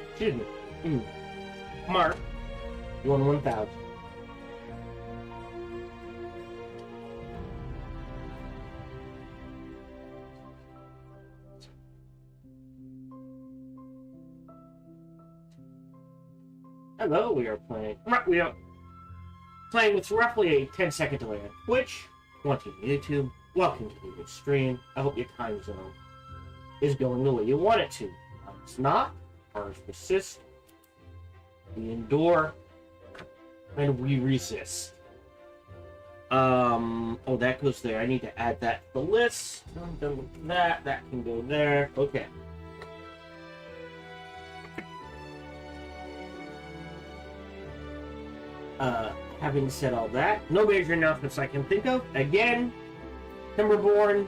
Excuse me. Mark, you won 1,000. Hello, we are playing with roughly a 10-second delay on Twitch, 20 on YouTube. Welcome to the stream. I hope your time zone is going the way you want it to. It's not. Ours persist. We endure. And we resist. Oh, that goes there. I need to add that to the list. I'm done with that. That can go there. Okay. Having said all that, no major announcements I can think of. Again, Timberborn.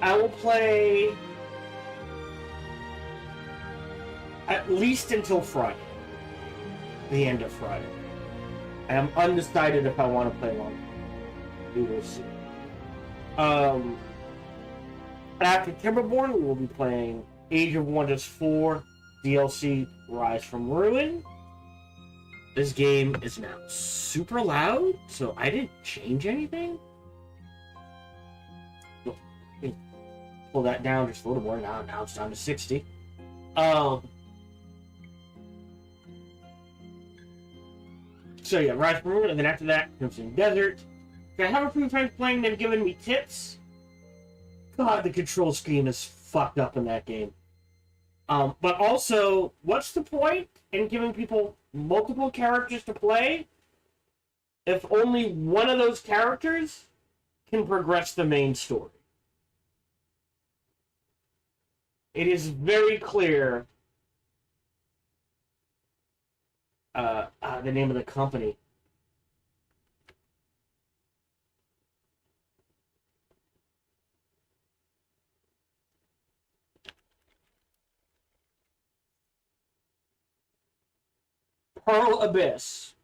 I will play at least until Friday. The end of Friday. I am undecided if I want to play longer. We will see. After Timberborn, we will be playing Age of Wonders 4 DLC Rise from Ruin. This game is now super loud, so I didn't change anything. Pull that down just a little more. Now it's down to 60. So yeah, Rise from Ruin, and then after that, Crimson Desert. I have a few friends playing, they've given me tips. God, the control scheme is fucked up in that game. But also, what's the point in giving people multiple characters to play if only one of those characters can progress the main story? It is very clear the name of the company. Pearl Abyss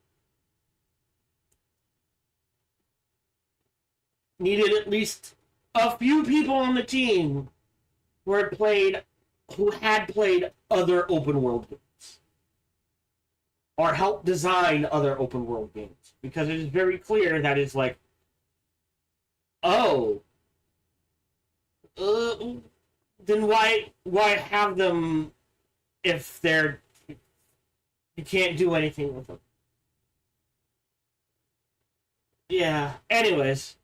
needed at least a few people on the team who had played other open world games or helped design other open world games, because it is very clear that it's like, oh, then why have them if they're you can't do anything with them. Yeah. Anyways.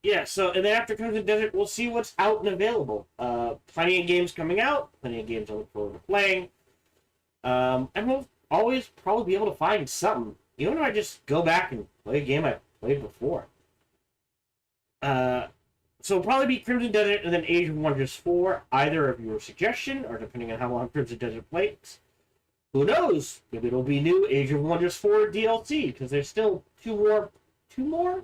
Yeah, so, and then after Crimson Desert, we'll see what's out and available. Plenty of games coming out. Plenty of games I look forward to playing. And we'll always probably be able to find something. Even if I just go back and play a game I played before. So it'll probably be Crimson Desert and then Age of Wonders 4. Either of your suggestion, or depending on how long Crimson Desert plays. Who knows? Maybe it'll be new Age of Wonders 4 DLC, because there's still two more?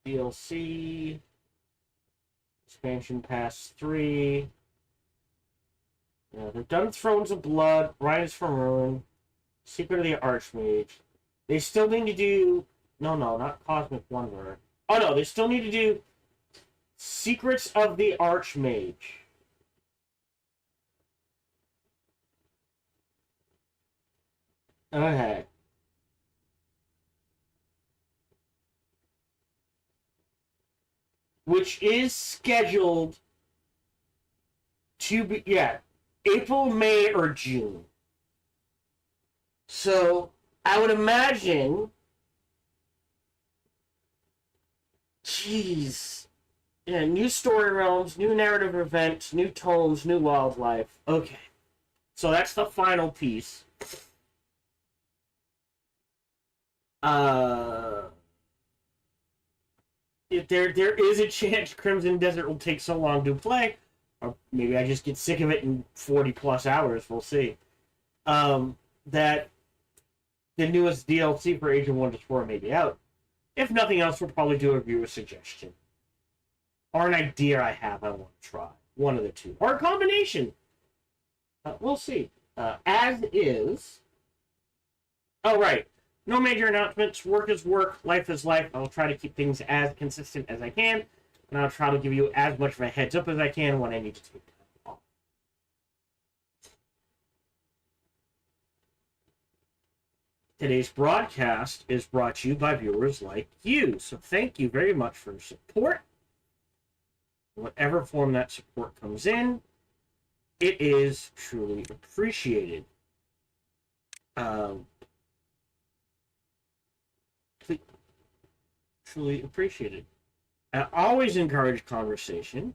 DLC, Expansion Pass 3. Yeah, they've done Thrones of Blood, Rise from Ruin, Secret of the Archmage. They still need to do... No, not Cosmic Wonder. Oh no, they still need to do Secrets of the Archmage. Okay. Which is scheduled to be, April, May, or June. So, I would imagine... Jeez. Yeah, new story realms, new narrative events, new tones, new wildlife. Okay. So that's the final piece. If there is a chance Crimson Desert will take so long to play, or maybe I just get sick of it in 40 plus hours, we'll see. That the newest DLC for Age of Wonders 4 may be out. If nothing else, we'll probably do a viewer suggestion. Or an idea I have I want to try. One of the two. Or a combination. We'll see. As is, Oh, right. No major announcements. Work is work. Life is life. I'll try to keep things as consistent as I can, and I'll try to give you as much of a heads up as I can when I need to take time off. Today's broadcast is brought to you by viewers like you, so thank you very much for your support. Whatever form that support comes in, it is truly appreciated. Truly appreciated. I always encourage conversation,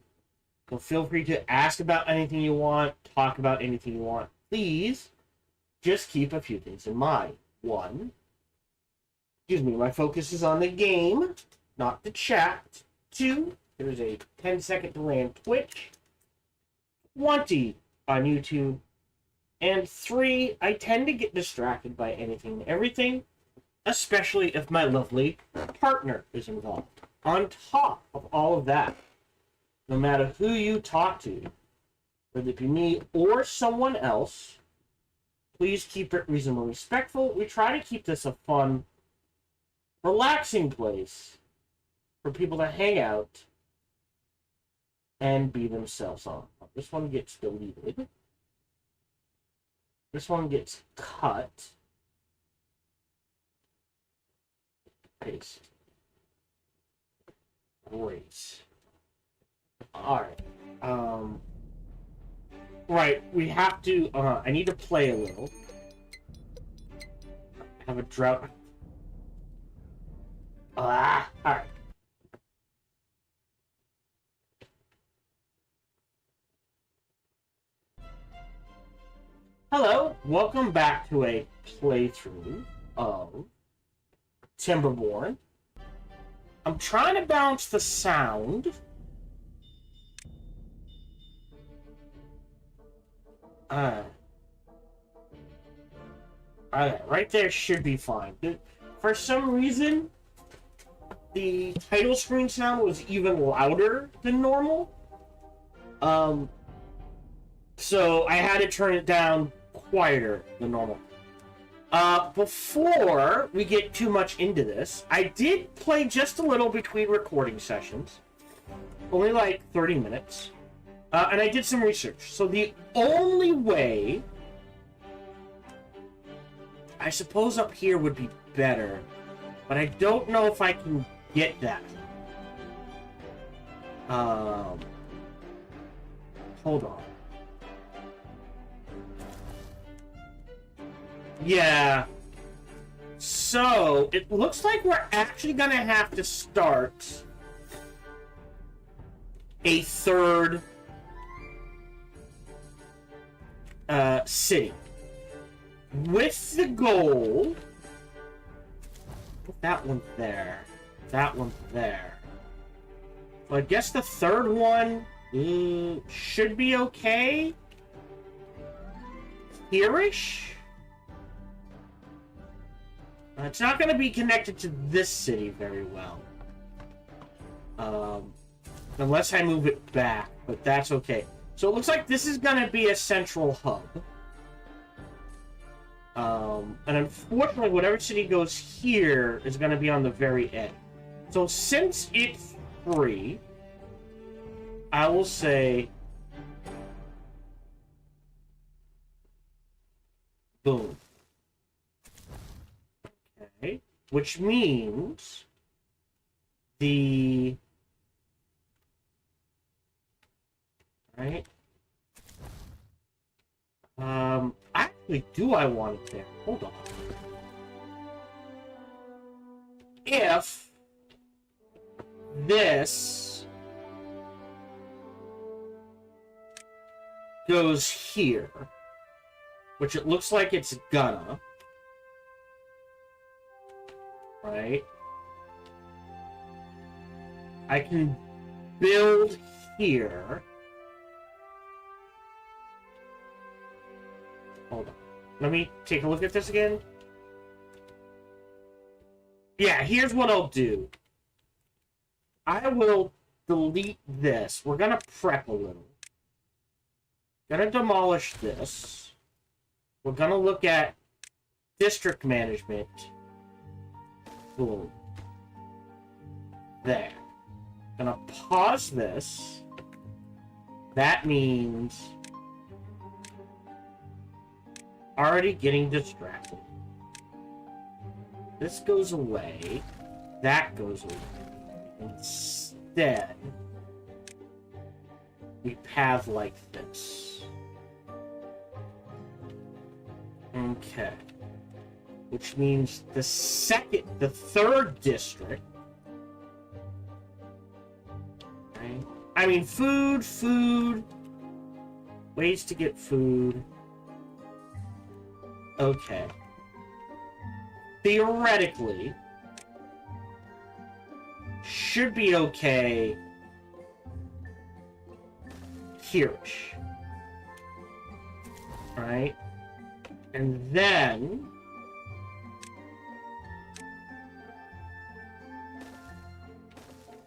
so feel free to ask about anything you want, talk about anything you want. Please just keep a few things in mind. One, my focus is on the game, not the chat. Two, there's a 10-second delay on Twitch. 20 on YouTube. And 3, I tend to get distracted by anything and everything, especially if my lovely partner is involved. On top of all of that, no matter who you talk to, whether it be me or someone else, please keep it reasonably respectful. We try to keep this a fun, relaxing place for people to hang out and be themselves on. This one gets deleted. This one gets cut. Paste. Great. Alright. Right, we have to, I need to play a little. I have a drought. Alright. Hello, welcome back to a playthrough of Timberborn. I'm trying to balance the sound. Right there should be fine. For some reason, the title screen sound was even louder than normal. So I had to turn it down quieter than normal. Before we get too much into this, I did play just a little between recording sessions. Only like 30 minutes. And I did some research. So the only way, I suppose up here would be better, but I don't know if I can get that. Hold on. Yeah. So, it looks like we're actually gonna have to start a third city. With the goal... Put that one there. That one there. So I guess the third one should be okay. Here-ish? It's not going to be connected to this city very well. Unless I move it back, but that's okay. So it looks like this is going to be a central hub. And unfortunately, whatever city goes here is going to be on the very end. So since it's free, I will say... Boom. Okay. Which means... the... Right? Actually, do I want it there? Hold on. If this goes here, which it looks like it's gonna, right? I can build here. Hold on. Let me take a look at this again. Yeah, here's what I'll do. I will delete this. We're gonna prep a little. Gonna demolish this. We're gonna look at district management. Boom. There. Gonna pause this. That means already getting distracted. This goes away. That goes away. Instead, we path like this. Okay. Which means the third district. Right? I mean, food. Ways to get food. Okay. Theoretically, should be okay here-ish. Right? And then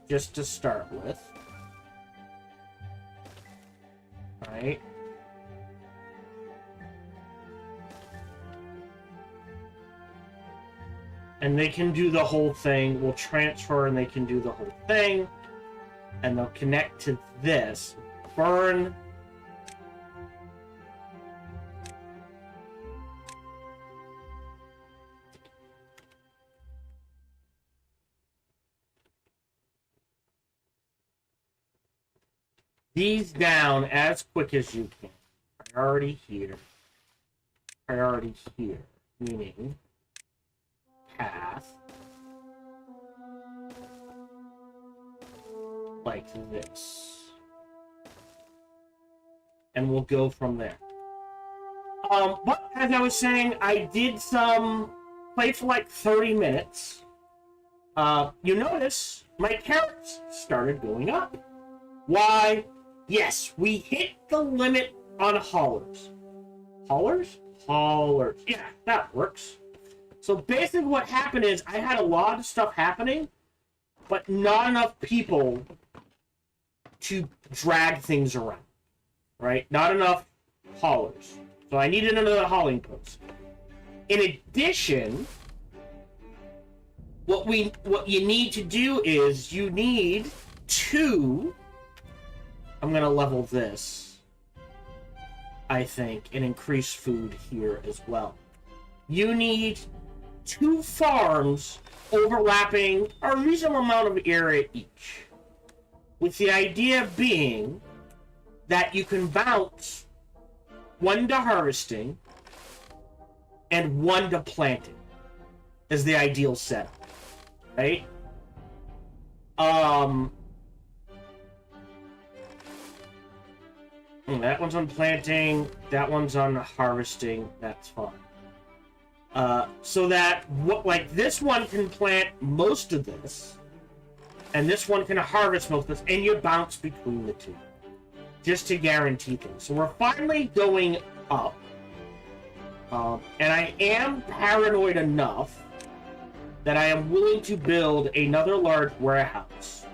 just to start with, right? And they can do the whole thing. We'll transfer and they can do the whole thing. And they'll connect to this. Burn. These down as quick as you can. Priority here. Priority here. Meaning path like this. And we'll go from there. But as I was saying, I did play for like 30 minutes. You notice my carrots started going up. Why? Yes, we hit the limit on haulers. Haulers? Haulers. Yeah, that works. So basically what happened is I had a lot of stuff happening, but not enough people to drag things around. Right? Not enough haulers. So I needed another hauling post. In addition, what you need to do is you need to... I'm going to level this, I think, and increase food here as well. You need 2 farms overlapping a reasonable amount of area each. With the idea being that you can bounce 1 to harvesting and 1 to planting is the ideal setup, right? That one's on planting, that one's on harvesting, that's fine. So that, like, this one can plant most of this, and this one can harvest most of this, and you bounce between the two. Just to guarantee things. So we're finally going up. And I am paranoid enough that I am willing to build another large warehouse.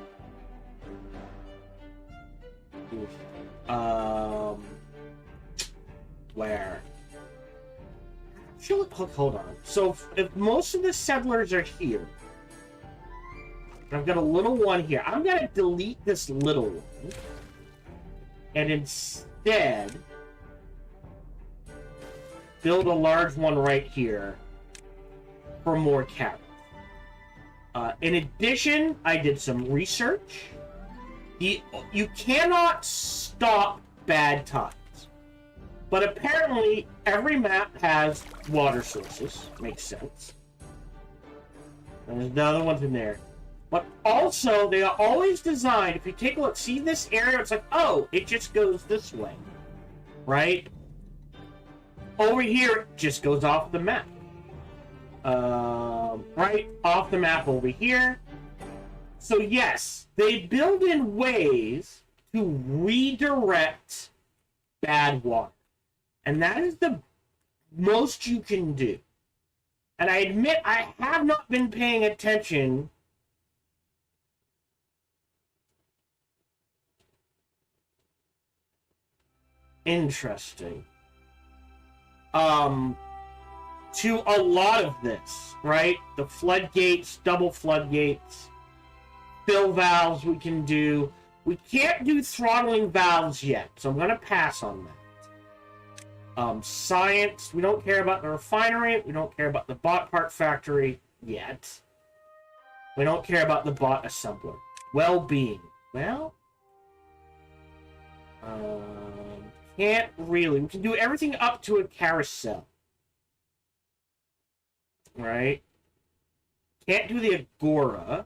Where? Hold on. So if most of the settlers are here, I've got a little one here. I'm gonna delete this little one, and instead build a large one right here for more carrots. In addition, I did some research. You cannot stop bad tides. But apparently, every map has water sources. Makes sense. And there's another one in there. But also, they are always designed, if you take a look, see this area, it's like, oh, it just goes this way. Right? Over here, it just goes off the map. Right off the map over here. So yes, they build in ways to redirect bad water. And that is the most you can do. And I admit I have not been paying attention Interesting. to a lot of this, right? The floodgates, double floodgates, fill valves we can do. We can't do throttling valves yet, so I'm going to pass on that. Science, we don't care about the refinery. We don't care about the bot part factory yet. We don't care about the bot assembler. Well-being. Well, can't really. We can do everything up to a carousel. Right? Can't do the Agora.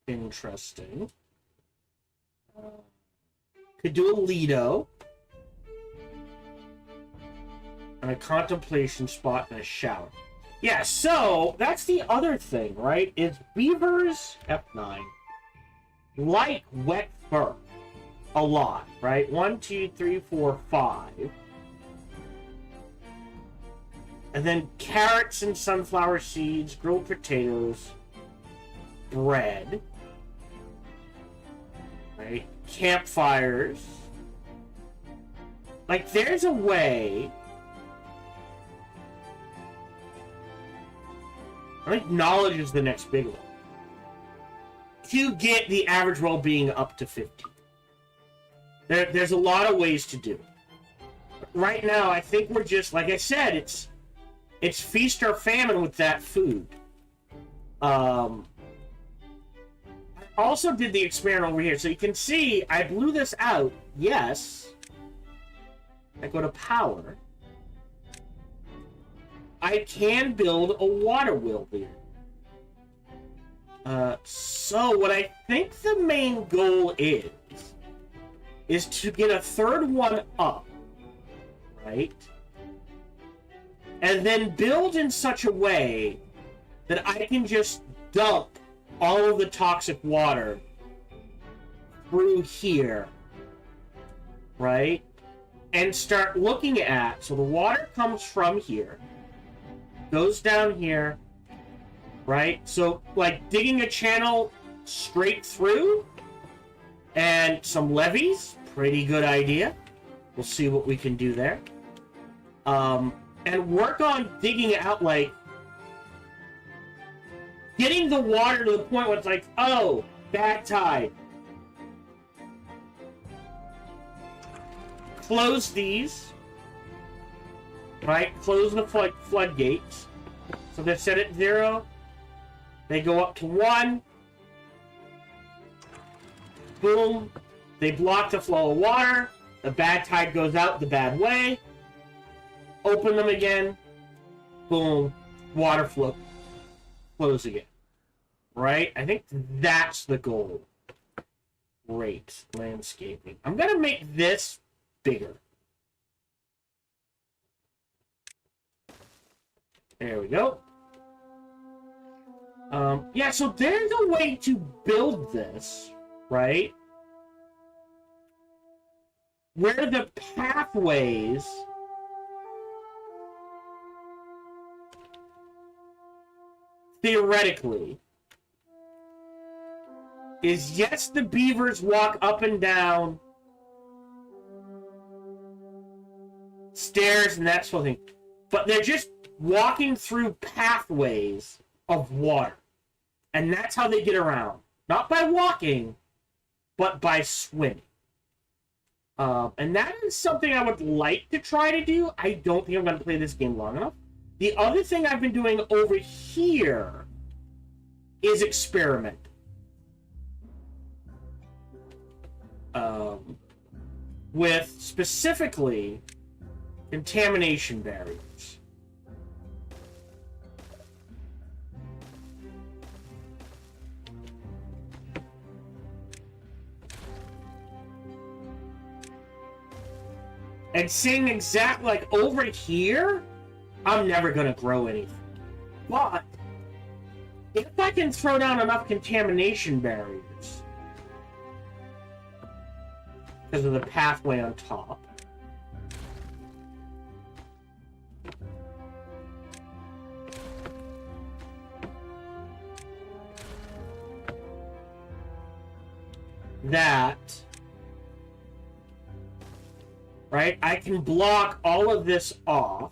Interesting. Could do a Lido. And a contemplation spot and a shower. Yeah, so that's the other thing, right? Is beavers, F9, like wet fur. A lot, right? 1, 2, 3, 4, 5. And then carrots and sunflower seeds, grilled potatoes, bread. Right? Campfires. Like, there's a way. I think knowledge is the next big one. To get the average well-being up to 50. There's a lot of ways to do it. Right now, I think we're just, like I said, it's feast or famine with that food. I also did the experiment over here, so you can see I blew this out. Yes. I go to power. I can build a water wheel here. So what I think the main goal is to get a third one up, right? And then build in such a way that I can just dump all of the toxic water through here, right? And start looking at, so the water comes from here, goes down here, right? So, like, digging a channel straight through, and some levees, pretty good idea. We'll see what we can do there. And work on digging out, like, getting the water to the point where it's like, oh, bad tide. Close these. Right? Close the floodgates. So they're set at 0. They go up to 1. Boom. They block the flow of water. The bad tide goes out the bad way. Open them again. Boom. Water flows again. Right? I think that's the goal. Great. Landscaping. I'm going to make this bigger. There we go. Yeah, so there's a way to build this, right? Where the pathways theoretically is, yes, the beavers walk up and down stairs and that sort of thing, but they're just walking through pathways of water. And that's how they get around. Not by walking, but by swimming. And that is something I would like to try to do. I don't think I'm going to play this game long enough. The other thing I've been doing over here is experiment. With specifically contamination barriers. And seeing exactly, like, over here, I'm never going to grow anything. But if I can throw down enough contamination barriers, because of the pathway on top, that, right? I can block all of this off.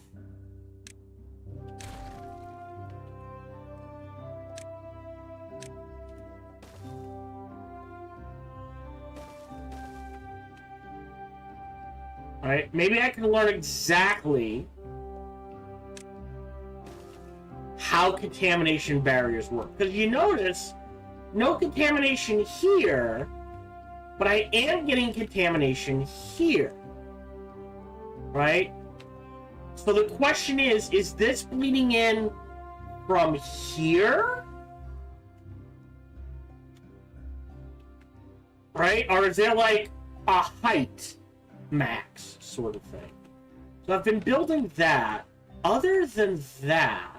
Right? Maybe I can learn exactly how contamination barriers work. Because you notice, no contamination here, but I am getting contamination here. Right? So the question is this bleeding in from here? Right? Or is there like a height max sort of thing? So I've been building that. Other than that,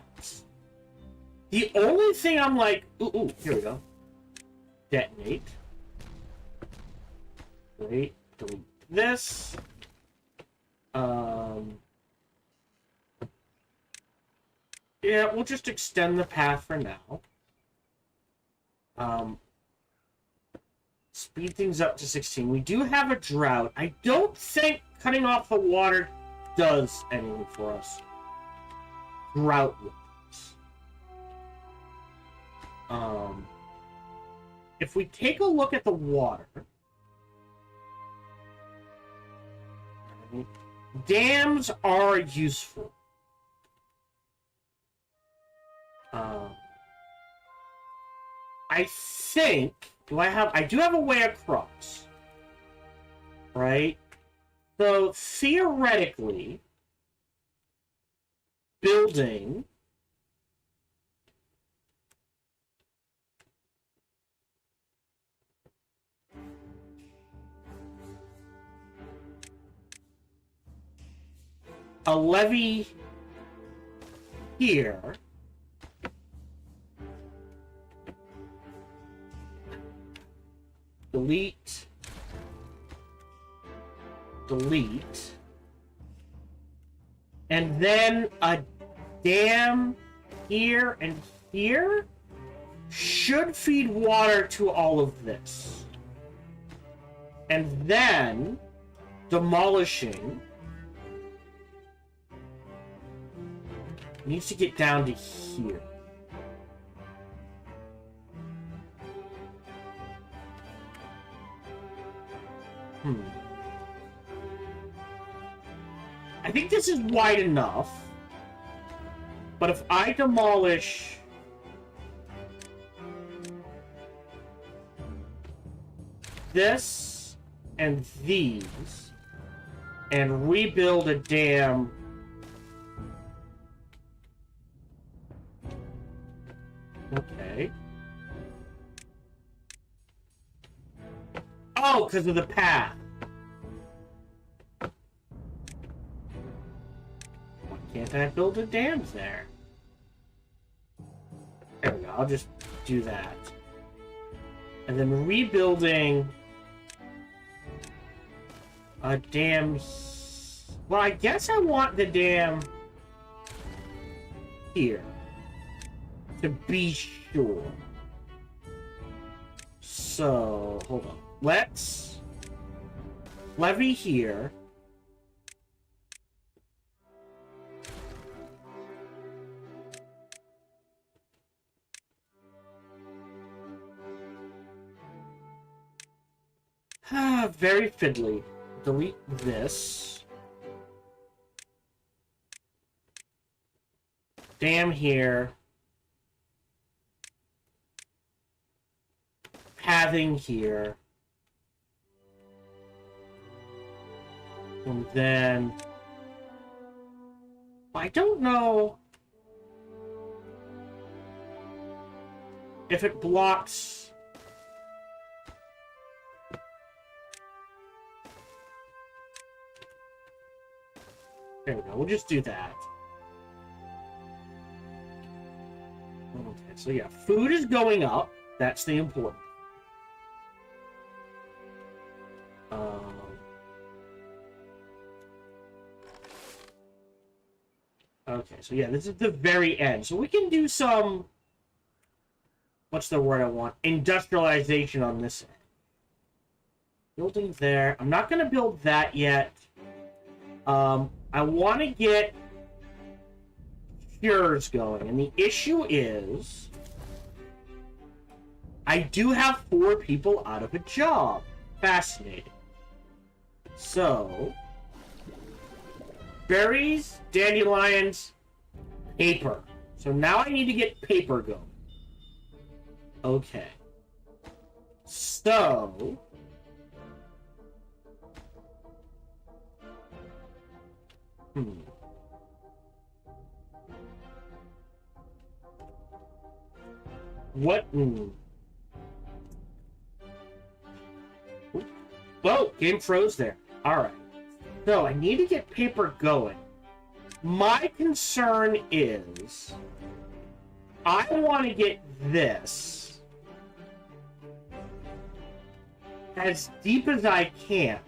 the only thing I'm like, ooh, here we go. Detonate. Wait, delete this. Yeah, we'll just extend the path for now. Speed things up to 16. We do have a drought. I don't think cutting off the water does anything for us. Drought-wise. If we take a look at the water, dams are useful. I think, I do have a way across, right? So theoretically, building a levee here delete and then a dam here and here should feed water to all of this, and then demolishing needs to get down to here. I think this is wide enough, but if I demolish this and these and rebuild a dam okay. Oh, because of the path. Why can't I build a dam there? There we go. I'll just do that. And then rebuilding a dam. Well, I guess I want the dam here to be sure. So, hold on. Let's levee here. Very fiddly. Delete this. Dam here. Pathing here. And then I don't know if it blocks. There we go. We'll just do that. Okay, so yeah, food is going up. That's the important. Okay, so yeah, this is the very end. So we can do some... What's the word I want? Industrialization on this end. Building there. I'm not going to build that yet. I want to get cures going, and the issue is I do have 4 people out of a job. Fascinating. So, berries, dandelions, paper. So now I need to get paper going. Okay. So, what? Whoa, game froze there. Alright. So, I need to get paper going. My concern is I want to get this as deep as I can.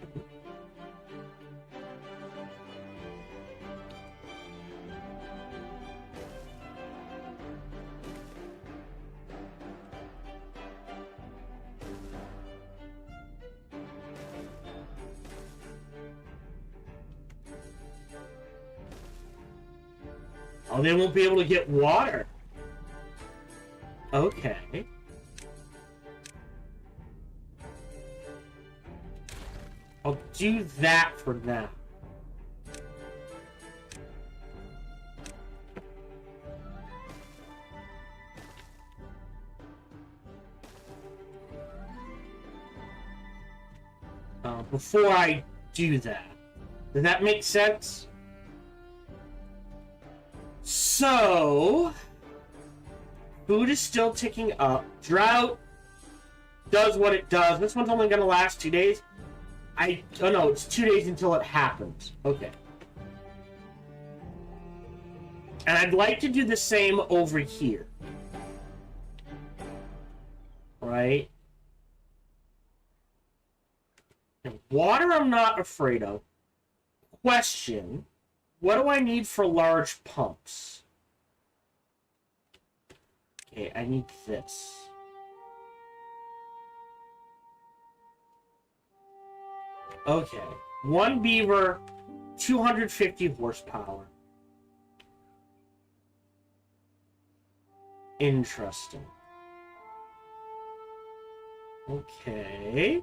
Oh, they won't be able to get water. Okay. I'll do that for now. Before I do that. Does that make sense? So, food is still ticking up. Drought does what it does. This one's only going to last 2 days. Oh no, it's 2 days until it happens. Okay. And I'd like to do the same over here. Right? And water I'm not afraid of. Question. What do I need for large pumps? Okay, I need this. Okay. 1 beaver, 250 horsepower. Interesting. Okay.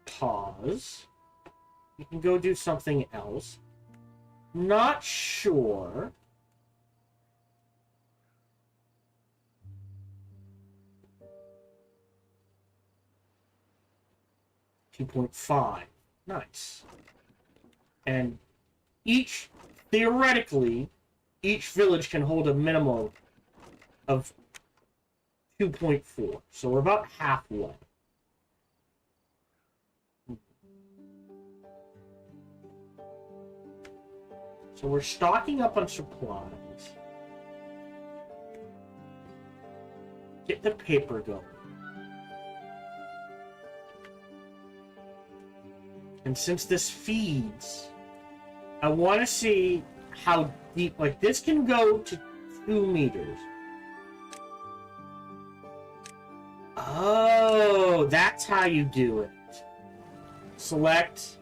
Pause. You can go do something else. Not sure. $2.5. Nice. And theoretically, each village can hold a minimum of 2.4. So we're about halfway. So we're stocking up on supplies. Get the paper going. And since this feeds, I want to see how deep, like this can go to 2 meters. Oh, that's how you do it. Select,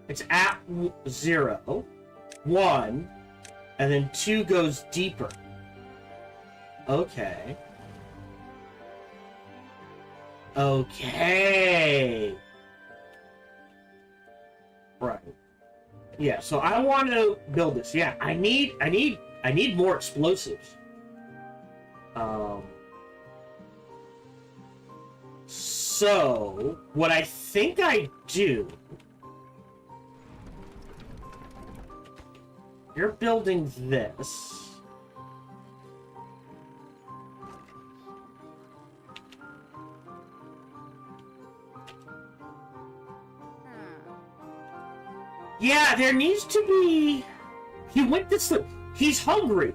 it's at 0, 1, and then 2 goes deeper. Okay. Okay. Right. Yeah, so I want to build this. Yeah, I need more explosives. So what I think I do, you're building this. Yeah, there needs to be... He went this way. He's hungry.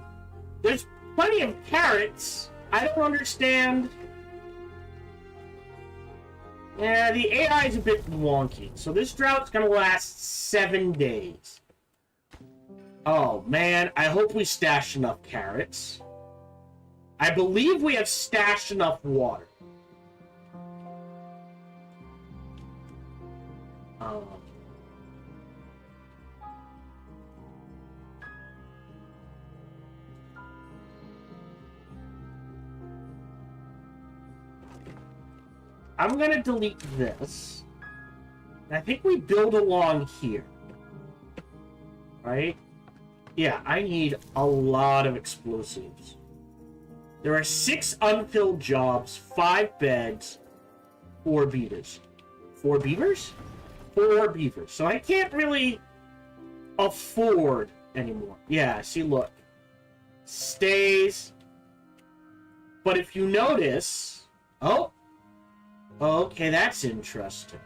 There's plenty of carrots. I don't understand. Yeah, the AI is a bit wonky. So this drought's gonna last 7 days. Oh, man. I hope we stashed enough carrots. I believe we have stashed enough water. I'm gonna delete this. I think we build along here. Right? Yeah, I need a lot of explosives. There are 6 unfilled jobs, 5 beds, 4 beavers. 4 beavers? 4 beavers. So I can't really afford anymore. Yeah, see, look. Stays. But if you notice... Oh. Okay, that's interesting.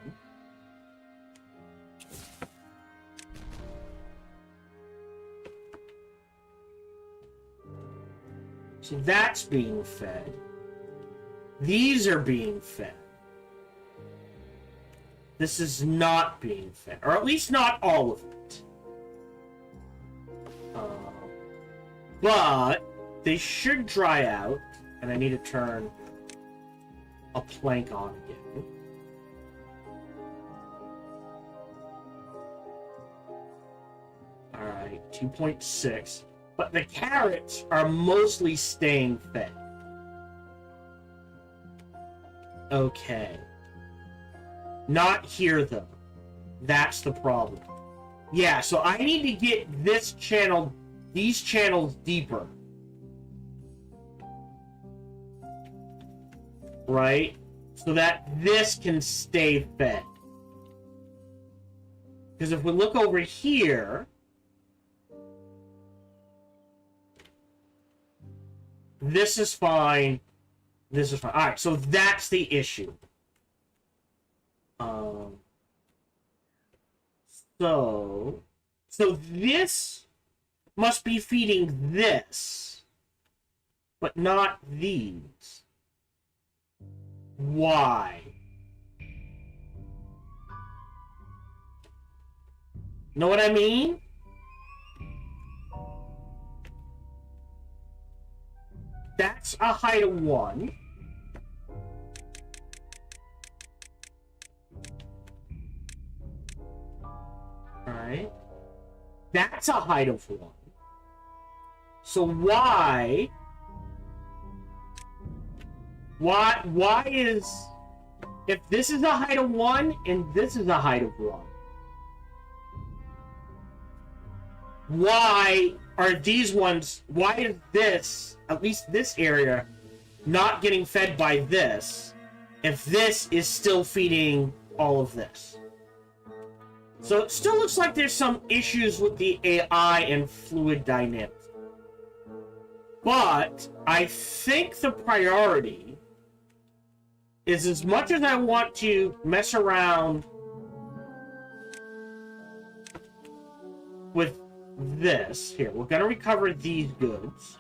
So that's being fed. These are being fed. This is not being fed. Or at least not all of it. But they should dry out. And I need to turn a plank on again. Alright, 2.6. But the carrots are mostly staying fed. Okay. Not here, though. That's the problem. Yeah, so I need to get this channel, these channels deeper. Right? So that this can stay fed. Because if we look over here... This is fine. This is fine. Alright, so that's the issue. So this must be feeding this, but not these. Why? Know what I mean? That's a height of 1. Alright. That's a height of 1. So why is... If this is a height of 1 and this is a height of 1, why are these ones... Why is this, at least this area, not getting fed by this if this is still feeding all of this? So it still looks like there's some issues with the AI and fluid dynamics. But I think the priority is, as much as I want to mess around with this, here, we're going to recover these goods.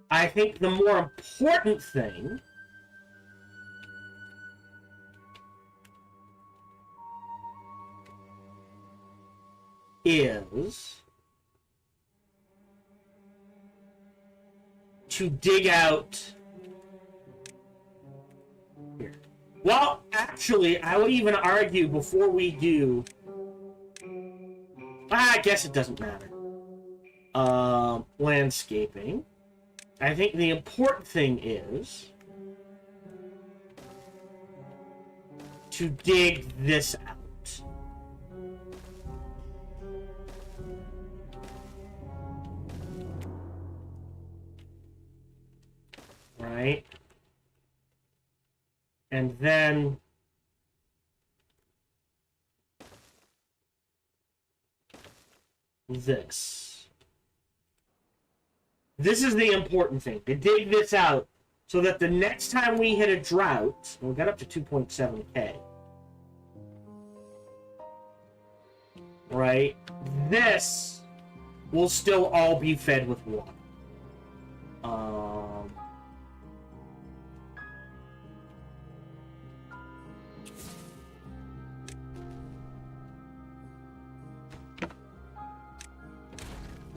I think the more important thing is to dig out here. Well, actually, I would even argue before we do... I guess it doesn't matter. Landscaping. I think the important thing is to dig this out. Right? And then this. This is the important thing, to dig this out so that the next time we hit a drought, we got up to 2.7k, right? This will still all be fed with water.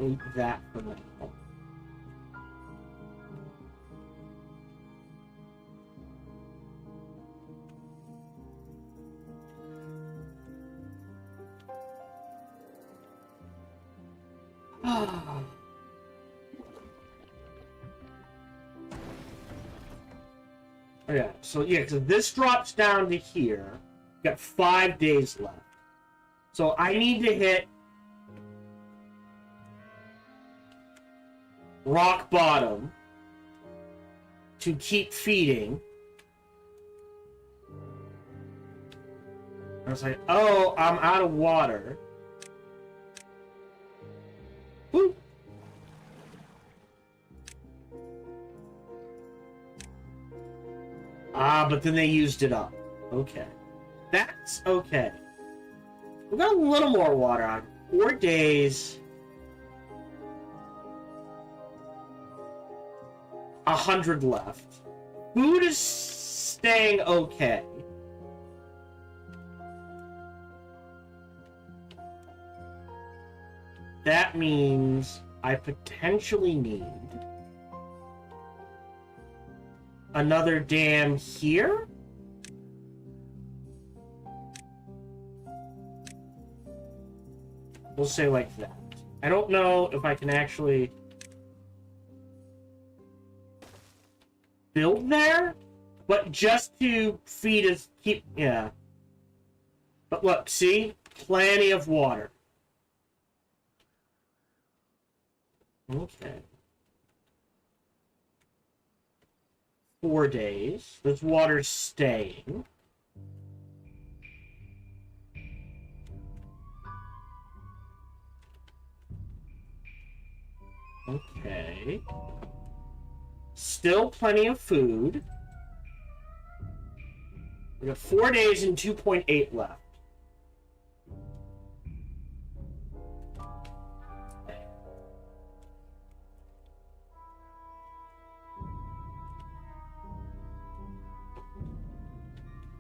delete that for now. Yeah, so yeah, because this drops down to here. Got 5 days left. So I need to hit rock bottom to keep feeding. I was like, oh, I'm out of water. Woo. Ah, but then they used it up. Okay. That's okay. We got a little more water on. 4 days. 100 left. Food is staying okay. That means I potentially need another dam here? We'll say like that. I don't know if I can actually build there, but just to feed us, keep, yeah. But look, see? Plenty of water. Okay. 4 days. This water's staying. Okay. Still plenty of food. We got 4 days and 2.8 left.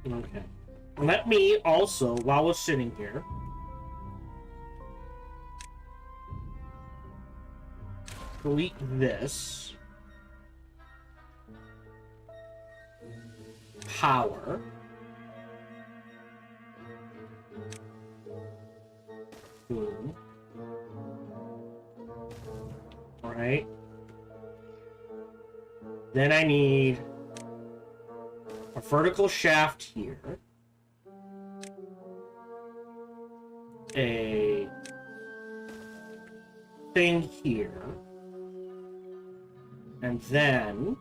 Okay. Let me also, while we're sitting here, delete this. Power. Boom. Alright. Then I need a vertical shaft here. A thing here. And then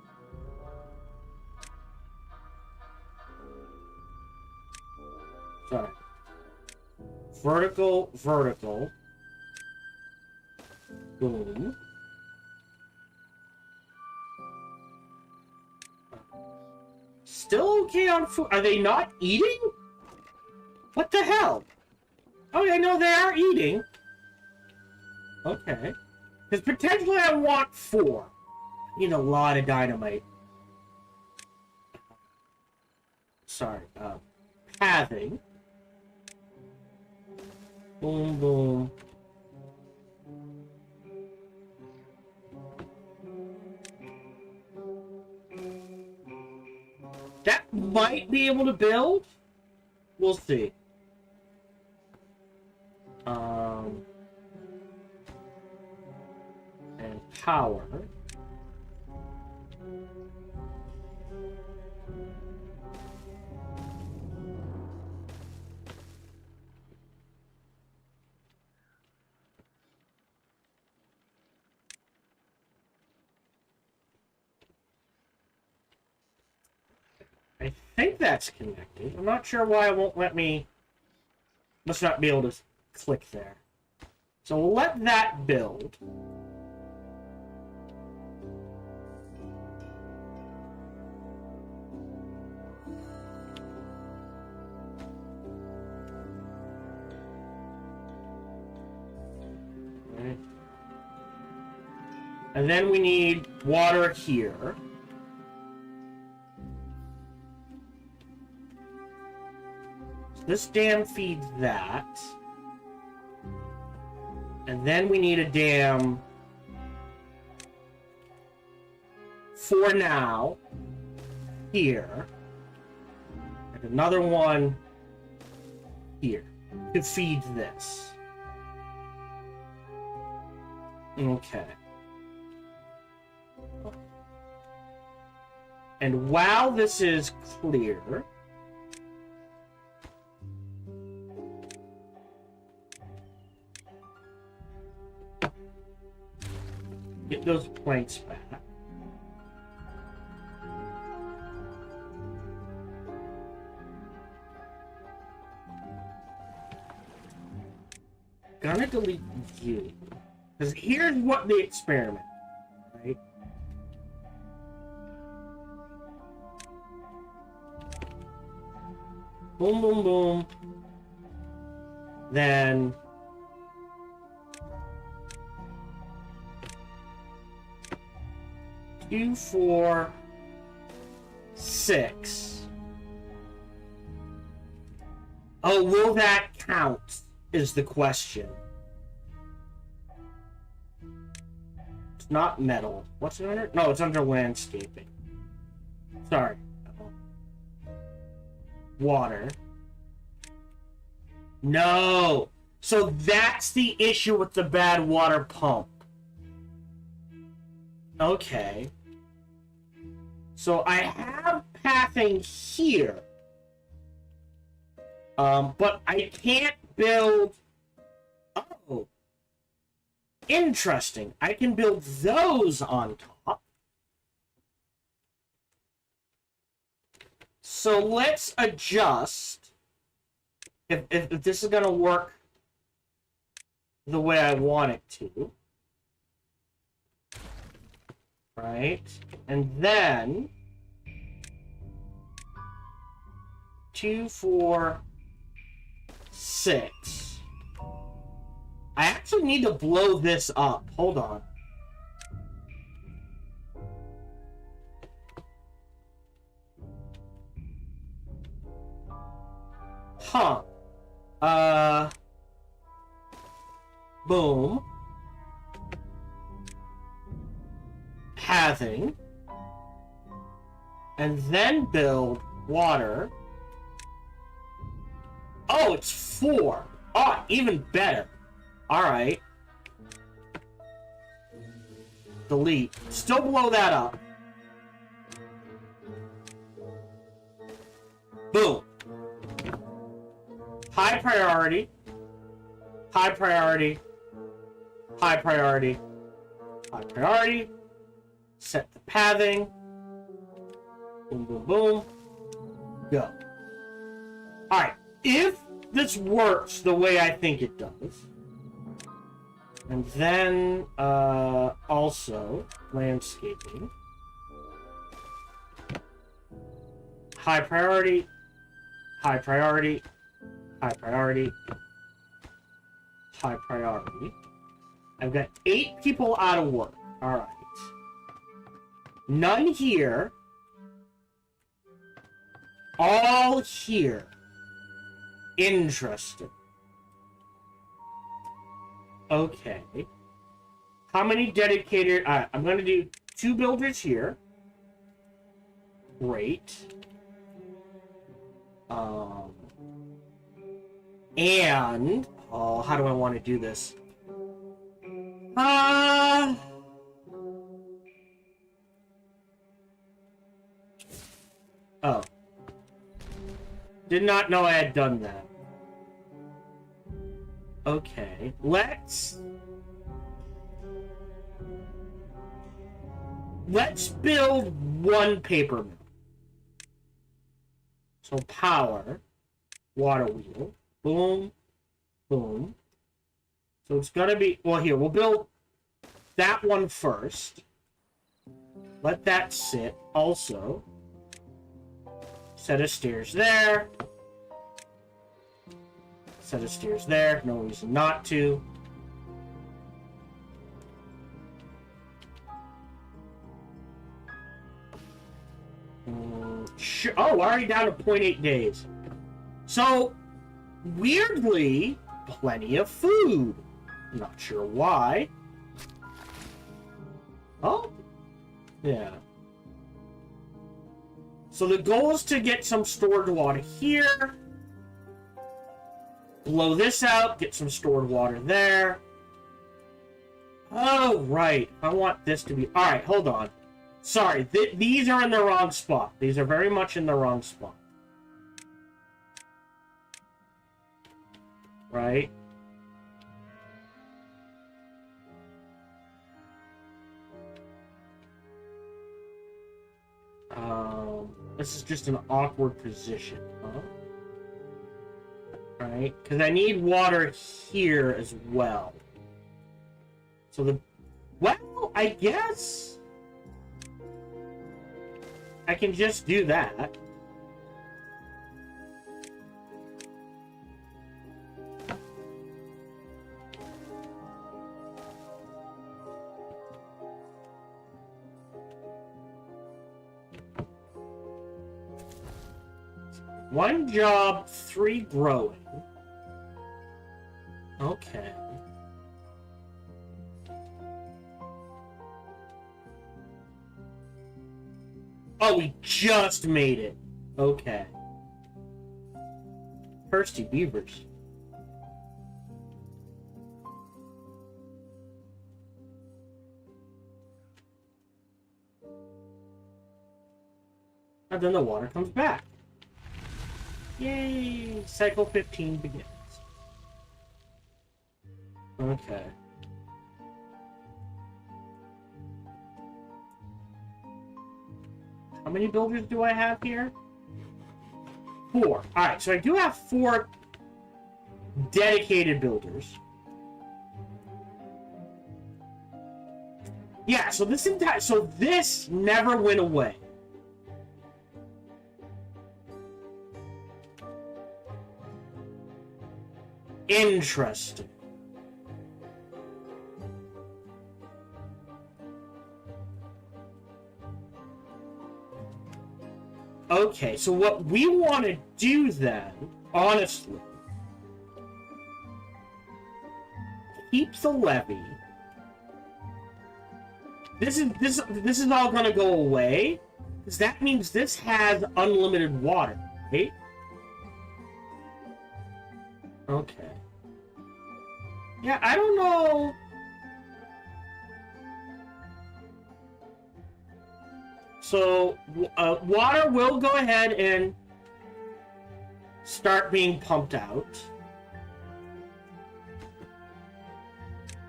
sorry. Vertical, vertical. Boom. Still okay on food. Are they not eating? What the hell? Oh, I know they are eating. Okay. Because potentially I want 4. I need a lot of dynamite. Sorry. Pathing. Boom, boom. That might be able to build. We'll see. And power. I think that's connected. I'm not sure why it won't let me. Must not be able to click there. So we'll let that build. Okay. And then we need water here. This dam feeds that. And then we need a dam for now here. And another one here to feed this. Okay. And while this is clear, get those planks back. Gonna delete you. Because here's what the experiment, right? Boom, boom, boom. Then 2, 4, 6. Oh, will that count? Is the question. It's not metal. What's it under? No, it's under landscaping. Sorry. Water. No! So that's the issue with the bad water pump. Okay. So I have pathing here. But I can't build... Oh. Interesting. I can build those on top. So let's adjust. If this is going to work the way I want it to. Right? And then... 2, 4... 6. I actually need to blow this up. Hold on. Huh. Boom. Having. And then build water. Oh, it's 4. Oh, even better. Alright. Delete. Still blow that up. Boom. High priority. High priority. High priority. High priority. Set the pathing. Boom, boom, boom. Go. Alright. If this works the way I think it does, and then also landscaping, high priority, high priority, high priority, high priority. I've got 8 people out of work. All right. None here. All here. Interesting. Okay. How many dedicated... I'm going to do 2 builders here. Great. And... Oh, how do I want to do this? Oh. Did not know I had done that. Okay, let's build 1 paper mill. So power, water wheel, boom, boom. So it's gonna be, well here, we'll build that one first. Let that sit also. Set of stairs there. Set of stairs there. No reason not to. Oh, already down to 0.8 days. So, weirdly, plenty of food. Not sure why. Oh, yeah. So the goal is to get some stored water here. Blow this out, get some stored water there. Oh, right. I want this to be... Alright, hold on. Sorry, these are in the wrong spot. These are very much in the wrong spot. Right? This is just an awkward position, huh? Right? Because I need water here as well. So the... Well, I guess... I can just do that. One job, 3 growing. Okay. Oh, we just made it. Okay. Thirsty beavers. And then the water comes back. Yay! Cycle 15 begins. Okay. How many builders do I have here? 4. Alright, so I do have 4 dedicated builders. Yeah, so this never went away. Interesting. Okay, so what we want to do then, honestly, keep the levee. This is all gonna go away, because that means this has unlimited water, right? Okay. Yeah, I don't know. So, water will go ahead and start being pumped out.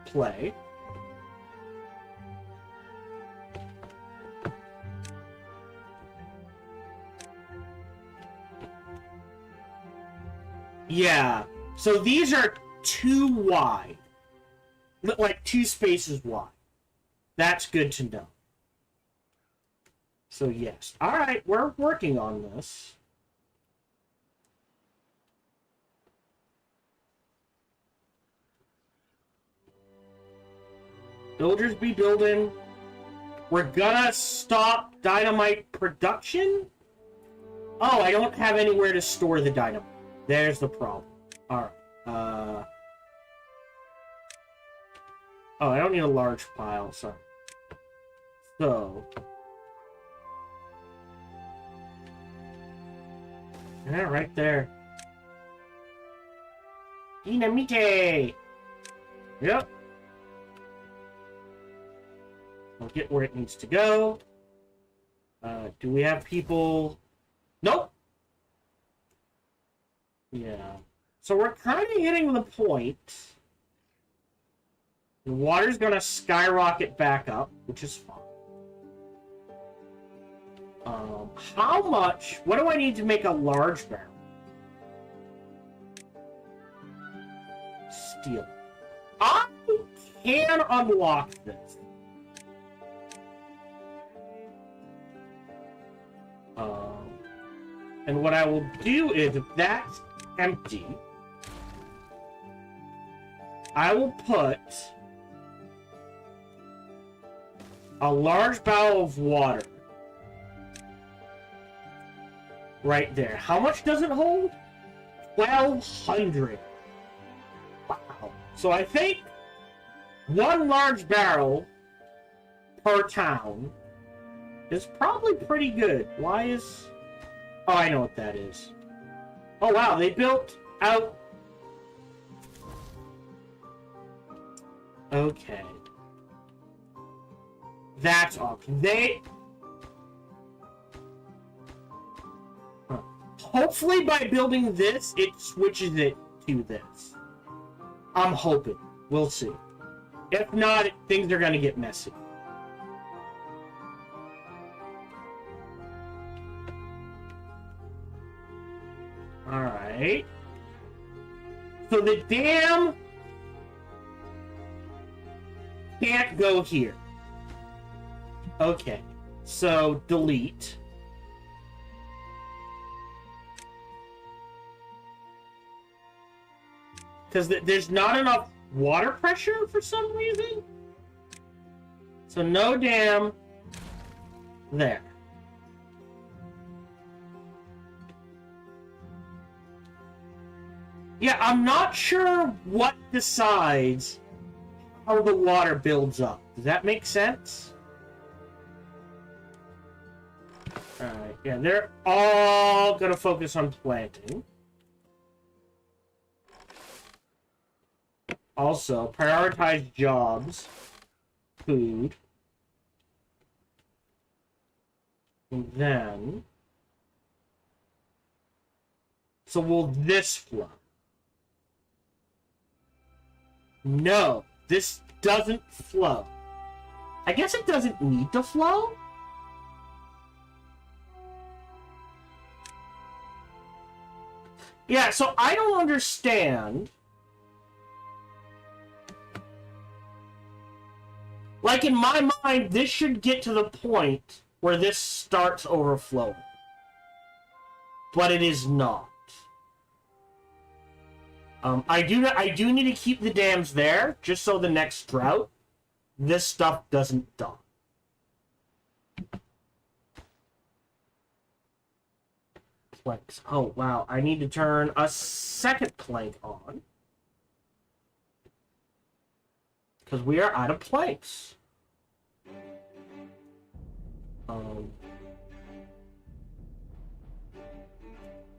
Play. Yeah. So these are 2 wide. Like 2 spaces wide. That's good to know. So yes. Alright, we're working on this. Builders be building. We're gonna stop dynamite production? Oh, I don't have anywhere to store the dynamite. There's the problem. Alright. Oh, I don't need a large pile, sorry. So... yeah, right there. Dynamite! Yep. I'll get where it needs to go. Do we have people... Nope! Yeah. So we're kind of hitting the point. The water's gonna skyrocket back up, which is fine. How much? What do I need to make a large barrel? Steel. I can unlock this. And what I will do is, if that's empty, I will put a large barrel of water right there. How much does it hold? 1,200. Wow. So I think one large barrel per town is probably pretty good. Why is... Oh, I know what that is. Oh, wow, they built out... Okay. That's awesome. They... Huh. Hopefully by building this, it switches it to this. I'm hoping. We'll see. If not, things are going to get messy. Alright. So the dam can't go here. Okay. So delete. Because there's not enough water pressure for some reason. So no dam there. Yeah, I'm not sure what decides how the water builds up. Does that make sense? Alright, yeah, they're all gonna focus on planting. Also, prioritize jobs, food, and then... So will this flow? No, this doesn't flow. I guess it doesn't need to flow? Yeah, so I don't understand. Like, in my mind, this should get to the point where this starts overflowing. But it is not. I do need to keep the dams there, just so the next drought, this stuff doesn't die. Planks. Oh, wow. I need to turn a second plank on. Because we are out of planks.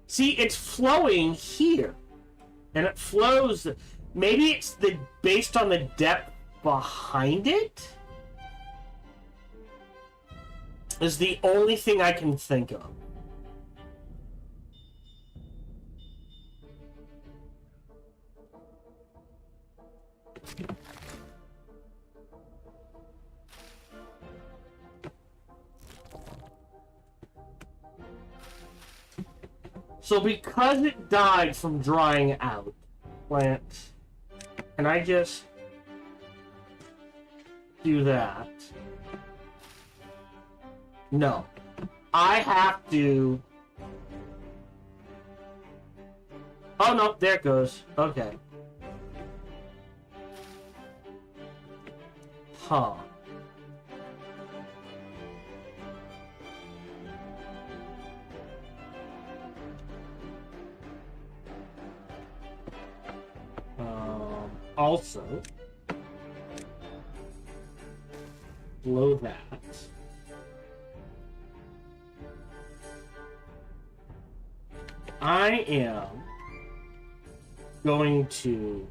See, it's flowing here. And it flows... Maybe it's based on the depth behind it? Is the only thing I can think of. So because it died from drying out, plants, can I just do that? No. I have to... Oh no, there it goes. Okay. Huh. Also, blow that. I am going to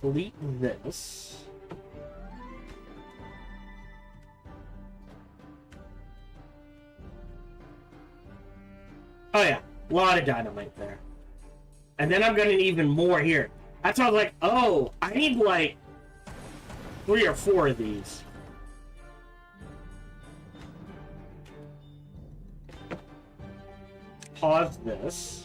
delete this. Oh yeah, a lot of dynamite there. And then I'm gonna need even more here. That's why I was like, oh, I need like 3 or 4 of these. Pause this.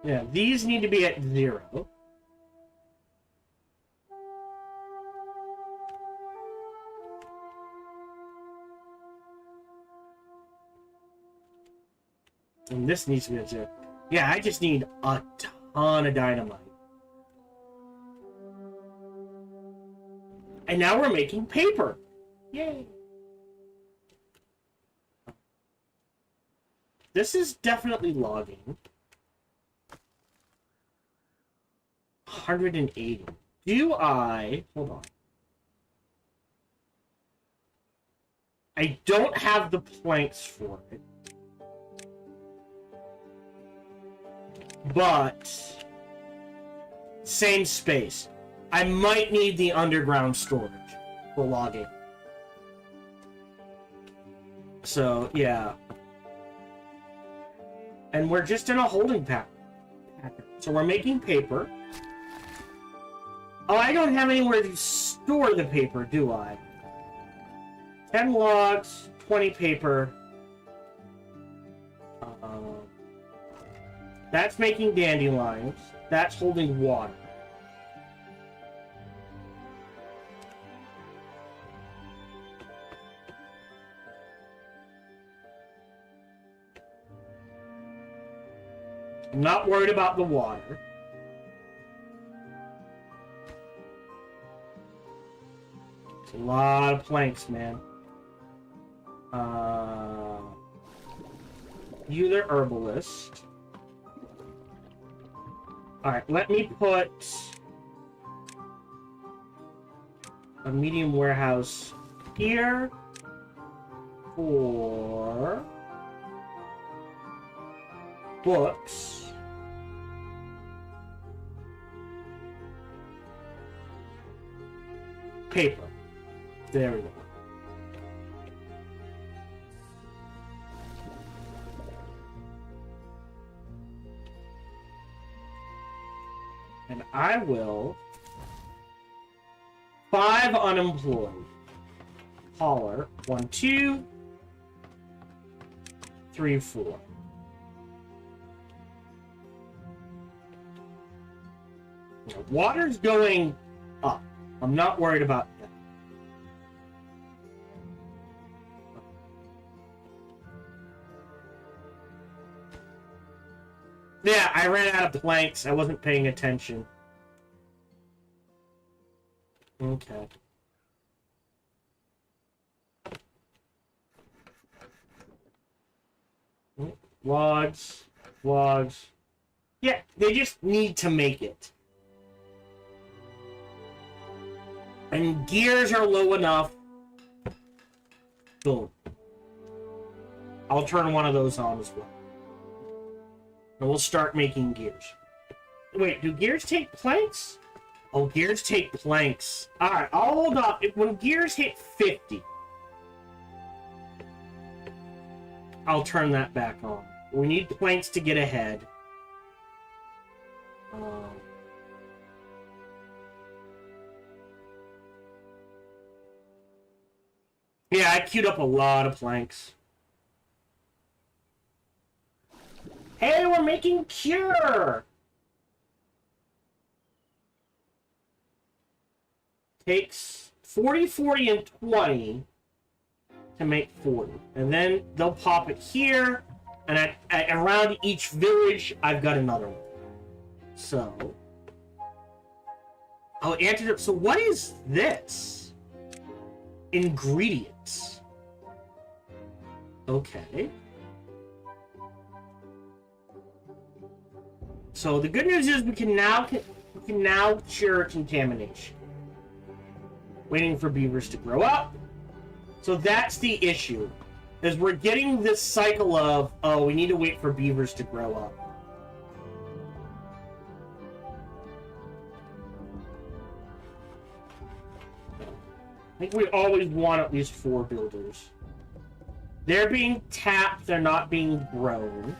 Yeah, these need to be at 0. And this needs to be at 0. Yeah, I just need a ton of dynamite. And now we're making paper. Yay. This is definitely logging. 180. Do I... Hold on. I don't have the planks for it. But... Same space. I might need the underground storage for logging. So, yeah. And we're just in a holding pattern. So we're making paper. Oh, I don't have anywhere to store the paper, do I? 10 logs, 20 paper. That's making dandelions. That's holding water. I'm not worried about the water. It's a lot of planks, man. You the herbalist. Alright, let me put a medium warehouse here for books. Paper. There we go. And I will... 5 unemployed. Holler. 1, 2, 3, 4. Water's going up. I'm not worried about that. Yeah, I ran out of planks. I wasn't paying attention. Okay. Logs. Logs. Yeah, they just need to make it. And gears are low enough. Boom. I'll turn one of those on as well. And we'll start making gears. Wait, do gears take planks? Oh, gears take planks. Alright, I'll hold up. When gears hit 50, I'll turn that back on. We need planks to get ahead. Yeah, I queued up a lot of planks. Hey, we're making cure! Takes 40, 40, and 20 to make 40. And then they'll pop it here, and around each village, I've got another one. So... Oh, antidote. So what is this? Ingredients. Okay. So the good news is we can now cure contamination. Waiting for beavers to grow up. So that's the issue. Is we're getting this cycle of, oh, we need to wait for beavers to grow up. I think we always want at least 4 builders. They're being tapped, they're not being grown.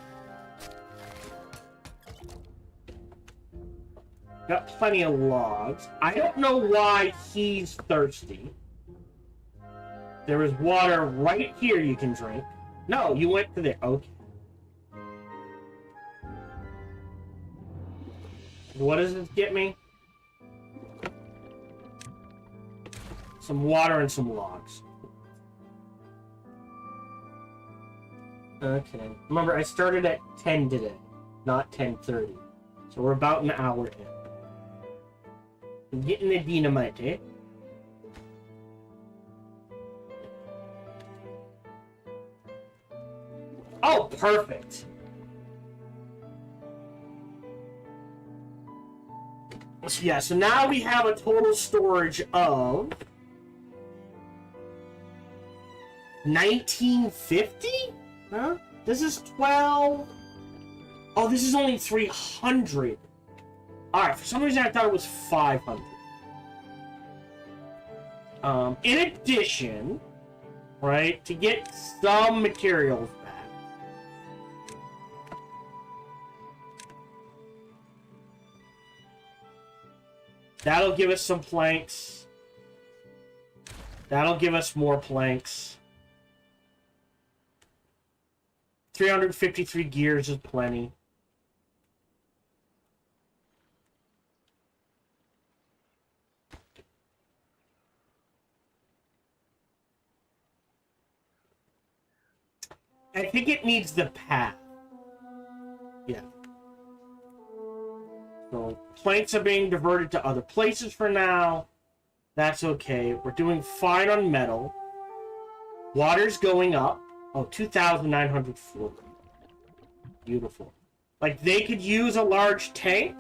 Got plenty of logs. I don't know why he's thirsty. There is water right here you can drink. No, you went to there. Okay. What does this get me? Some water and some logs. Okay. Remember, I started at 10 today, not 10:30. So we're about an hour in. I'm getting the dynamite, eh? Oh, perfect. So yeah, so now we have a total storage of 1950? Huh? This is 12. Oh, this is only 300. Alright, for some reason I thought it was 500. In addition, right, to get some materials back. That'll give us some planks. That'll give us more planks. 353 gears is plenty. I think it needs the path. Yeah. So, planks are being diverted to other places for now. That's okay. We're doing fine on metal. Water's going up. Oh, 2,940. Beautiful. Like, they could use a large tank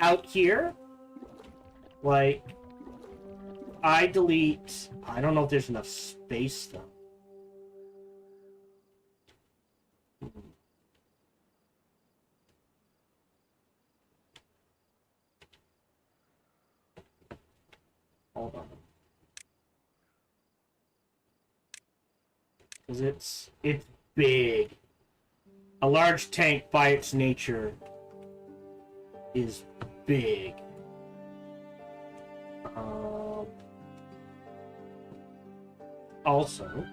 out here. Like, I delete... I don't know if there's enough space, though. Hold on. Because it's big. A large tank, by its nature, is big. Also...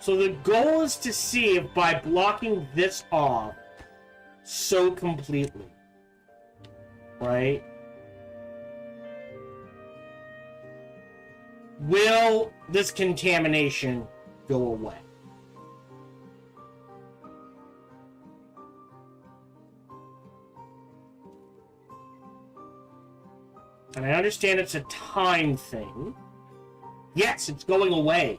So the goal is to see if by blocking this off so completely, right, will this contamination go away? And I understand it's a time thing. Yes, it's going away.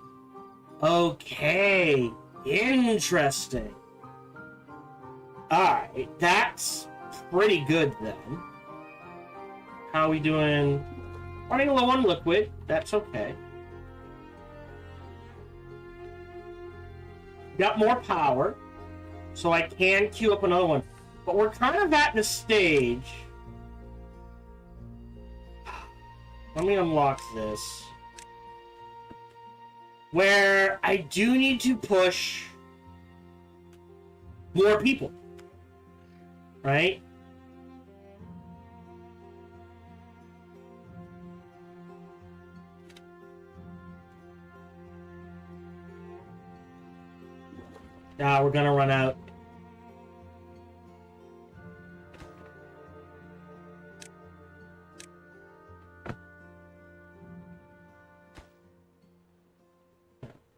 Okay. Interesting. Alright, that's pretty good then. How are we doing? Running low on liquid. That's okay. Got more power. So I can queue up another one. But we're kind of at the stage... Let me unlock this. Where I do need to push more people. Right? Nah, we're gonna run out.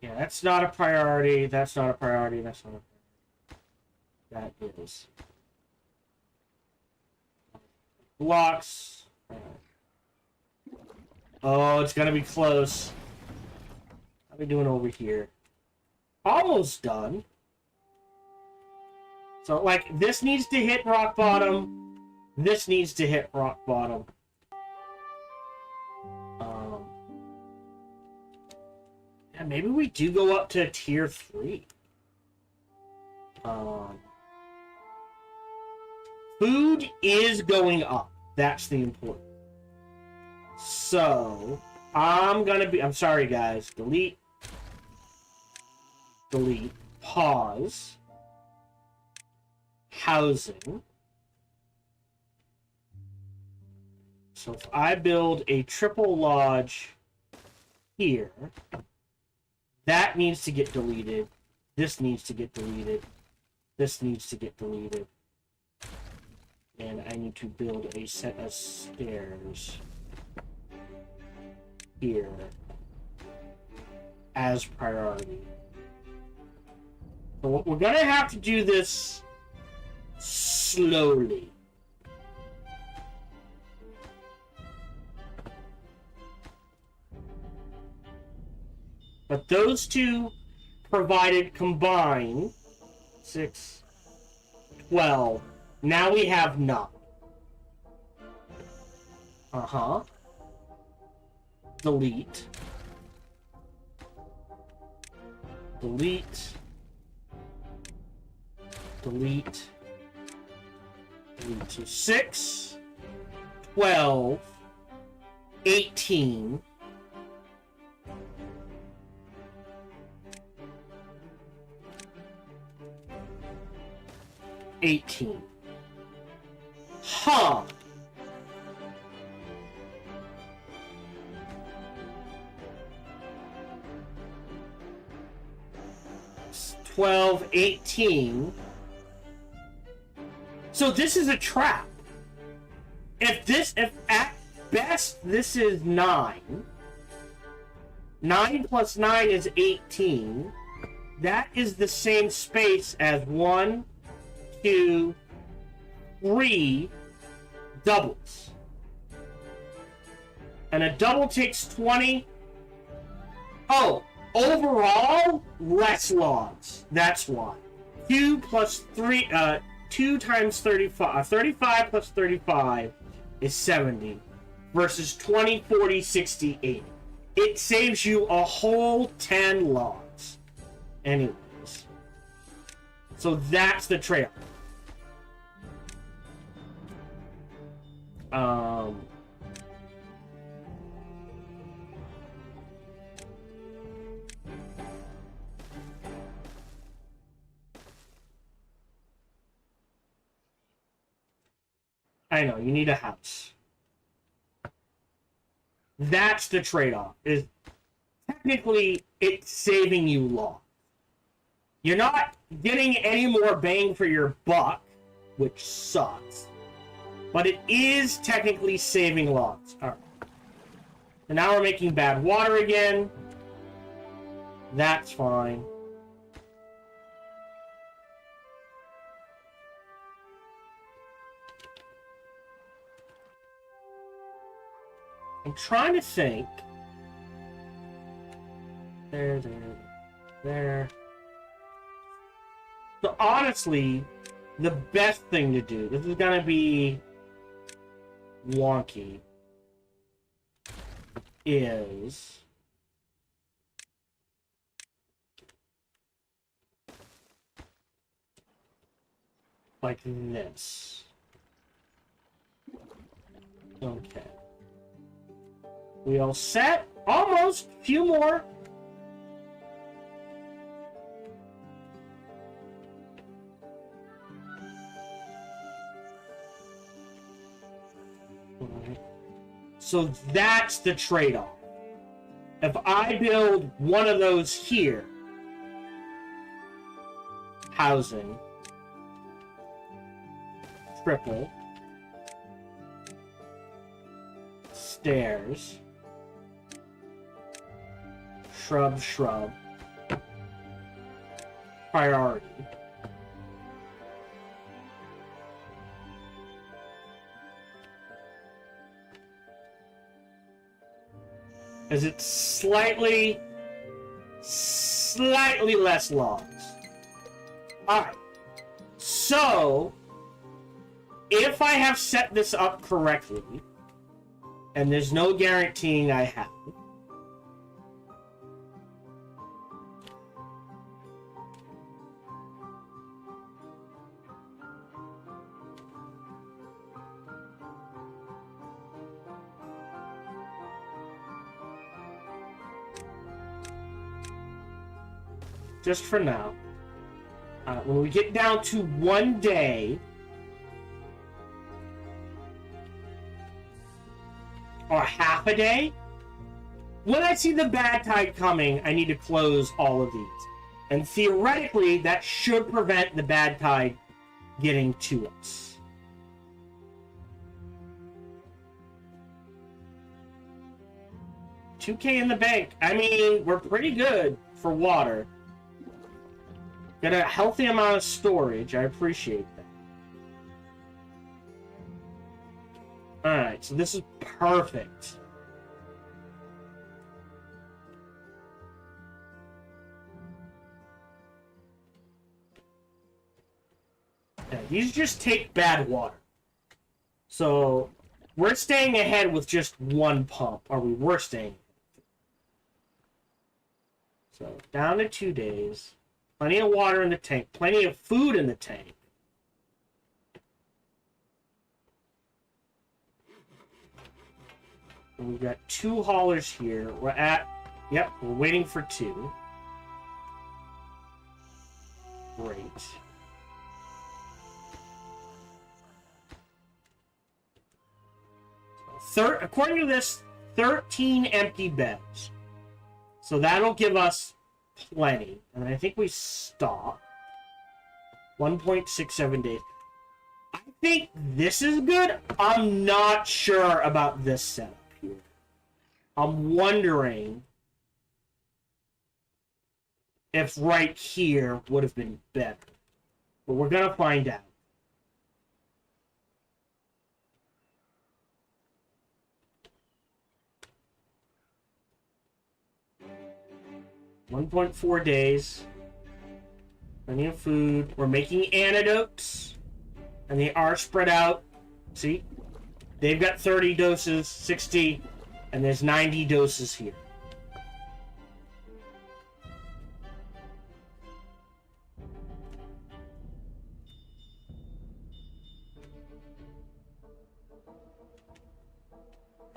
Yeah, that's not a priority. That's not a priority. That's not a priority. That is. Blocks. Oh, it's gonna be close. How are we doing over here? Almost done. So, like, this needs to hit rock bottom. This needs to hit rock bottom. Yeah, maybe we do go up to tier 3. Food is going up. That's the important. So, I'm sorry guys, delete, pause, housing. So if I build a triple lodge here, that needs to get deleted, this needs to get deleted, this needs to get deleted, and I need to build a set of stairs here as priority. So we're gonna have to do this slowly. But those two provided combined 6, 12. Now we have none. Delete. Delete. Delete. Delete. So 6, 12, 18. 18. Huh. It's 12, 18. So this is a trap. If at best this is 9. 9 plus 9 is 18. That is the same space as 1, 2, 3 doubles. And a double takes 20. Oh, overall, less logs. That's why. 2 plus 3, 2 times 35, 35 plus 35 is 70 versus 20, 40, 60, 80. It saves you a whole 10 logs. Anyways. So that's the trade-off. I know, you need a house. That's the trade-off. Is technically it's saving you logs. You're not getting any more bang for your buck, which sucks. But it is technically saving logs. Alright. So now we're making bad water again. That's fine. I'm trying to think. There. So honestly, the best thing to do, this is gonna be wonky, is like this. Okay. We all set? Almost. Few more. So that's the trade-off. If I build one of those here, housing, triple, stairs, shrub, priority. Is it slightly less logs? Alright. So, if I have set this up correctly, and there's no guaranteeing I have, Just for now. When we get down to 1 day, or half a day, when I see the bad tide coming, I need to close all of these. And theoretically, that should prevent the bad tide getting to us. $2K in the bank. I mean, we're pretty good for water. Got a healthy amount of storage. I appreciate that. Alright, so this is perfect. Yeah, these just take bad water. So, we're staying ahead with just one pump. Or we were staying. So, down to 2 days. Plenty of water in the tank. Plenty of food in the tank. And we've got 2 haulers here. We're at... Yep, we're waiting for 2. Great. According to this, 13 empty beds. So that'll give us plenty. And I think we stop. 1.67 days. I think this is good. I'm not sure about this setup here. I'm wondering if right here would have been better. But we're going to find out. $1.4 days. Plenty of food. We're making antidotes. And they are spread out. See? They've got 30 doses, 60, and there's 90 doses here.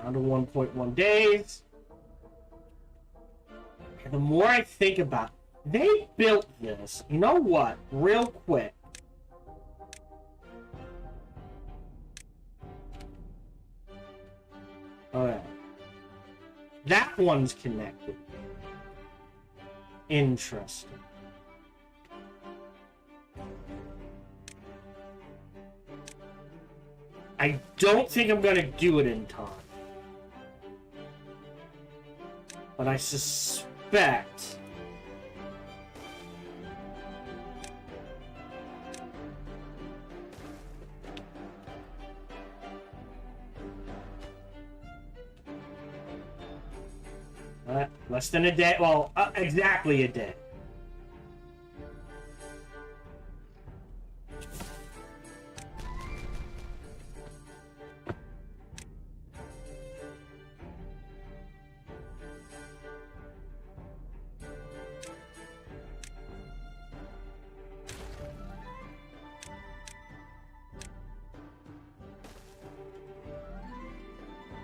Down to 1.1 days. And the more I think about it, they built this. You know what? Real quick. Alright. That one's connected. Interesting. I don't think I'm going to do it in time. But I suspect... less than a day. Well, exactly a day.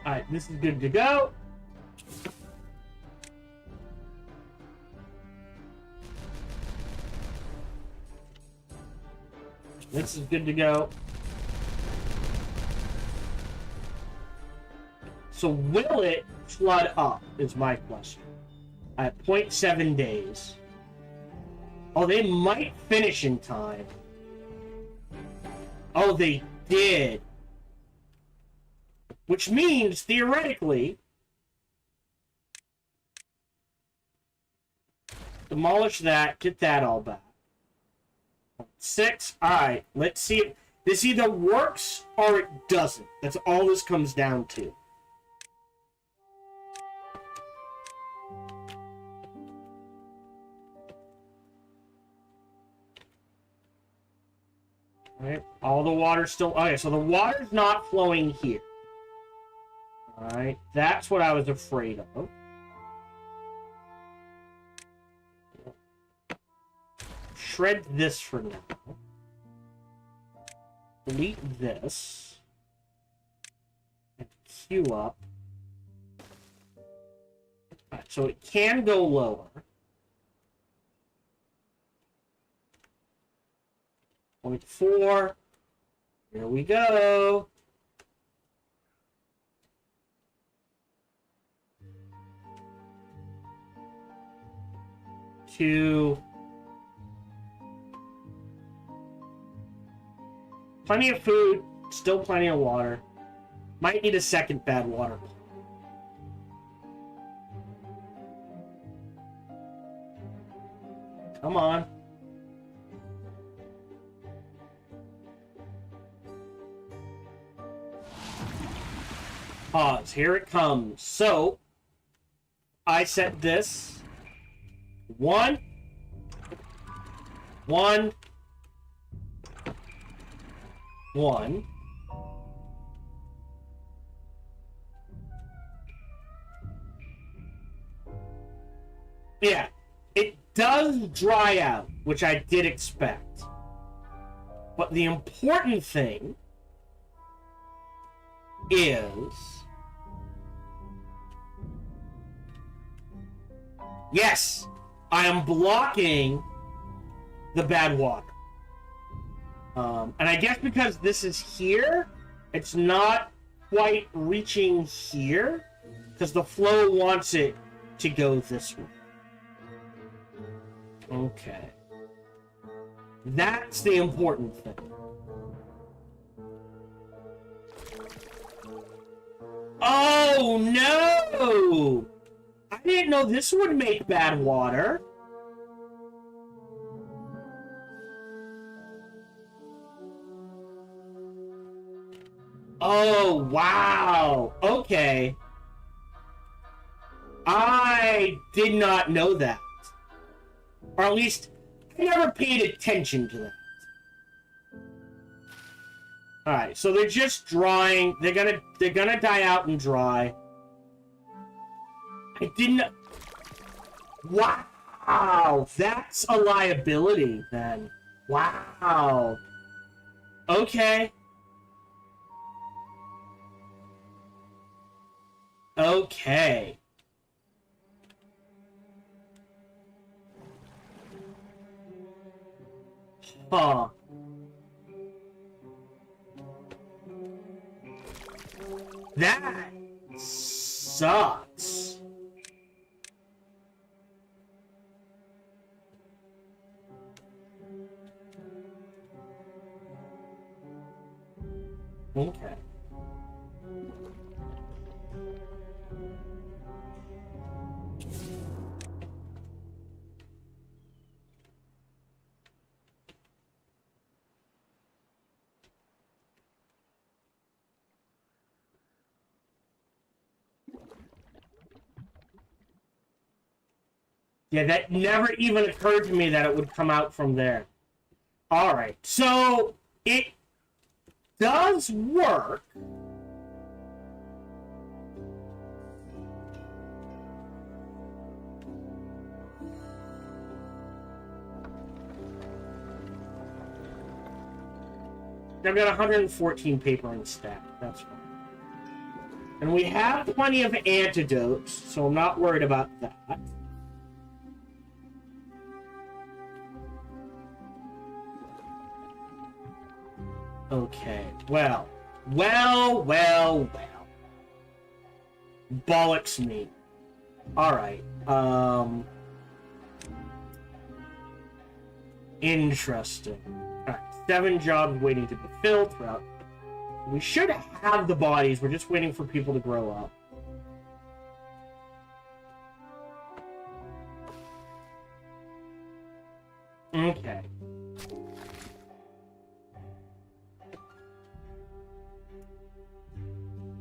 Alright, this is good to go. This is good to go. So will it flood up, is my question. At 0.7 days. Oh, they might finish in time. Oh, they did. Which means, theoretically, demolish that, get that all back. 6. Alright, let's see if this either works or it doesn't. That's all this comes down to. Alright, all the water's still... Okay, so the water's not flowing here. Alright, that's what I was afraid of. Shred this for now. Delete this. And queue up. Alright, so it can go lower. 0.4. Here we go. Two. Plenty of food, still plenty of water. Might need a second bad water. Come on. Pause. Here it comes. So, I set this. 1. 1. 1. Yeah, it does dry out, which I did expect. But the important thing is... Yes, I am blocking the bad water. And I guess because this is here, it's not quite reaching here, because the flow wants it to go this way. Okay. That's the important thing. Oh, no! I didn't know this would make bad water. Oh, wow. Okay. I did not know that. Or at least, I never paid attention to that. Alright, so they're just drying. They're gonna die out and dry. I didn't... Wow! That's a liability, then. Wow. Okay. Okay. Huh. That sucks. Okay. Yeah, that never even occurred to me that it would come out from there. Alright, so it does work. I've got 114 paper in stack. That's fine. And we have plenty of antidotes, so I'm not worried about that. Okay, well. Bollocks me. Alright, interesting. Alright, 7 jobs waiting to be filled throughout. We should have the bodies, we're just waiting for people to grow up. Okay.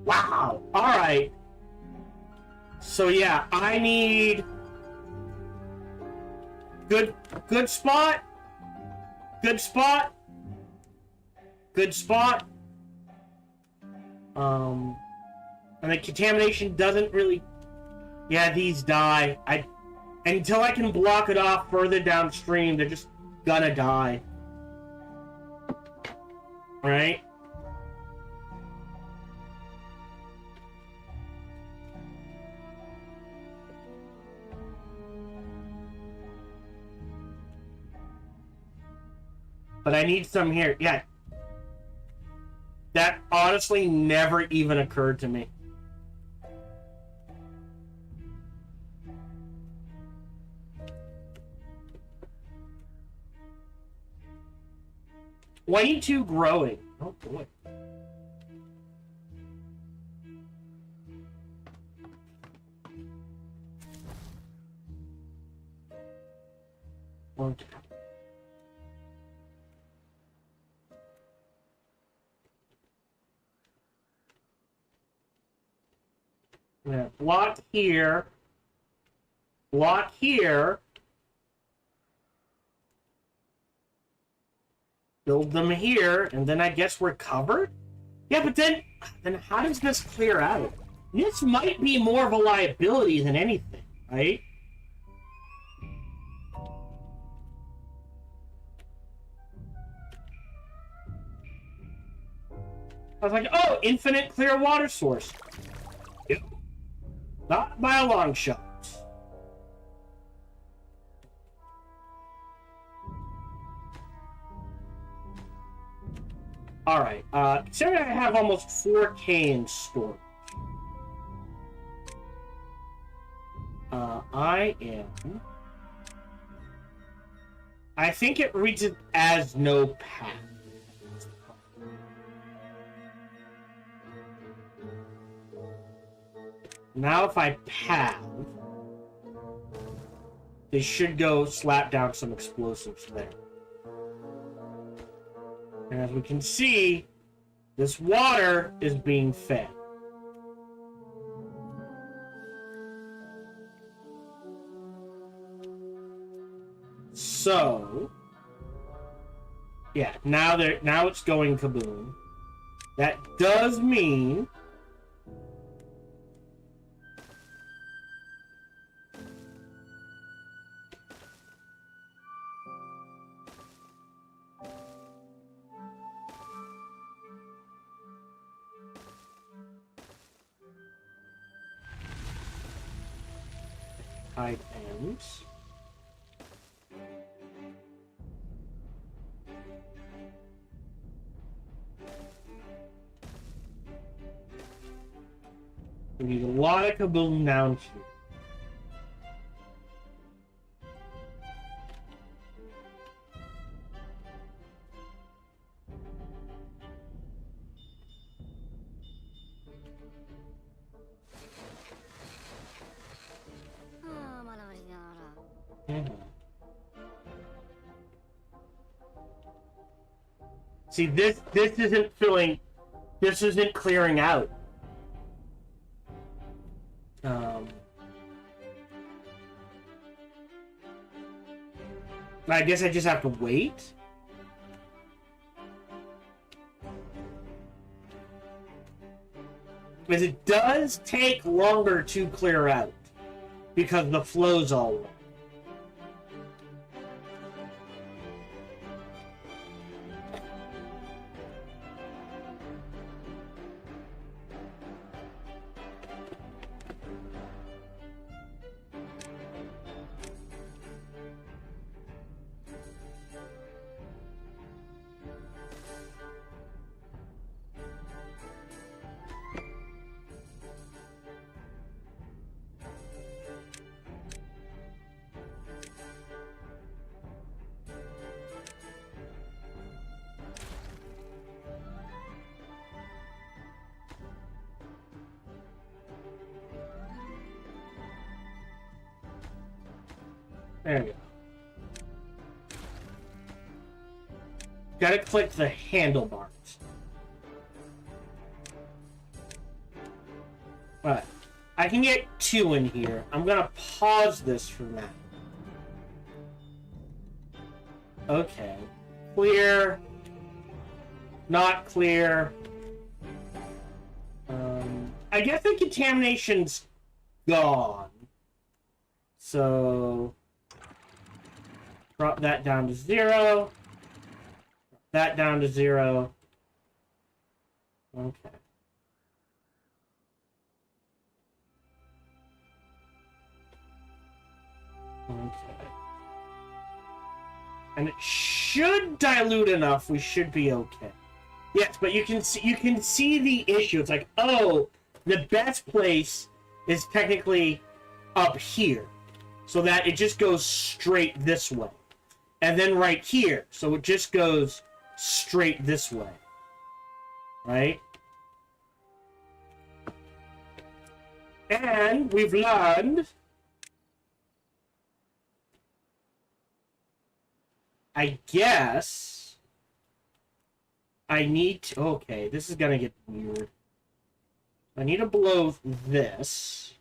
Wow! Alright. So yeah, I need... Good spot. Good spot. Good spot. And the contamination doesn't really... Yeah, these die. Until I can block it off further downstream, they're just gonna die. Right? But I need some here. Yeah. That honestly never even occurred to me. $22 growing. Oh boy. Okay. Yeah. Block here. Block here. Build them here, and then I guess we're covered? Yeah, but then how does this clear out? This might be more of a liability than anything, right? I was like, oh, infinite clear water source. Yep. Not by a long shot. Alright, considering I have almost 4K in storage. I think it reads it as no path. Now if I path, they should go slap down some explosives there. And as we can see, this water is being fed. So, yeah, now it's going kaboom. That does mean tide ends. We need a lot of kaboom down here. See, this isn't filling. This isn't clearing out. I guess I just have to wait. Because it does take longer to clear out. Because the flow's all wrong. There we go. Gotta click the handlebars. Alright. I can get 2 in here. I'm gonna pause this for now. Okay. Clear. Not clear. I guess the contamination's gone. So... drop that down to 0. That down to 0. Okay. Okay. And it should dilute enough. We should be okay. Yes, but you can see the issue. It's like, oh, the best place is technically up here, so that it just goes straight this way. And then right here, so it just goes straight this way. Right? And we've learned, I guess I need to, okay, this is gonna get weird. I need to blow this.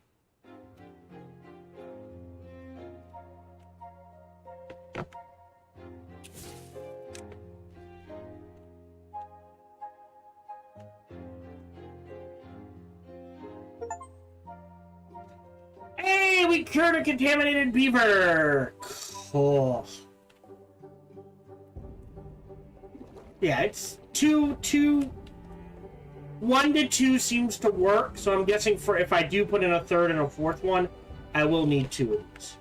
Hey, we cured a contaminated beaver! Cool. Yeah, it's 1 to 2 seems to work, so I'm guessing for if I do put in a third and a fourth one, I will need 2 of these.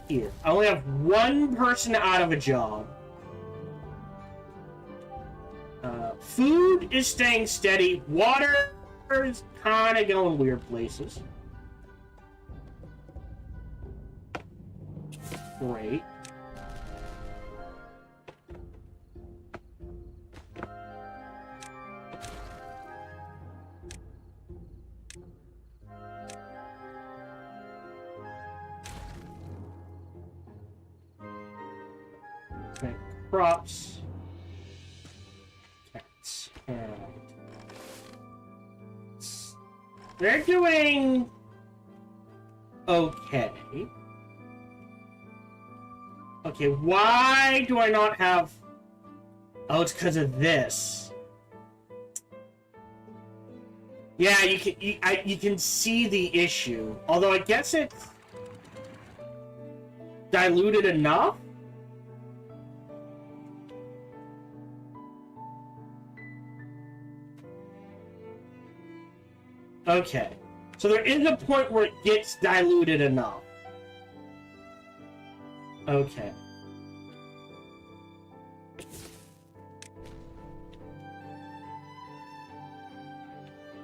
Here. I only have 1 person out of a job. Food is staying steady. Water is kind of going weird places. Great. Okay. Crops. Cats. And they're doing okay. Okay, why do I not have... Oh, it's because of this. Yeah, you can see the issue. Although I guess it's diluted enough? Okay. So there is a point where it gets diluted enough. Okay.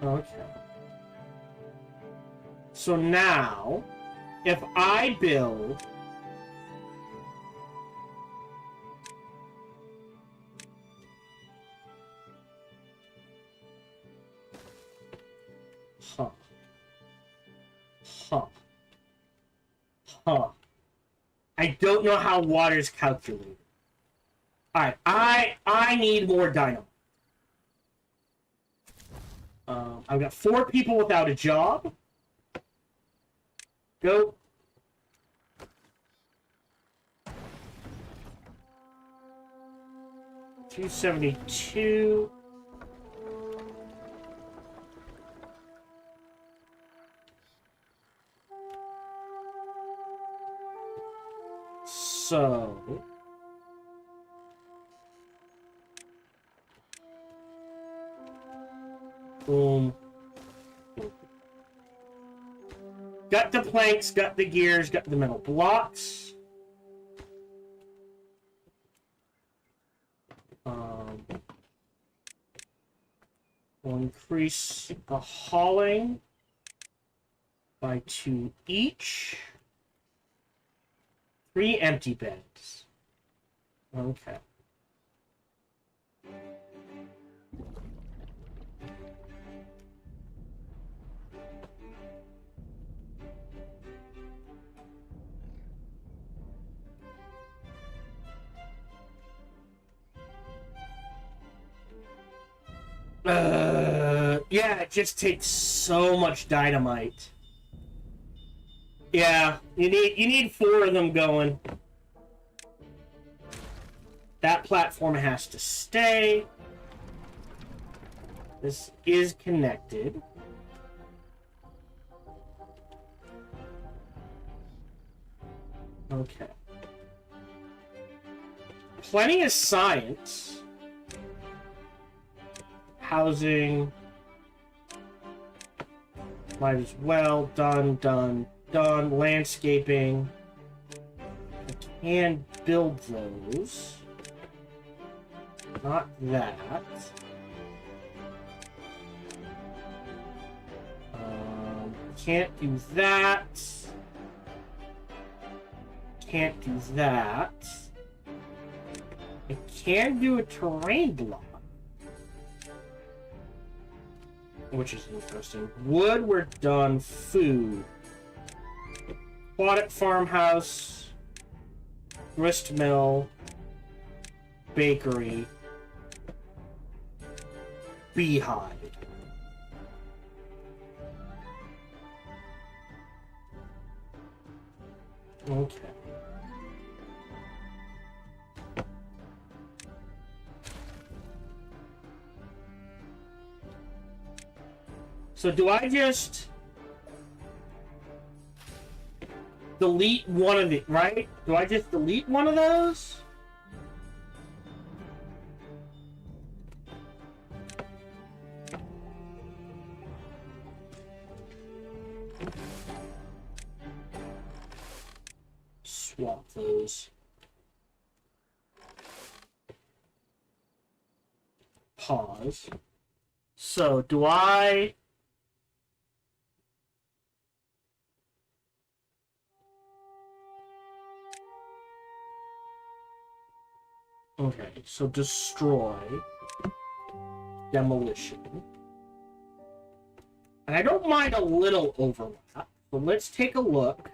Okay. So now, if I build... Huh. Huh. Huh. I don't know how water is calculated. Alright, I need more dynamite. I've got 4 people without a job. Go. $272. So... Boom. Got the planks, got the gears, got the metal blocks. We'll increase the hauling by 2 each. 3 empty beds. Okay. Yeah, it just takes so much dynamite. Yeah, you need 4 of them going. That platform has to stay. This is connected. Okay. Plenty of science. Housing. Might as well. Done. Landscaping. And build those. Not that. Can't do that. Can't do that. I can do a terrain block. Which is interesting. Wood, we're done. Food. Aquatic farmhouse. Grist mill. Bakery. Beehive. Okay. So do I just delete one of the, right? Do I just delete one of those? Swap those. Pause. So do I... Okay, so destroy, demolition. And I don't mind a little overlap, but let's take a look.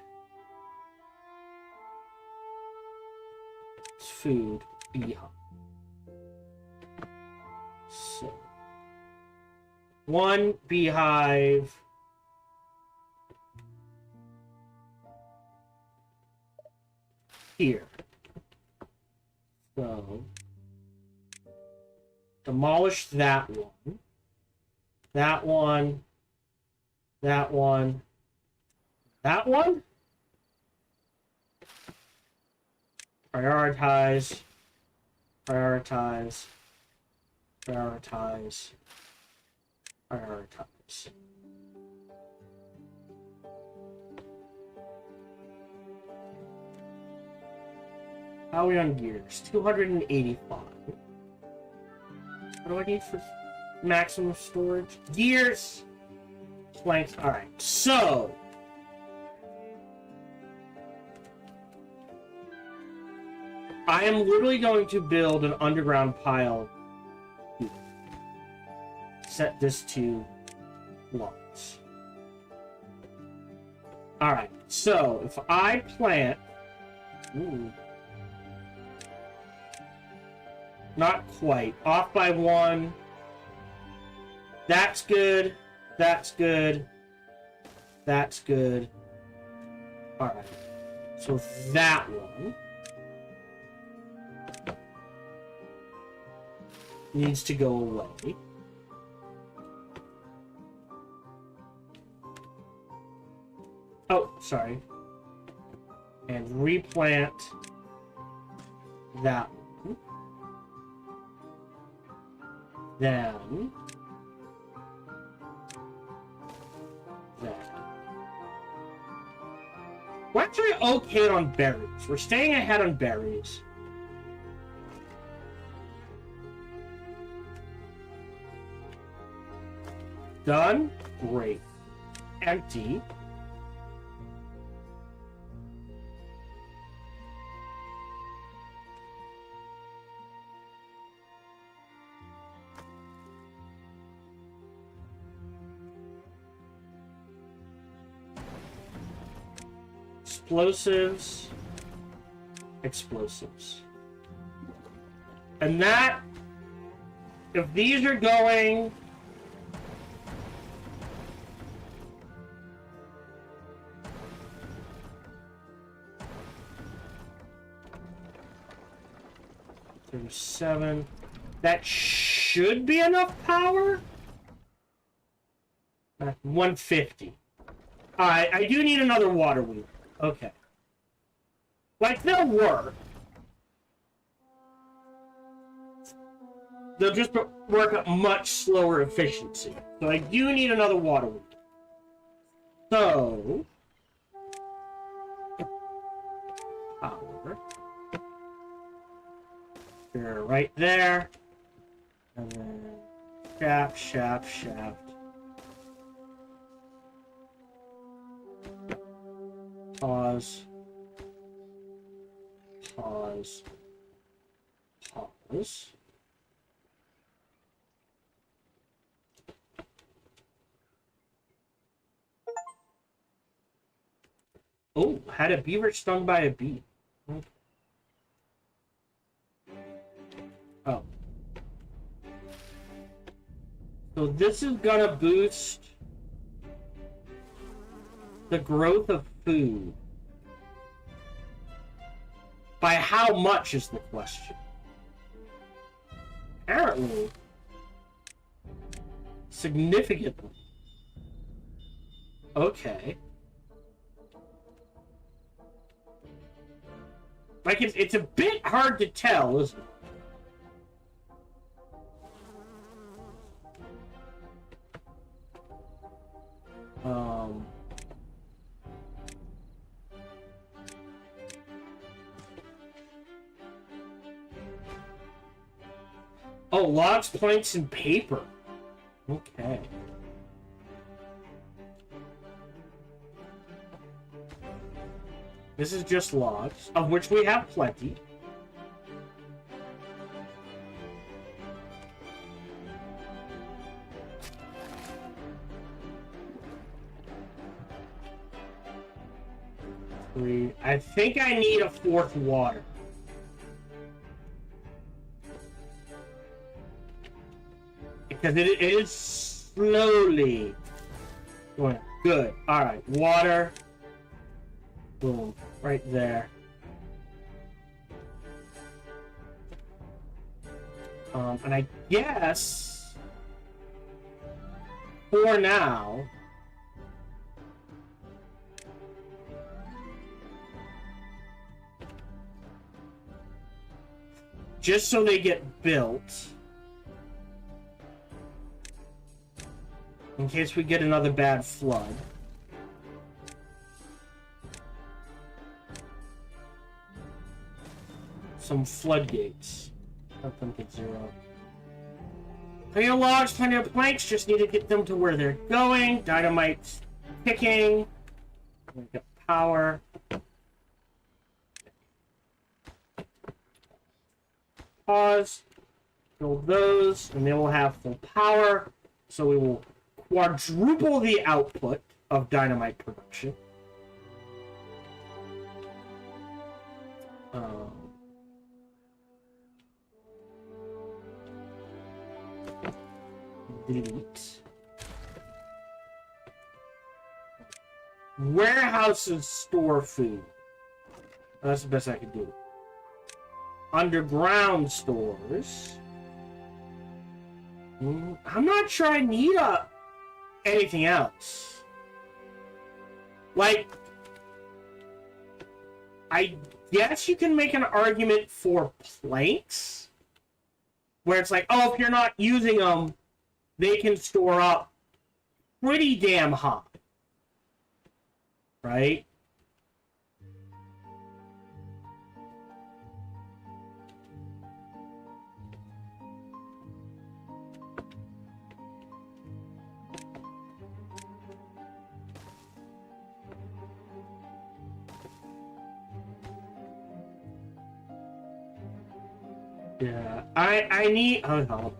It's food, beehive. So, one beehive. Here. So, demolish that one. That one. That one. That one? Prioritize. Prioritize. Prioritize. Prioritize. How are we on gears? 285. What do I need for maximum storage? Gears! Planks. Alright, so... I am literally going to build an underground pile. Set this to blocks. Alright, so if I plant... Ooh. Not quite. Off by one. That's good. That's good. That's good. Alright. So that one needs to go away. Oh, sorry. And replant that one. Then that. We're actually okay on berries. We're staying ahead on berries. Done? Great. Empty. Explosives. Explosives. And that, if these are going... Seven. That should be enough power. 150. Alright, I do need another water wheel. Okay. Like, they'll work. They'll just work at much slower efficiency. So I do need another water wheel. So... Power. Here, right there. And then shaft, shaft, shaft. Pause. Pause. Pause. Oh, had a beaver stung by a bee. Oh. So this is gonna boost the growth of food. By how much is the question? Apparently, significantly. Okay. Like, it's a bit hard to tell, isn't it? Oh, logs, planks, and paper. Okay. This is just logs, of which we have plenty. I think I need a fourth water. Because it is slowly going. Good. Alright, water. Boom. Right there. And I guess for now, just so they get built, in case we get another bad flood. Some floodgates. Let them get 0. Plenty of logs, plenty of planks, just need to get them to where they're going. Dynamite's ticking. We got power. Pause. Build those, and they will have full power. So we will quadruple the output of dynamite production. Delete. Warehouses store food. That's the best I can do. Underground stores. I'm not sure I need anything else. Like, I guess you can make an argument for planks, where it's like, oh, if you're not using them, they can store up pretty damn high. Right? Yeah, I need... Oh, no.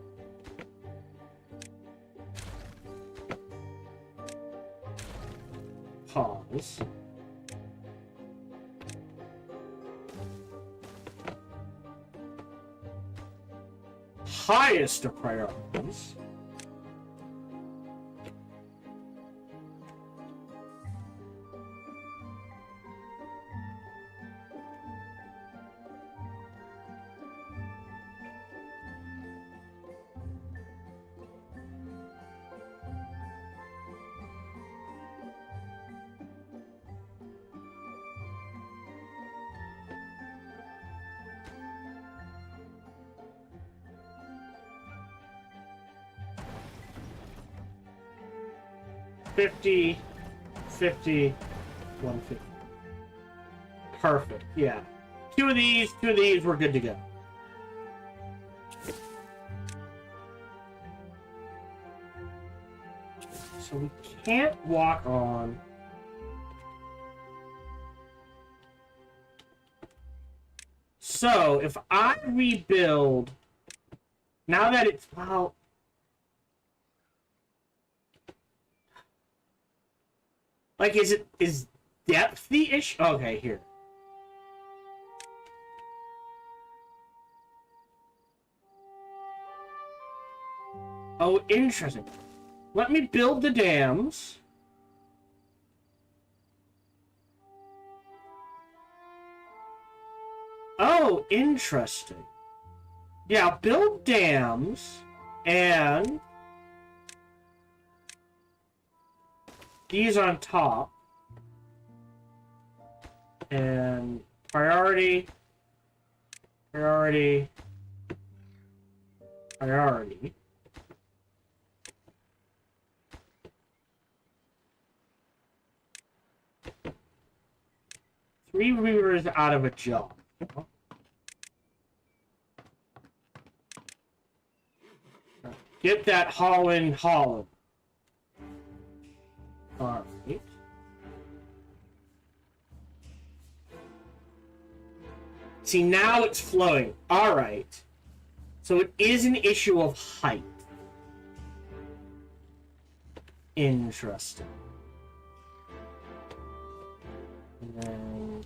Pause. Highest of priorities. $50, $50, $150. Perfect, yeah. two of these, we're good to go. So we can't walk on. So if I rebuild, now that it's, well, like, is depth the issue? Okay, here. Oh, interesting. Let me build the dams. Oh, interesting. Yeah, build dams and these on top. And priority. 3 rivers out of a job. Get that Holland. Alright. See, now it's flowing. Alright. So it is an issue of height. Interesting. And then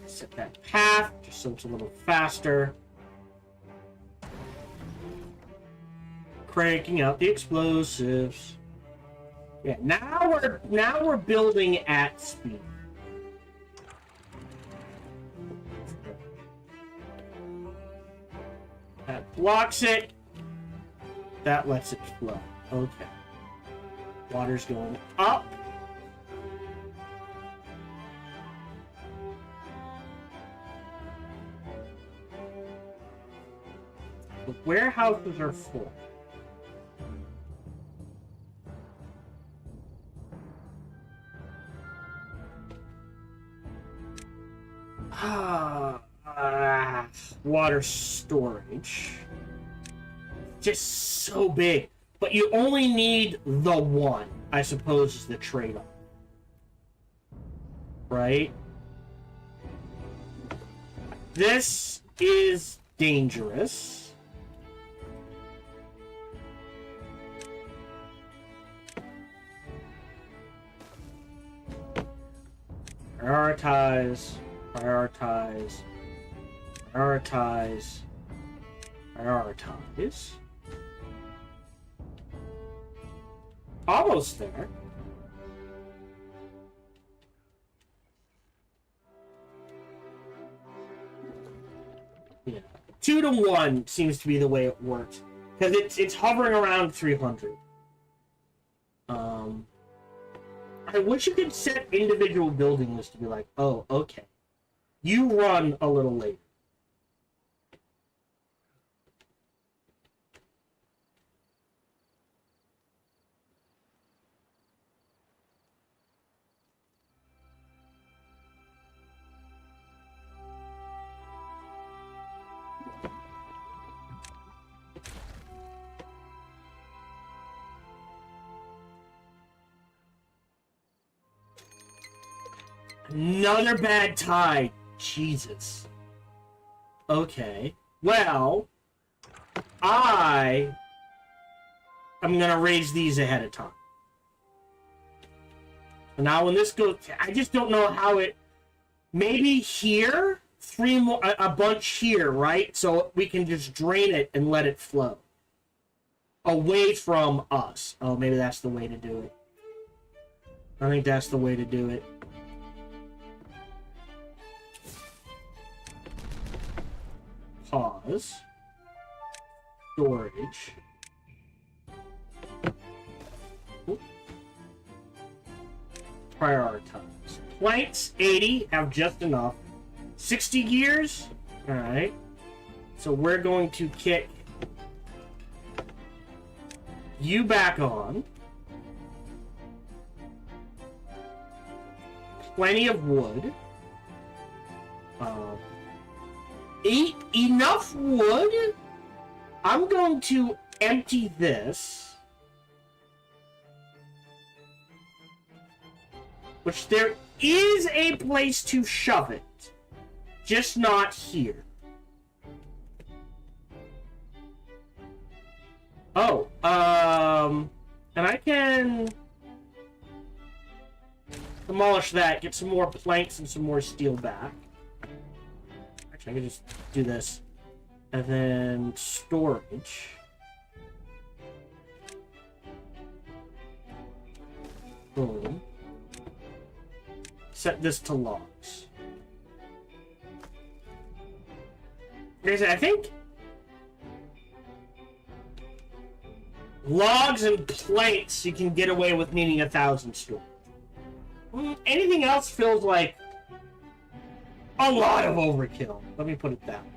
set that path just so it's a little faster. Cranking out the explosives. Yeah, now we're building at speed. That blocks it. That lets it flow. Okay. Water's going up. The warehouses are full. Water storage. Just so big. But you only need the one, I suppose, is the trade-off. Right? This is dangerous. Prioritize. Prioritize. Prioritize. Prioritize. Almost there. Yeah. 2 to 1 seems to be the way it works. Because it's hovering around 300. I wish you could set individual building lists to be like, oh, okay. You run a little later. Another bad tide. Jesus. Okay. Well, I'm gonna raise these ahead of time. And now when this goes, I just don't know how it. Maybe here, 3 more, a bunch here, right? So we can just drain it and let it flow away from us. Oh, maybe that's the way to do it. I think that's the way to do it. Pause. Storage. Oop. Prioritize. Planks, 80, have just enough. 60 gears? Alright. So we're going to kick you back on. Plenty of wood. Eat enough wood. I'm going to empty this. Which there is a place to shove it. Just not here. Oh, and I can demolish that, get some more planks and some more steel back. Actually, I can just do this. And then storage. Boom. Set this to logs. I think logs and planks you can get away with needing 1,000 storage. Anything else feels like a lot of overkill. Let me put it that way.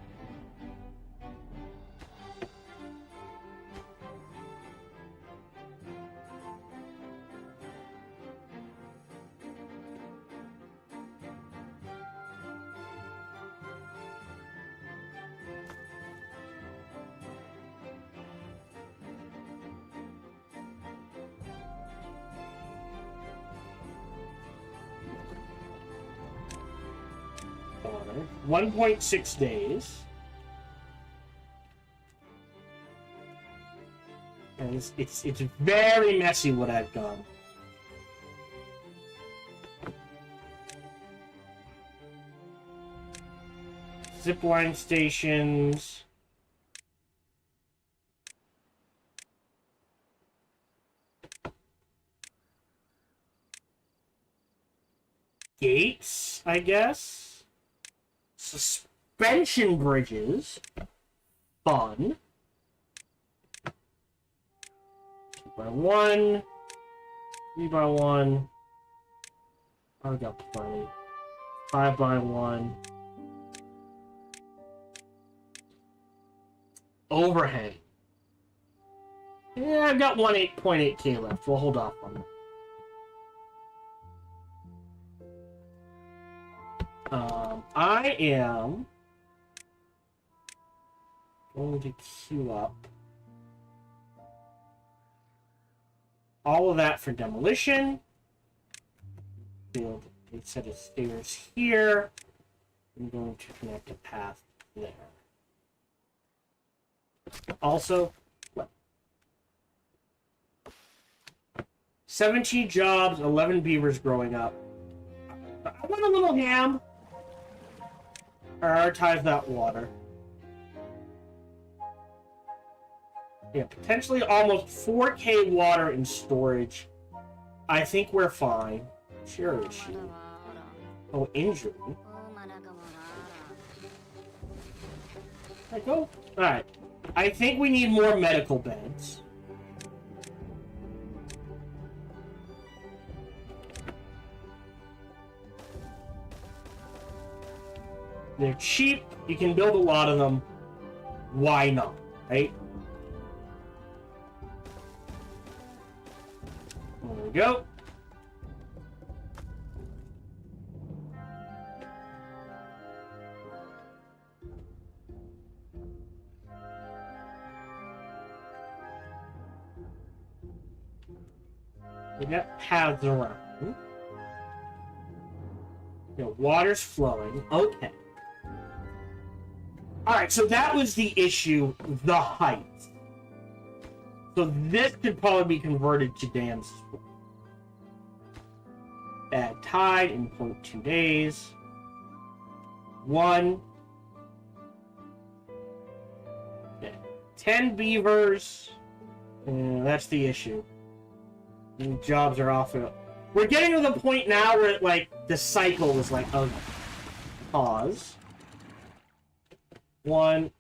Water. 1.6 days. And it's very messy what I've done. Zipline stations. Gates, I guess. Suspension bridges. Fun. 2x1. 3x1. I've got plenty. 5x1. Overhang. Yeah, I've got 8.8k left. We'll hold off on that. I am going to queue up all of that for demolition. Build a set of stairs here. I'm going to connect a path there. Also, 17 jobs, 11 beavers growing up. I want a little ham. Prioritize that water. Yeah, potentially almost 4k water in storage. I think we're fine. Sure issue. Oh, injury. Alright, go. Alright. I think we need more medical beds. They're cheap. You can build a lot of them. Why not? Right? There we go. We got paths around. You know, water's flowing. Okay. Alright, so that was the issue, the height. So this could probably be converted to dams as well. Bad tide in 0.2 days. 1. Okay. 10 beavers. That's the issue. And jobs are off. We're getting to the point now where, like, the cycle was like, oh, pause. 1,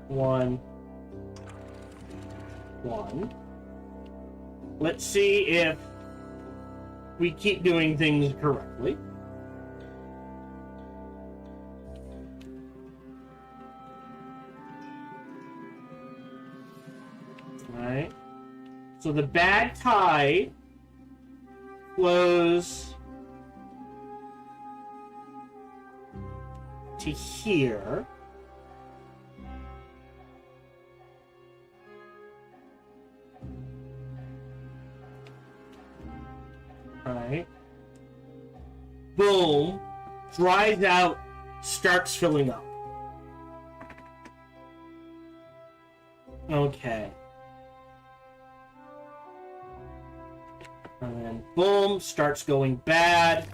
1, 1. Let's see if we keep doing things correctly. Alright. So the bad tide flows to here. Alright. Boom. Dries out, starts filling up. Okay. And then boom, starts going bad.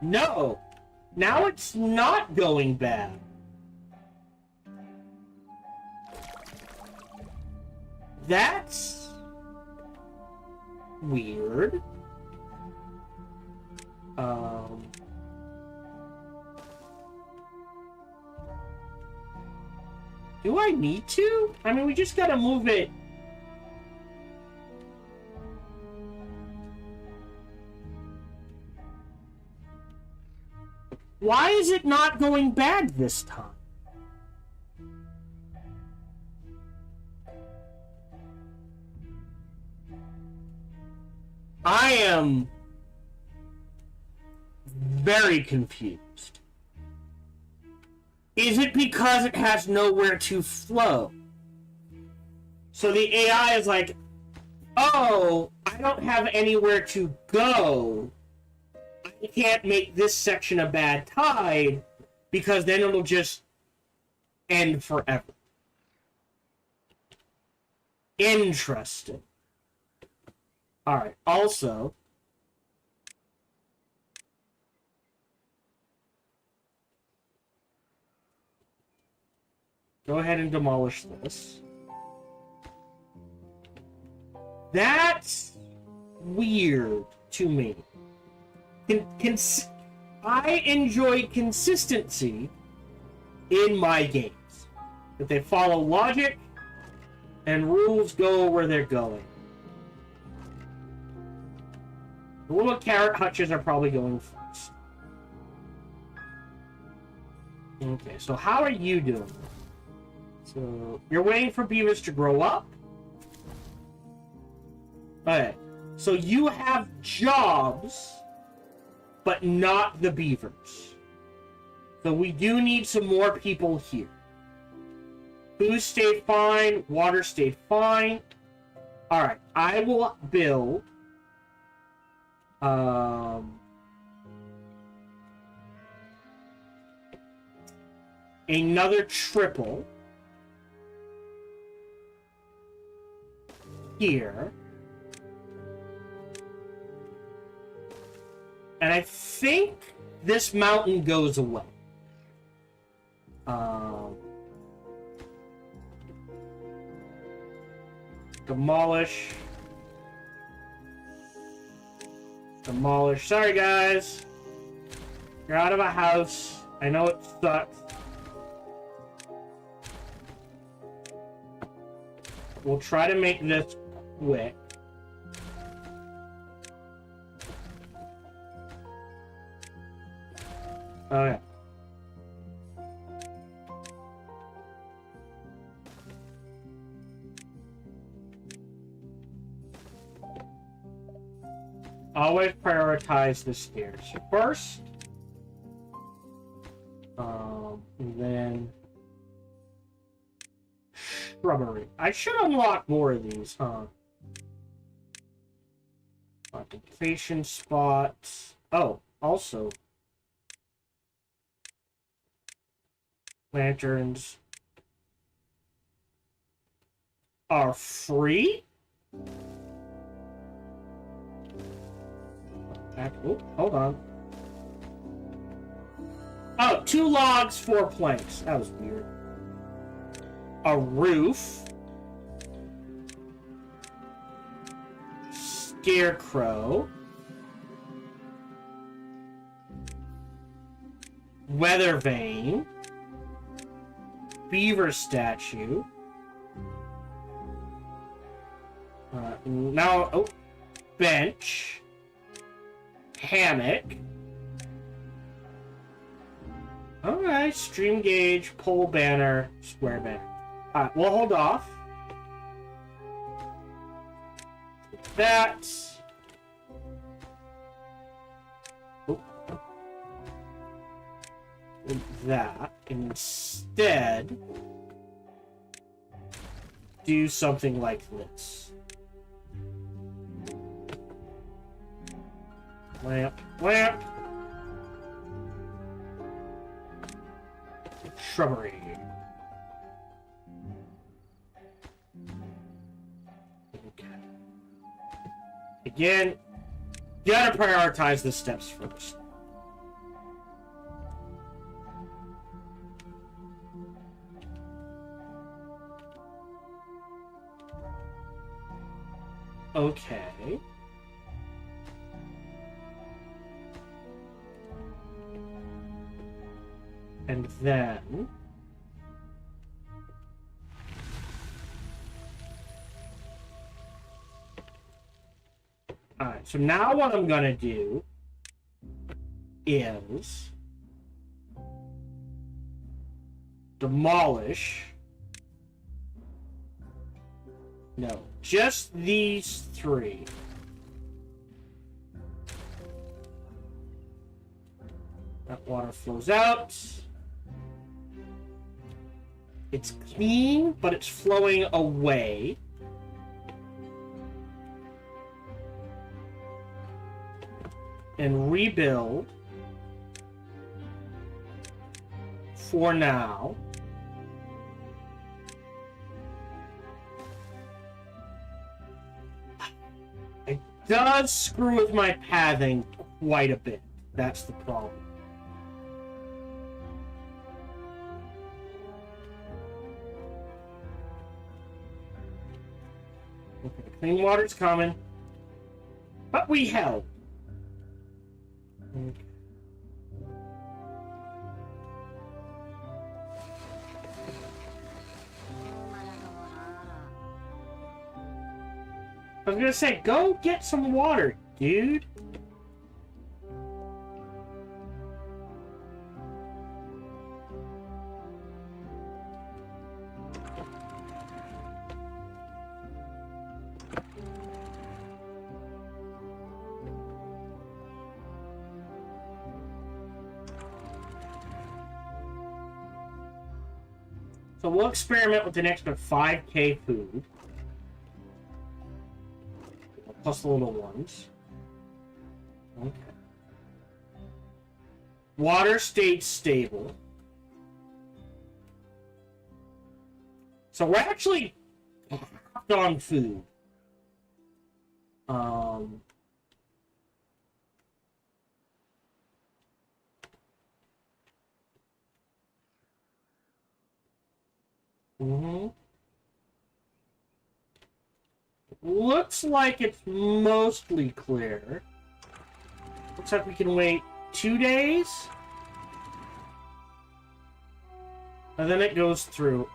No! Now it's not going bad. That's weird. Do I need to? I mean, we just gotta move it. Why is it not going bad this time? I am very confused. Is it because it has nowhere to flow? So the AI is like, oh, I don't have anywhere to go. I can't make this section a bad tide because then it'll just end forever. Interesting. Alright, also, go ahead and demolish this. That's weird to me. I enjoy consistency in my games. That they follow logic and rules go where they're going. The little carrot hutches are probably going first. Okay, so how are you doing? So, you're waiting for beavers to grow up? Okay, so you have jobs, but not the beavers. So we do need some more people here. Food stayed fine, water stayed fine. Alright, I will build another triple here. And I think this mountain goes away. Demolish. Demolish. Sorry, guys. You're out of a house. I know it sucks. We'll try to make this quick. Okay. Always prioritize the stairs first. And then shrubbery. I should unlock more of these, huh? Occupation spots. Oh, also lanterns are free. Oh, hold on. Oh, 2 logs, 4 planks. That was weird. A roof. Scarecrow. Weather vane. Beaver statue. Now, oh, bench. Hammock. Alright, stream gauge, pole banner, square banner. Alright, we'll hold off. That. Oh. That. Instead, do something like this. Lamp, lamp. Shrubbery. Okay. Again, gotta prioritize the steps first. Okay. And then... Alright, so now what I'm gonna do is demolish... No, just these three. That water flows out. It's clean, but it's flowing away. And rebuild for now. It does screw with my pathing quite a bit. That's the problem. Okay, clean water's coming. But we held. Okay. I was gonna say, go get some water, dude. So we'll experiment with an extra 5k food. Plus the little ones. Okay. Water stayed stable. So we're actually on food. Looks like it's mostly clear. Looks like we can wait 2 days. And then it goes through.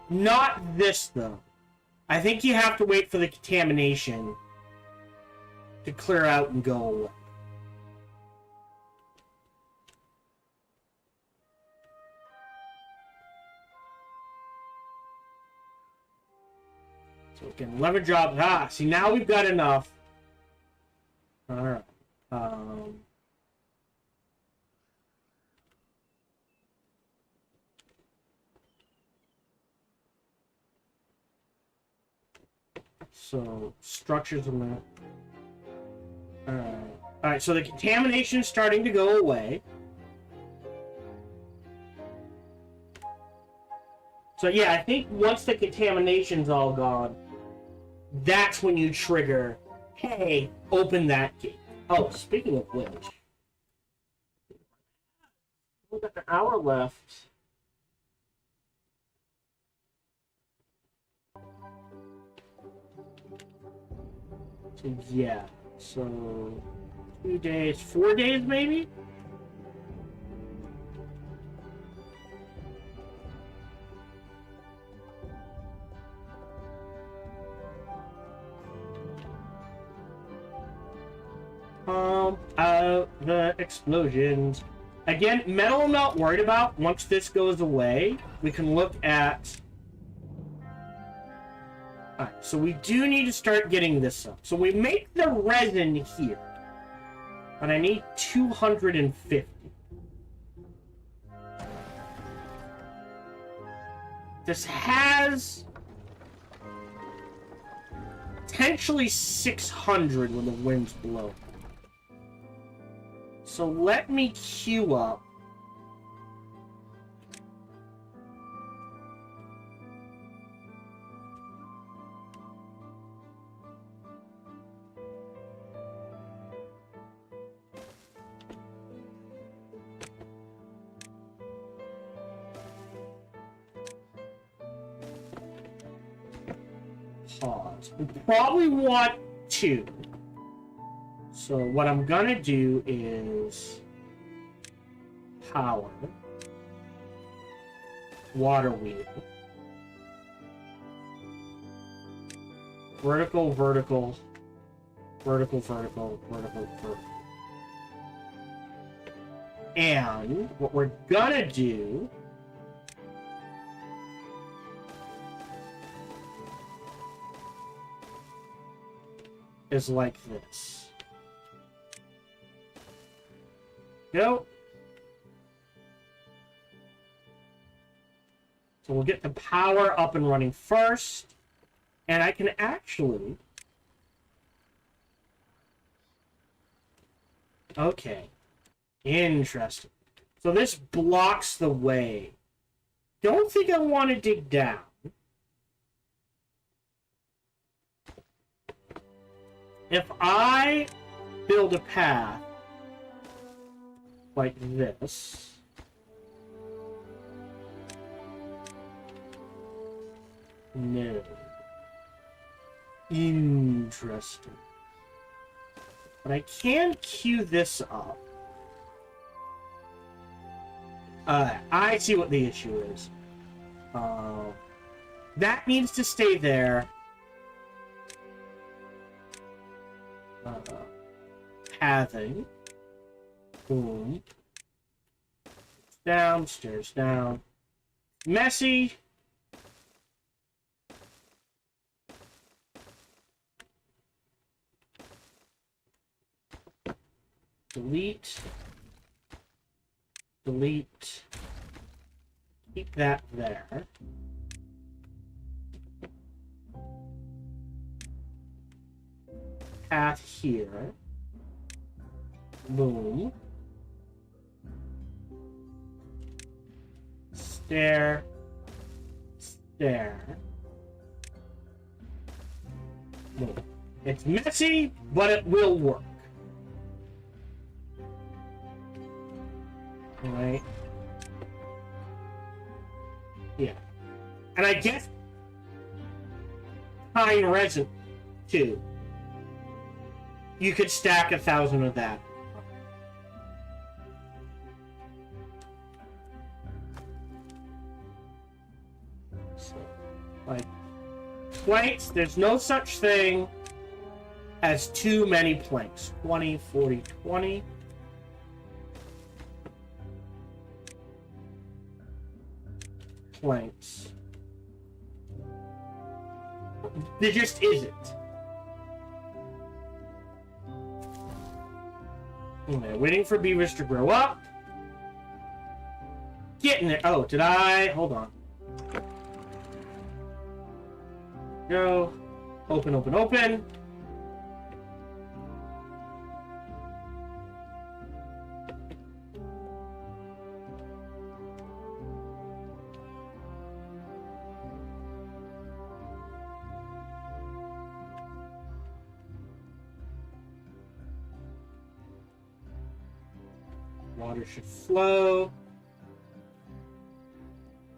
Not this, though. I think you have to wait for the contamination to clear out and go away. So we can lever drop. Ah, see, now we've got enough. Alright. So, structures in that. Alright, so the contamination is starting to go away. So yeah, I think once the contamination's all gone, that's when you trigger, hey, open that gate. Oh, speaking of which, we've got an hour left. So yeah, so 2 days, 4 days maybe? Out the explosions Again, metal I'm not worried about. Once this goes away, we can look at... Alright, so we do need to start getting this up. So we make the resin here. But I need 250. This has... potentially 600 when the winds blow. So let me queue up. Pause. We probably want 2. So what I'm gonna do is power, water wheel, vertical, vertical, vertical, vertical, vertical, vertical. And what we're gonna do is like this. Go. So we'll get the power up and running first. And I can actually... Okay. Interesting. So this blocks the way. Don't think I want to dig down. If I build a path like this, no. Interesting. But I can queue this up. I see what the issue is. That needs to stay there. Pathing. Boom. Down, stairs down. Messy. Delete. Delete. Keep that there. Path here. Boom. Stair. Stair. Boom. It's messy, but it will work. Alright. Yeah. And I guess pine resin too. You could stack 1,000 of that. So, like, planks, there's no such thing as too many planks. 20, 40, 20. Planks. There just isn't. Okay, waiting for beavers to grow up. Getting there. Oh, did I? Hold on. Go. Open, open, open. Water should flow.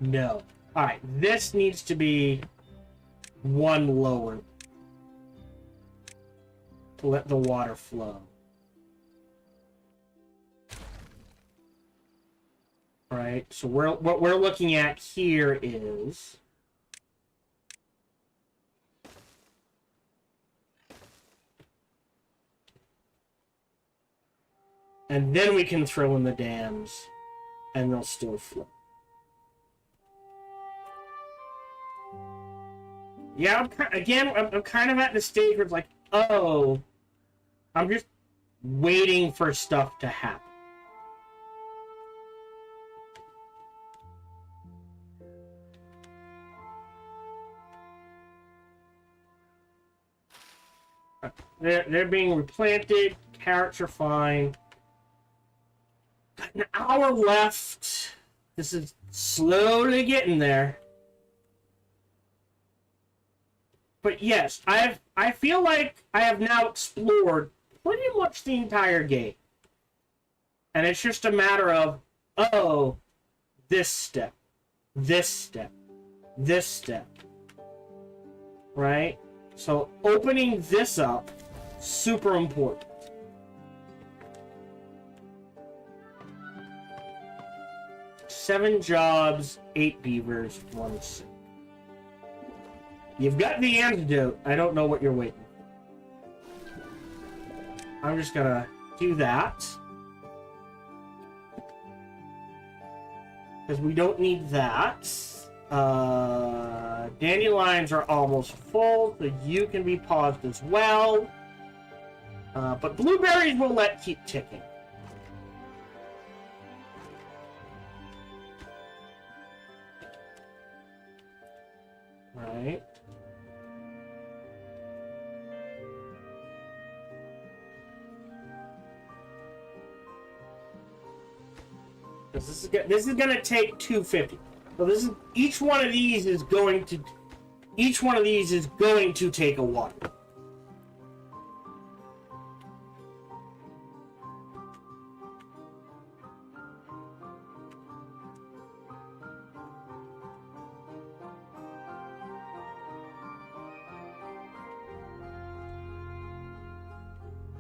No. Alright, this needs to be one lower to let the water flow. Alright, so what we're looking at here is And then we can throw in the dams, and they'll still float. Yeah, I'm kind of at the stage where it's like, oh, I'm just waiting for stuff to happen. They're being replanted. Carrots are fine. Got an hour left. This is slowly getting there. But yes, I feel like I have now explored pretty much the entire game. And it's just a matter of, oh, this step, this step, this step. Right? So opening this up, super important. Seven jobs, 8 beavers, 1 sick. You've got the antidote. I don't know what you're waiting for. I'm just gonna do that. Because we don't need that. Dandelions are almost full, so you can be paused as well. But blueberries will let keep ticking. Right. This is gonna take 250. So this is each one of these is going to take a while.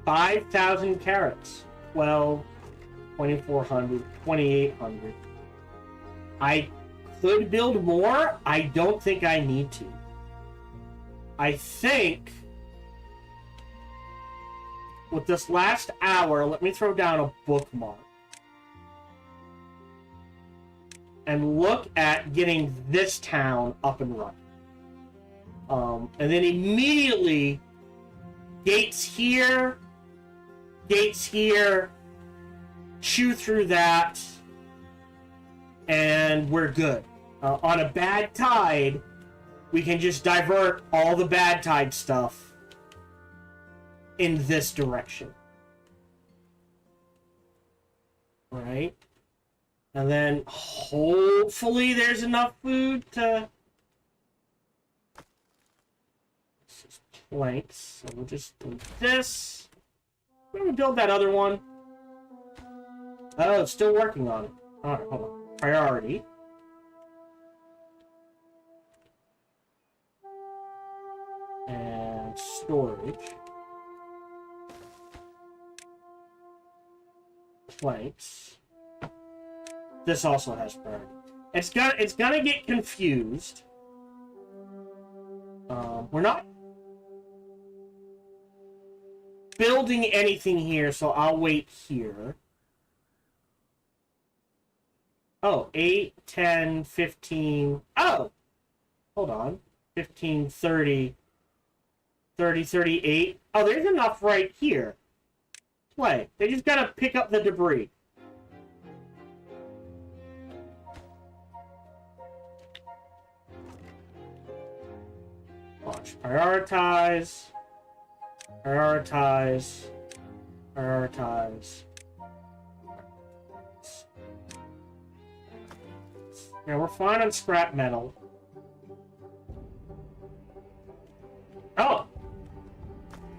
$5,000 carrots. 12, 2,400, 2,800. I could build more. I don't think I need to. I think with this last hour, let me throw down a bookmark and look at getting this town up and running. And then immediately gates here, chew through that, and we're good. On a bad tide, we can just divert all the bad tide stuff in this direction. Right? And then hopefully there's enough food to... This is planks, so we'll just do this. We're gonna build that other one. Oh, still working on it. Alright, hold on. Priority. And storage. Planks. This also has priority. It's gonna get confused. We're not building anything here, so I'll wait here. Oh, 8, 10, 15. Oh! Hold on. 15, 30, 30, 38. Oh, there's enough right here. Play. They just gotta pick up the debris. Watch. Prioritize. Prioritize. Prioritize. Yeah, we're fine on scrap metal. Oh!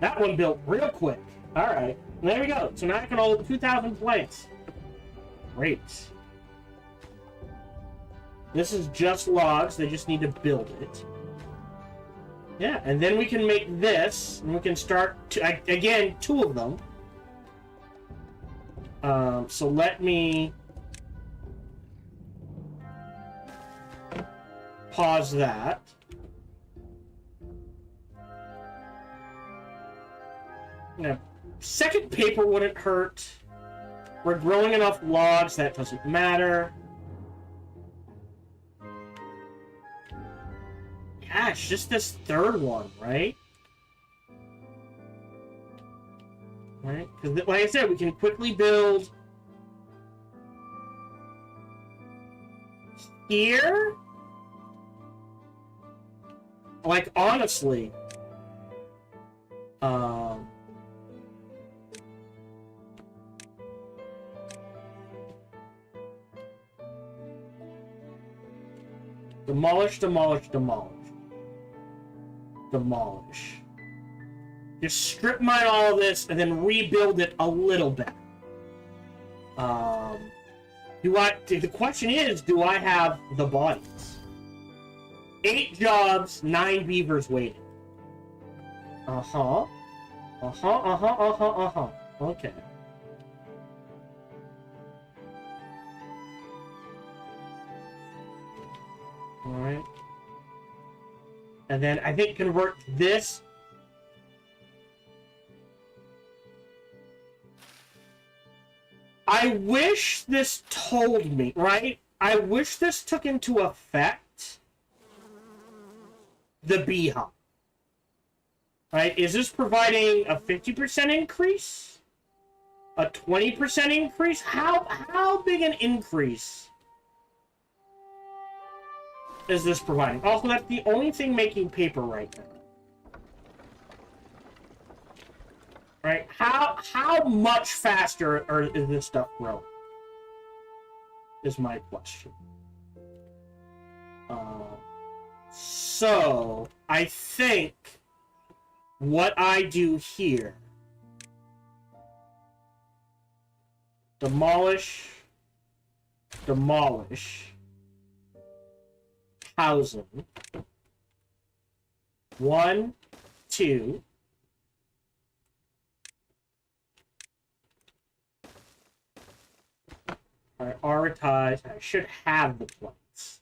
That one built real quick. Alright. There we go. So now I can hold 2,000 planks. Great. This is just logs. They just need to build it. Yeah, and then we can make this, and we can start, again, 2 of them. So let me pause that. Now, second paper wouldn't hurt. We're growing enough logs that doesn't matter. Yeah, it's just this third one, right? Right? Because, like I said, we can quickly build here. Like, honestly, demolish, demolish, demolish. Demolish. Just strip mine all of this and then rebuild it a little bit. The question is, do I have the bodies? 8 jobs, 9 beavers waiting. Uh-huh. Okay. Alright. And then I think convert this. I wish this told me, right? I wish this took into effect the beehive. Right? Is this providing a 50% increase? A 20% increase? How big an increase is this providing? Also, that's the only thing making paper right now. Right? How much faster is this stuff growing? Is my question. So, I think what I do here, demolish, demolish, housing, 1, 2, prioritize. I should have the plates.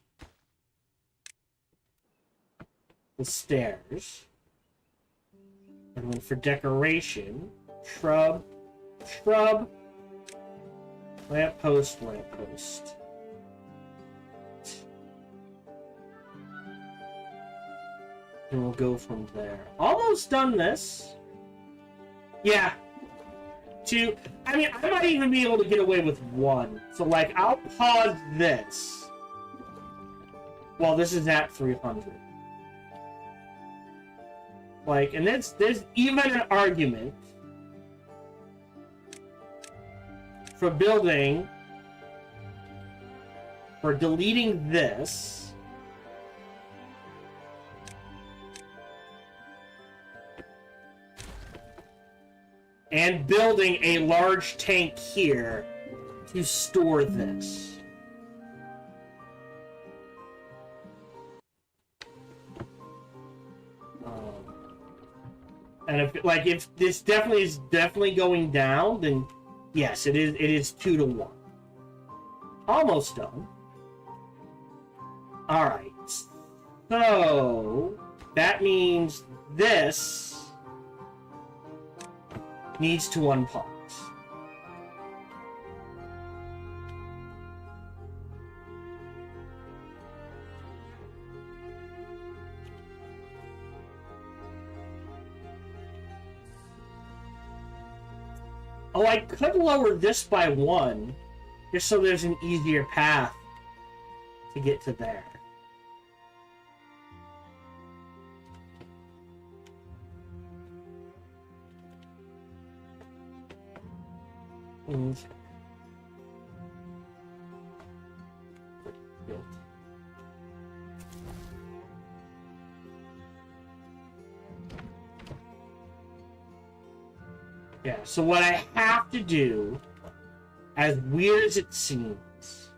The stairs. And then for decoration, shrub, shrub, lamppost, lamppost. And we'll go from there. Almost done this. Yeah. 2. I mean, I might even be able to get away with 1. So, like, I'll pause this while this is at 300. Like, and there's even an argument for building, for deleting this, and building a large tank here to store this. And if this is definitely going down, then yes, it is 2 to 1. Almost done. Alright. So that means this needs to unpause. Oh, I could lower this by 1, just so there's an easier path to get to there. Yeah, so what I have to do, as weird as it seems,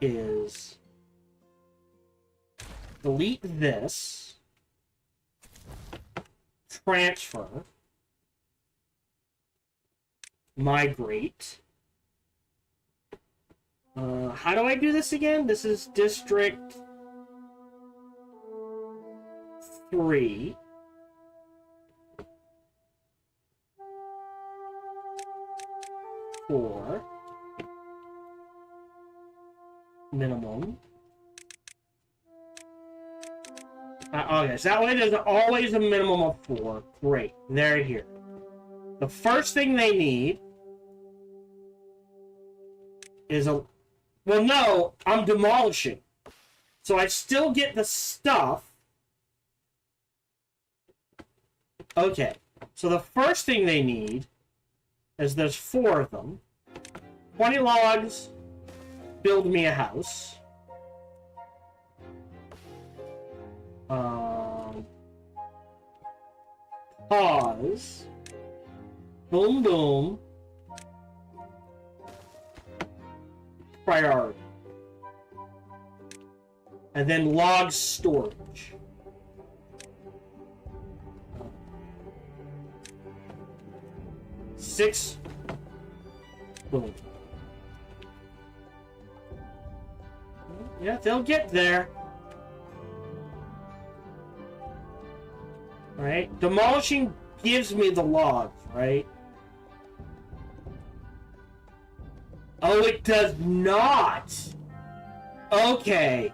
is delete this, transfer, migrate. How do I do this again? This is District 3. 4 minimum. Okay, so that way there's always a minimum of 4. Great, they're here. The first thing they need is a... Well, no, I'm demolishing. So I still get the stuff. Okay, so the first thing they need is there's 4 of them. 20 logs, build me a house. Pause. Boom, boom. Priority. And then log storage. Six. Boom. Yeah, they'll get there. Right? Demolishing gives me the logs, right? Oh, it does not! Okay.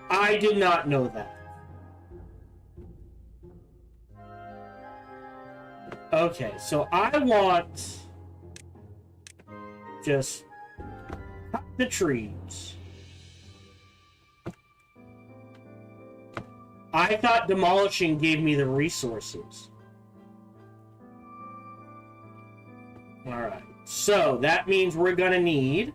I did not know that. Okay, so I want... just... cut the trees. I thought demolishing gave me the resources. Alright, so that means we're gonna need...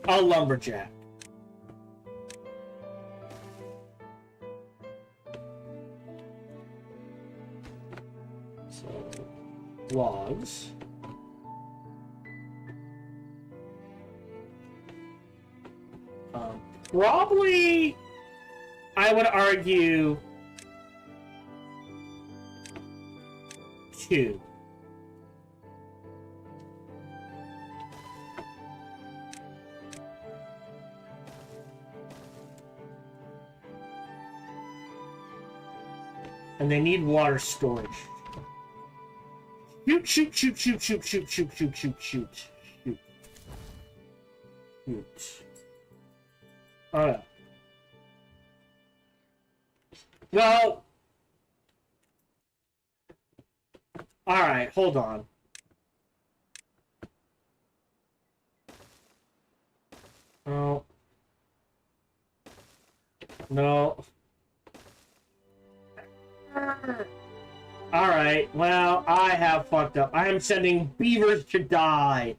a lumberjack. So, logs. Probably, I would argue, 2. And they need water storage. Shoot, shoot, shoot, shoot, shoot, shoot, shoot, shoot, shoot, shoot, shoot. Shoot. Alright. Well. Alright, hold on. Oh. No. Alright, well, I have fucked up. I am sending beavers to die.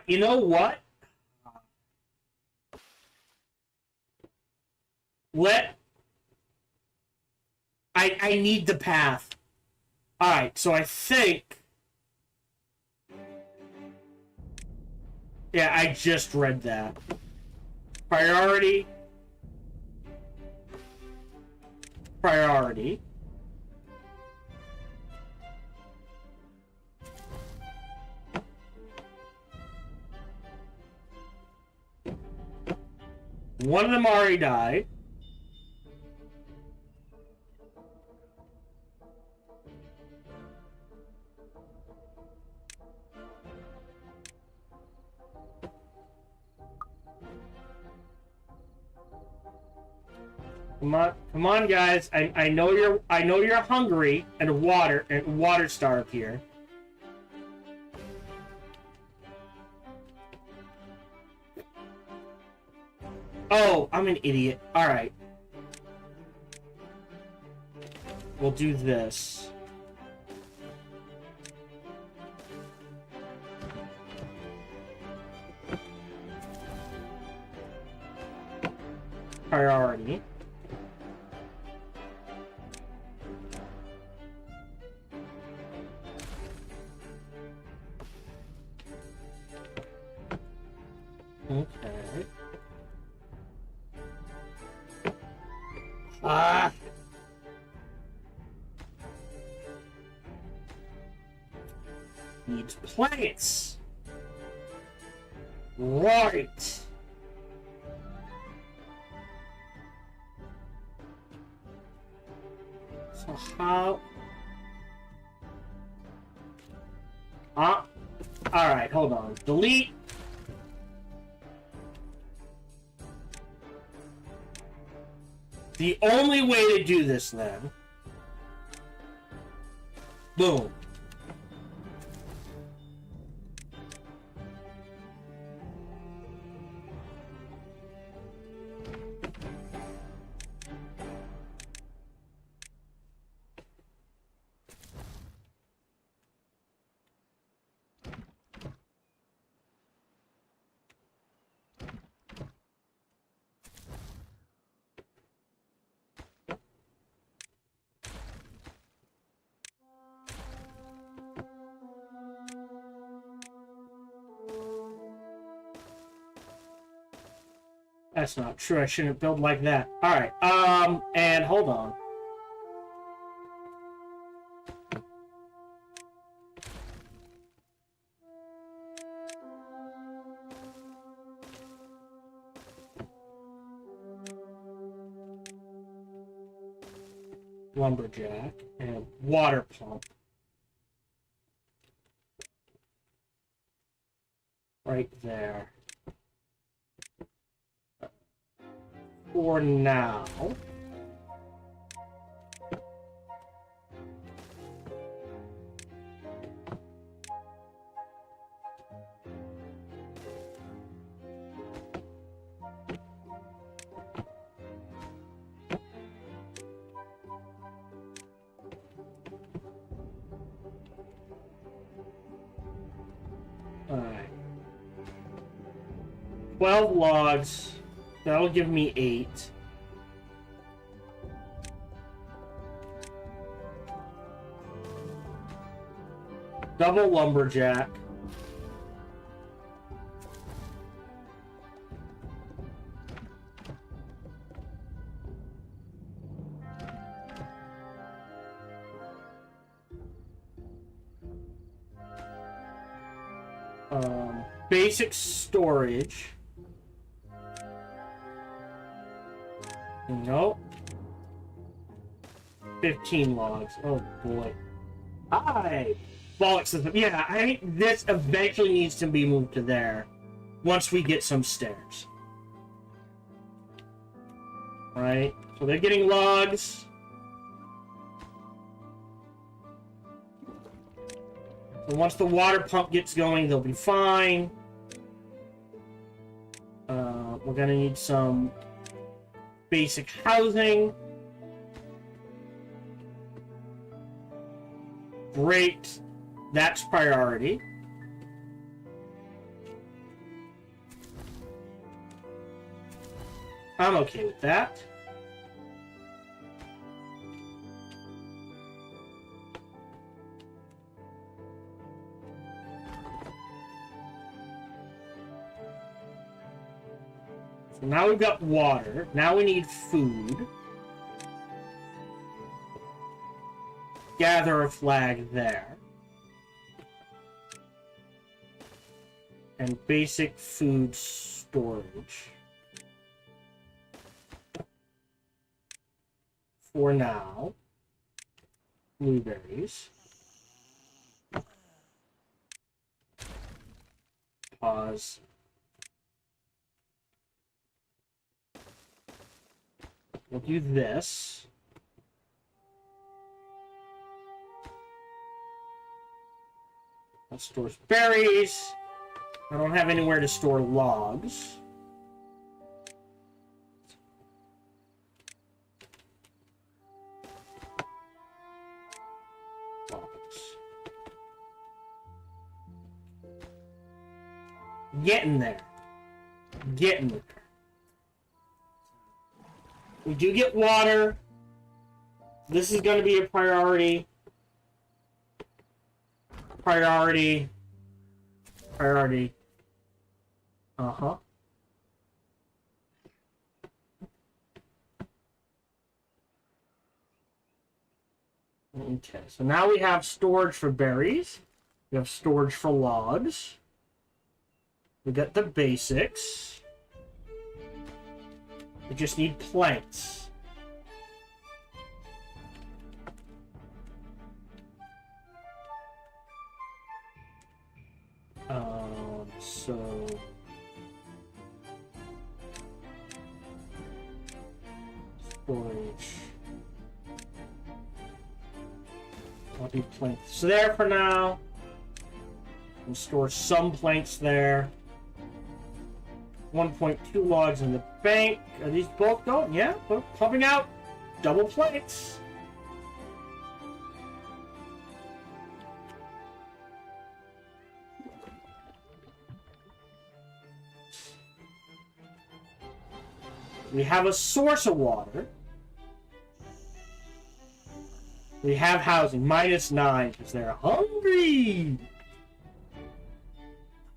You know what? I need the path. Alright, so I think... Yeah, I just read that. Priority. Priority. One of them already died. Come on, guys. I know you're hungry and water starved here. Oh, I'm an idiot. Alright. We'll do this. Priority. Okay. Needs plants. Right. So how... Alright, hold on. Delete. The only way to do this, then... Boom. That's not true. I shouldn't build like that. Alright, and hold on. Lumberjack and water pump. Right there. For now. Alright. 12 logs. That'll give me 8. Double lumberjack. Basic storage. Nope. 15 logs. Oh boy. Hi! Bollock system. Yeah, I think this eventually needs to be moved to there. Once we get some stairs. Right? So they're getting logs. So once the water pump gets going, they'll be fine. We're gonna need some basic housing. Great. That's priority. I'm okay with that. So now we've got water. Now we need food. Gather a flag there. And basic food storage. For now. Blueberries. Pause. We'll do this. That stores berries. I don't have anywhere to store logs. Getting there. Getting there. We do get water. This is going to be a priority. Priority. Priority. Uh-huh. Okay, so now we have storage for berries. We have storage for logs. We got the basics. We just need planks. So... storage. I'll do planks there for now. We'll store some planks there. 1.2 logs in the bank. Are these both going? Yeah, we're pumping out double planks. We have a source of water. We have housing. -9 because they're hungry.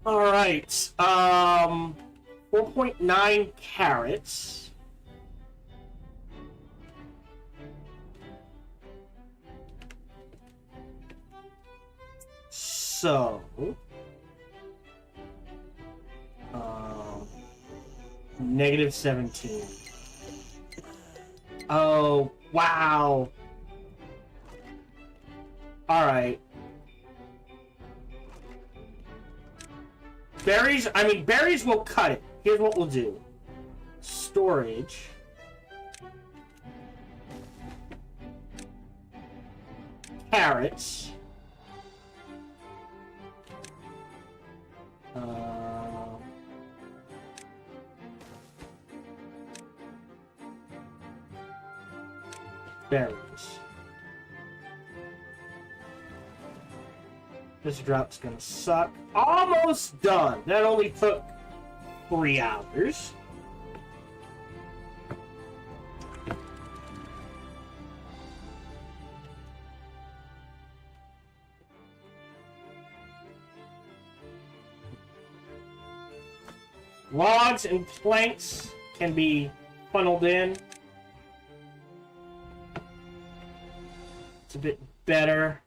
Alright. 4.9 carrots. So... -17. Oh, wow. Alright. Berries, berries will cut it. Here's what we'll do. Storage. Carrots. Berries. This drop's gonna suck. Almost done. That only took 3 hours. Logs and planks can be funneled in. It's a bit better.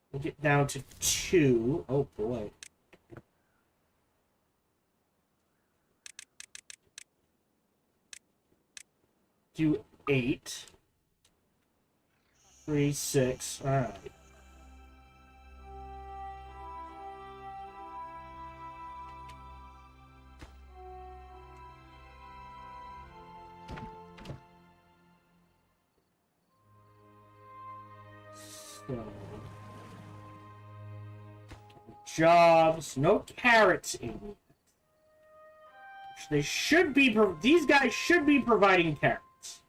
We'll get down to 2. Oh boy. Do 8. 3, 6. Alright. Jobs, no carrots in it. They should be, these guys should be providing carrots.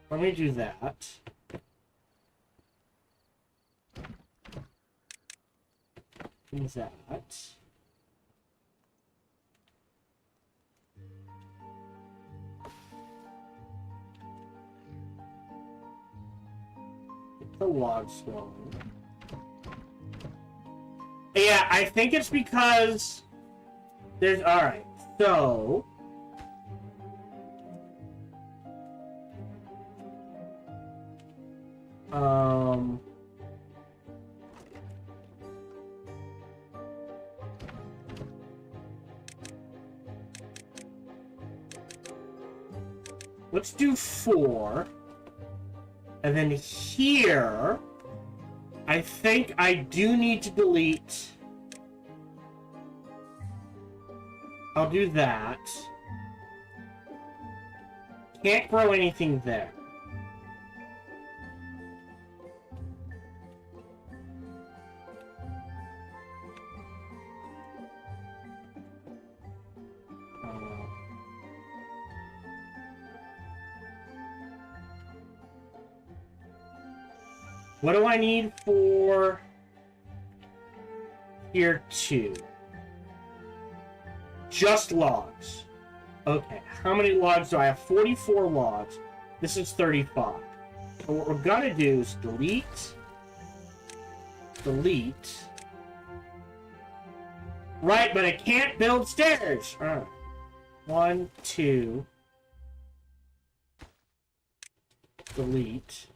Let me do that. Do that. The logs going. Yeah, I think it's because there's alright, so let's do 4. And then here, I think I do need to delete. I'll do that. Can't grow anything there. What do I need for here 2? Just logs. Okay, how many logs do I have? 44 logs. This is 35. So what we're gonna do is delete. Delete. Right, but I can't build stairs. Alright. 1, 2, delete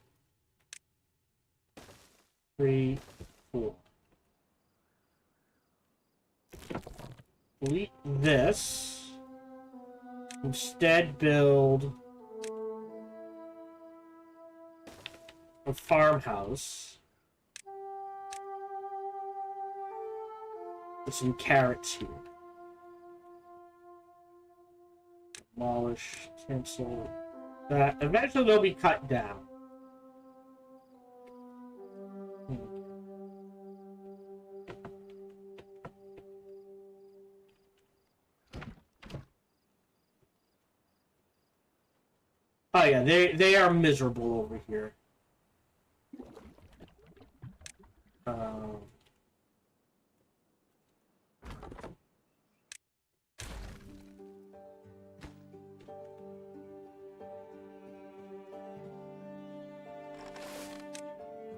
3, 4. Delete this. Instead, build a farmhouse with some carrots here. Demolish, cancel that. Eventually, they'll be cut down. Oh yeah, they are miserable over here.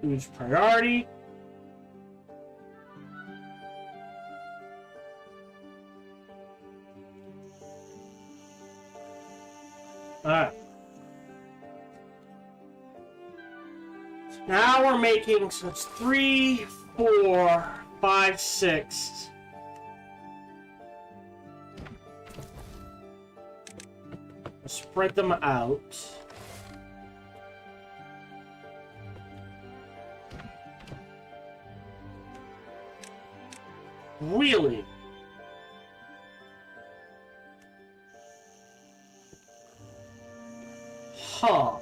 Who's priority? Alright. Now we're making, so it's 3, 4, 5, 6. Spread them out. Really? Huh.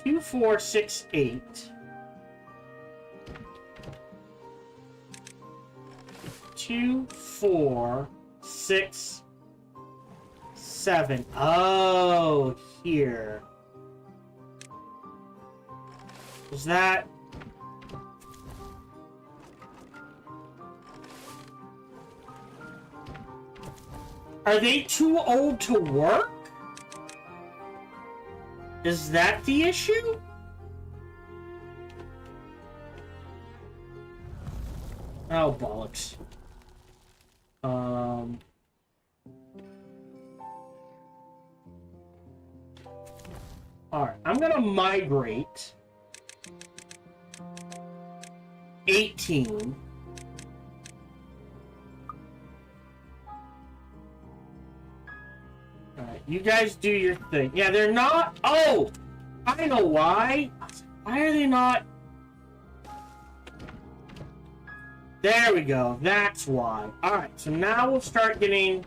2, 4, 6, 8. 2, 4, 6, 7. Oh, here. Is that... Are they too old to work? Is that the issue? Oh, bollocks. Alright, I'm gonna migrate 18. Alright, you guys do your thing. Yeah, they're not... Oh! I know why. Why are they not... There we go. That's why. Alright, so now we'll start getting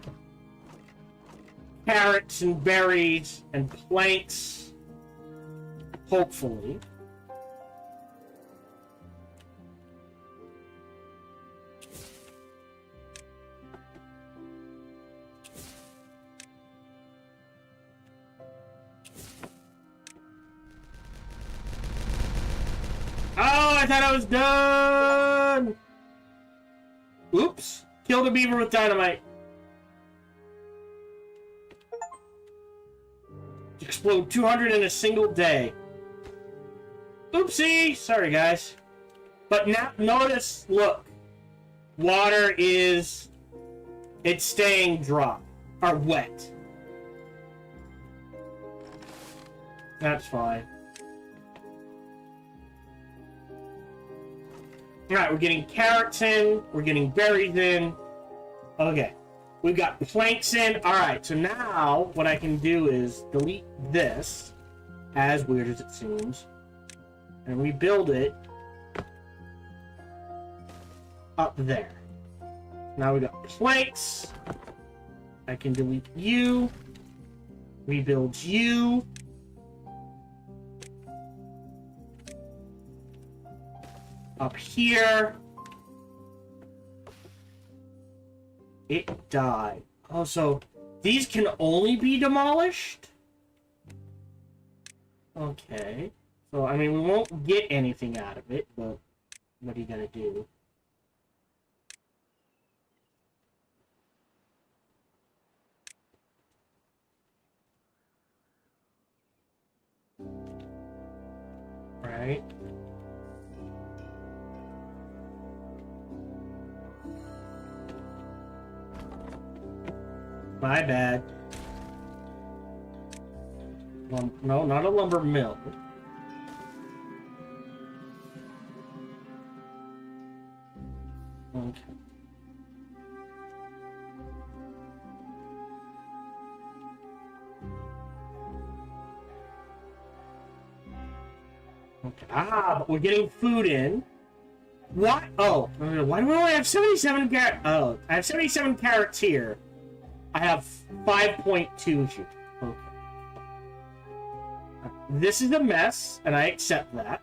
carrots and berries and planks. Hopefully. Oh, I thought I was done! Oops. Killed a beaver with dynamite. Explode 200 in a single day. Oopsie! Sorry, guys. But now, notice, look. Water is... It's staying dry. Or wet. That's fine. Alright, we're getting carrots in. We're getting berries in. Okay. We've got planks in. Alright, so now what I can do is delete this, as weird as it seems, and rebuild it up there. Now we got planks. I can delete you. Rebuild you. Up here. It died. Oh, so these can only be demolished? Okay. So, I mean, we won't get anything out of it, but what are you gonna do? Right? My bad. No, not a lumber mill. Okay. Okay. Ah, but we're getting food in. What? Oh, why do I only have 77 carrots? Oh, I have 77 carrots here. I have 5.2 here. Okay. This is a mess, and I accept that.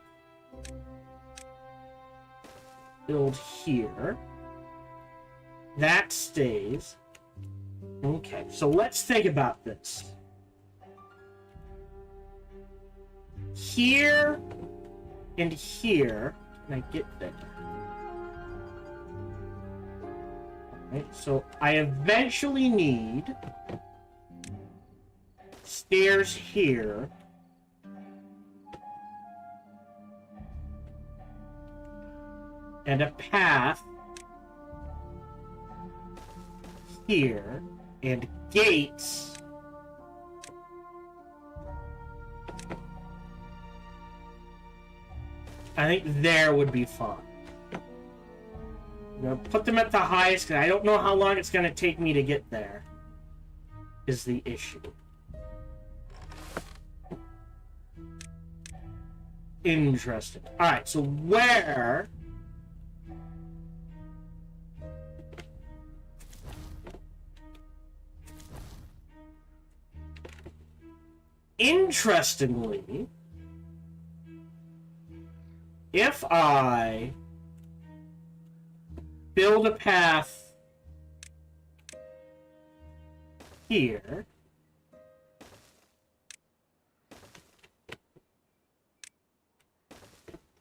Build here. That stays. Okay, so let's think about this. Here and here. Can I get there? Alright, so I eventually need stairs here. And a path here, and gates I think there would be fine. I'm gonna put them at the highest because I don't know how long it's gonna take me to get there. Is the issue. Interesting. Alright, so where interestingly, if I build a path here,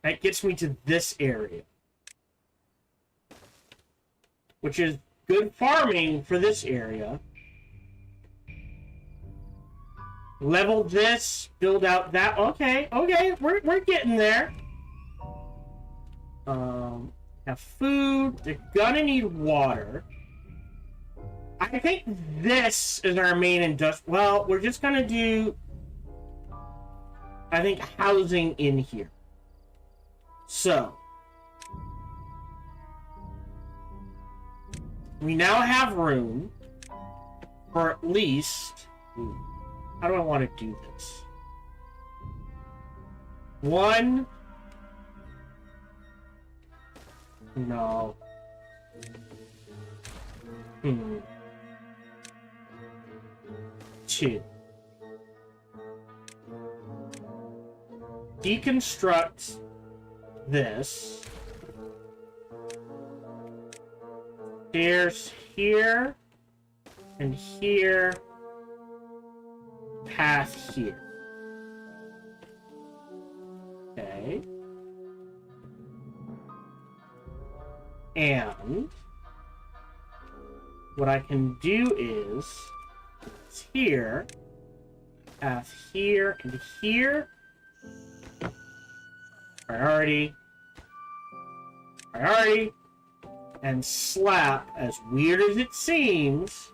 that gets me to this area, which is good farming for this area. Level this, build out that. Okay, we're getting there. Have food. They're gonna need water. I think this is our main industrial. Well, we're just gonna do, I think, housing in here. So we now have room for at least. How do I want to do this? One. No. Two. Deconstruct this. Stairs here and here. Path here. Okay. And what I can do is it's here, path here and here. Priority. And slap, as weird as it seems,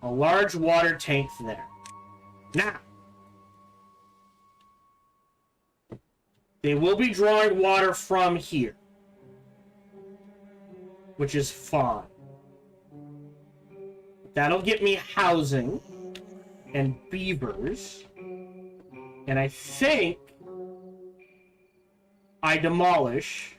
a large water tank there. Now, they will be drawing water from here, which is fine. That'll get me housing and beavers. And I think I demolish.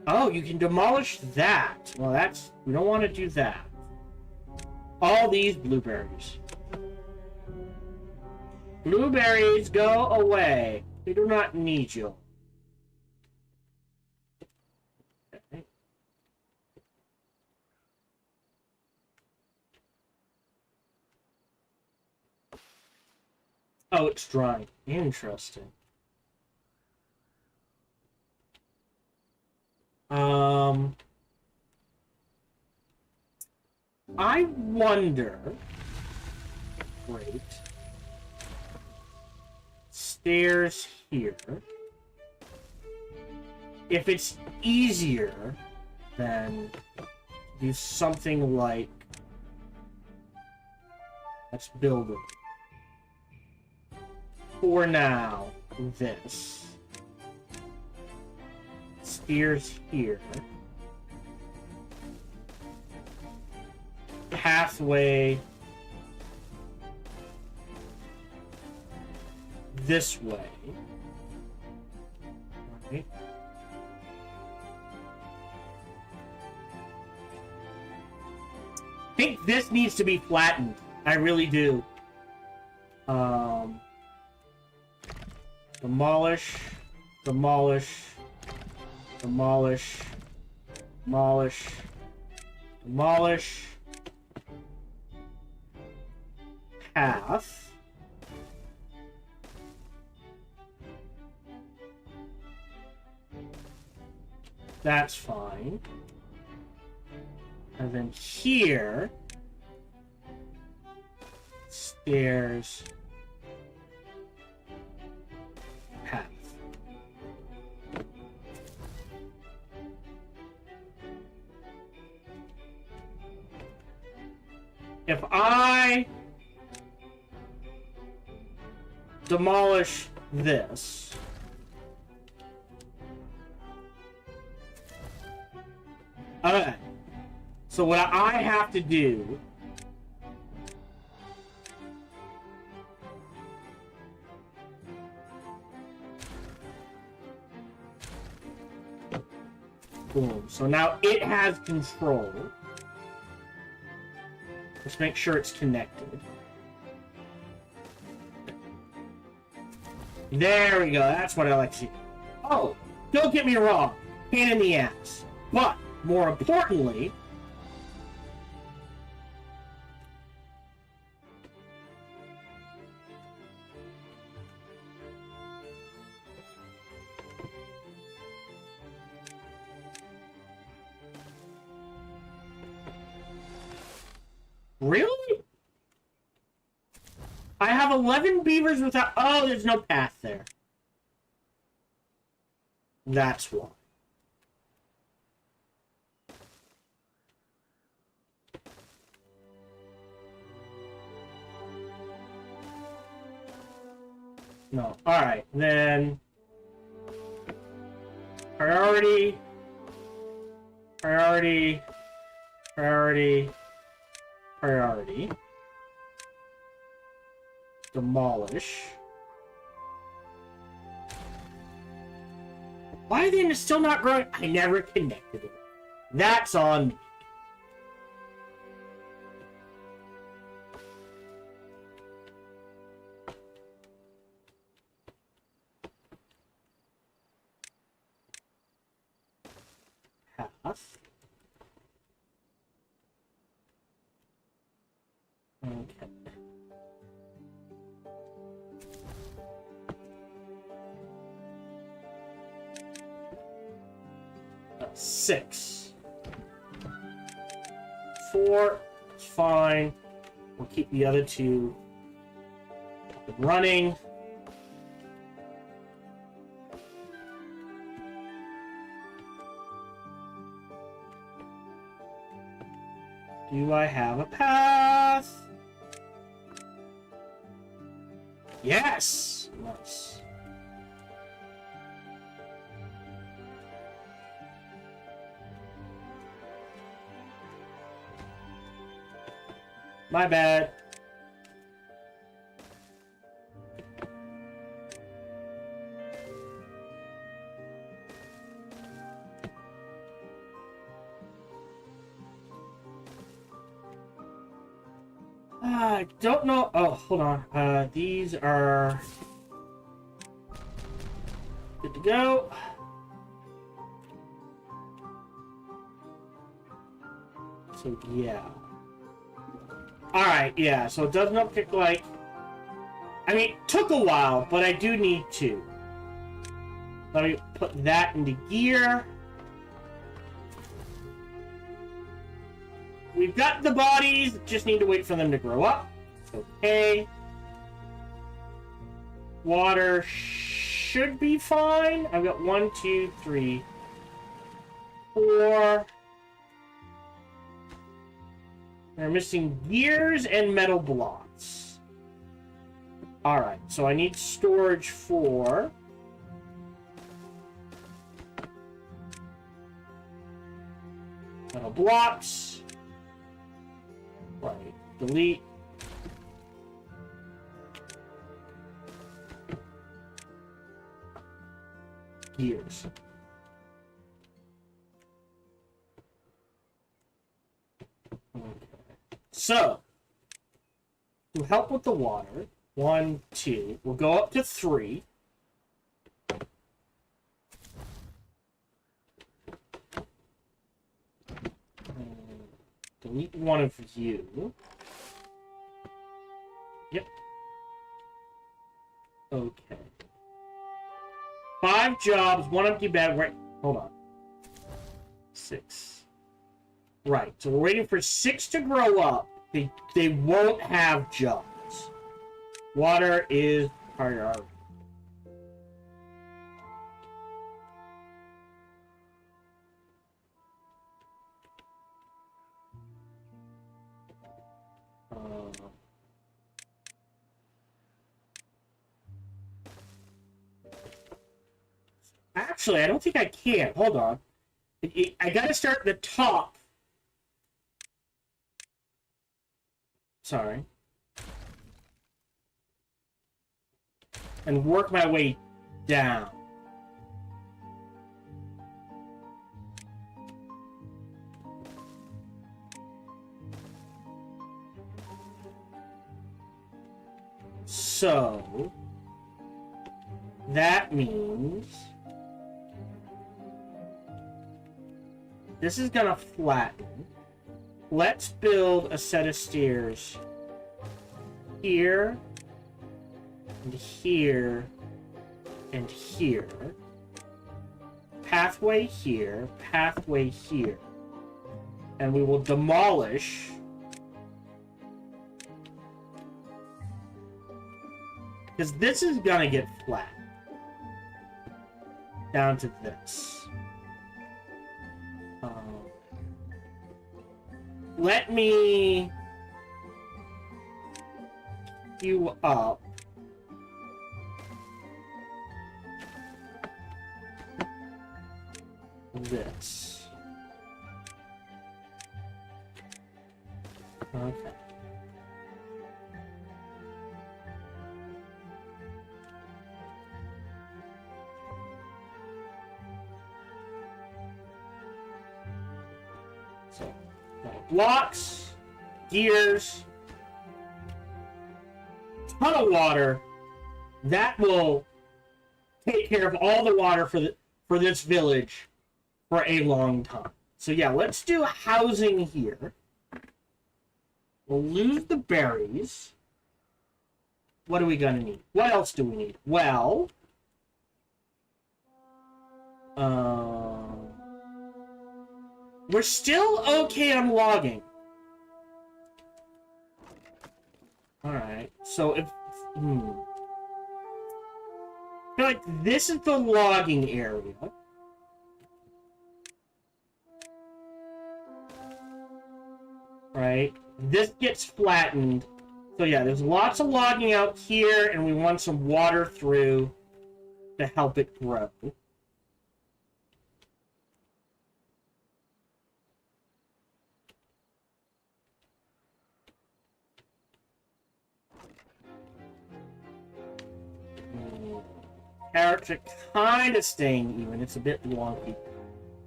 Oh, you can demolish that. Well, that's... we don't want to do that. All these blueberries. Blueberries, go away. We do not need you. Okay. Oh, it's dry. Interesting. I wonder... Great. Stairs here. If it's easier than do something like, let's build it. For now, this. Spears here. Pathway this way. Right. I think this needs to be flattened. I really do. Demolish, demolish, demolish, demolish, demolish. Path. That's fine. And then here, stairs, path. If I demolish this, okay. So what I have to do boom. So now it has control. Let's make sure it's connected. There we go. That's what I like to see. Oh, don't get me wrong. Pain in the ass. But, more importantly, really? I have 11 beavers without... Oh, there's no path there. That's why. No. Alright, then... Priority... Priority... Priority... Priority... Demolish. Why are they still not growing? I never connected it. That's on me. Path. Okay. 6. 4 is fine. We'll keep the other 2 up and running. Do I have a path? Yes! Nice. My bad. I don't know. Oh, hold on. These are good to go. So, yeah. Alright, yeah, so it does not pick like... I mean, it took a while, but I do need to. Let me put that into gear. We've got the bodies, just need to wait for them to grow up. Okay. Water should be fine. I've got 1, 2, 3, 4. We're missing gears and metal blocks. Alright, so I need storage for... metal blocks. Right, delete. Gears. Okay. So, to help with the water, 1, 2, we'll go up to 3. Delete one of you. Yep. Okay. 5 jobs, 1 empty bed. Right. Hold on. 6. Right. So we're waiting for 6 to grow up. They won't have jobs. Water is priority. Actually, I don't think I can. Hold on. I gotta start at the top. Sorry. And work my way down. So, that means this is gonna flatten. Let's build a set of stairs here, and here, and here. Pathway here, pathway here. And we will demolish because this is gonna get flat down to this. Let me queue up this. Okay. So, blocks, gears, ton of water. That will take care of all the water for this village for a long time. So yeah, let's do housing here. We'll lose the berries. What are we gonna need? What else do we need? Well, we're still okay on logging. Alright, so if... I feel like this is the logging area. Right? This gets flattened. So yeah, there's lots of logging out here, and we want some water through to help it grow. Character kind of staying even. It's a bit wonky.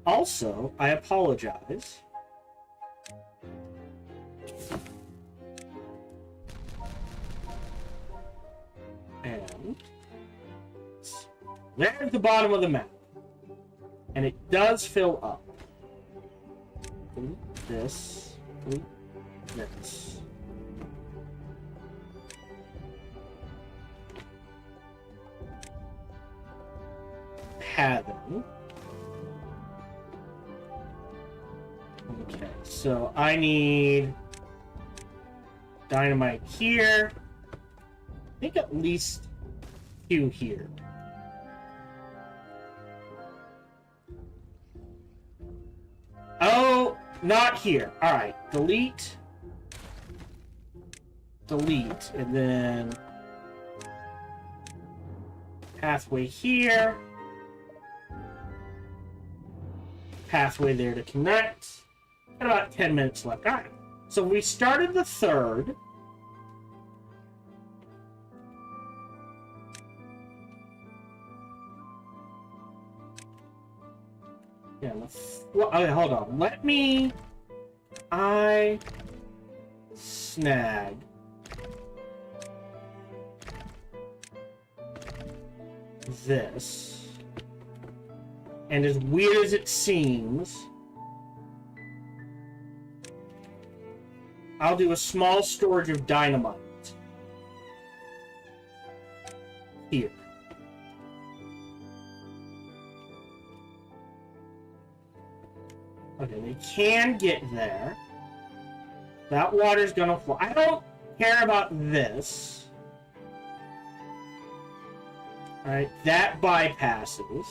Also, I apologize. And there's the bottom of the map. And it does fill up. This. This. Having. Okay, so I need dynamite here. I think at least 2 here. Not here. Alright, delete. Delete, and then pathway here. Pathway there to connect. Got about 10 minutes left. Alright, so we started the third. Yeah, okay, hold on. Let me... snag this. And as weird as it seems, I'll do a small storage of dynamite here. Okay, they can get there. That water's gonna flow. I don't care about this. Alright, that bypasses.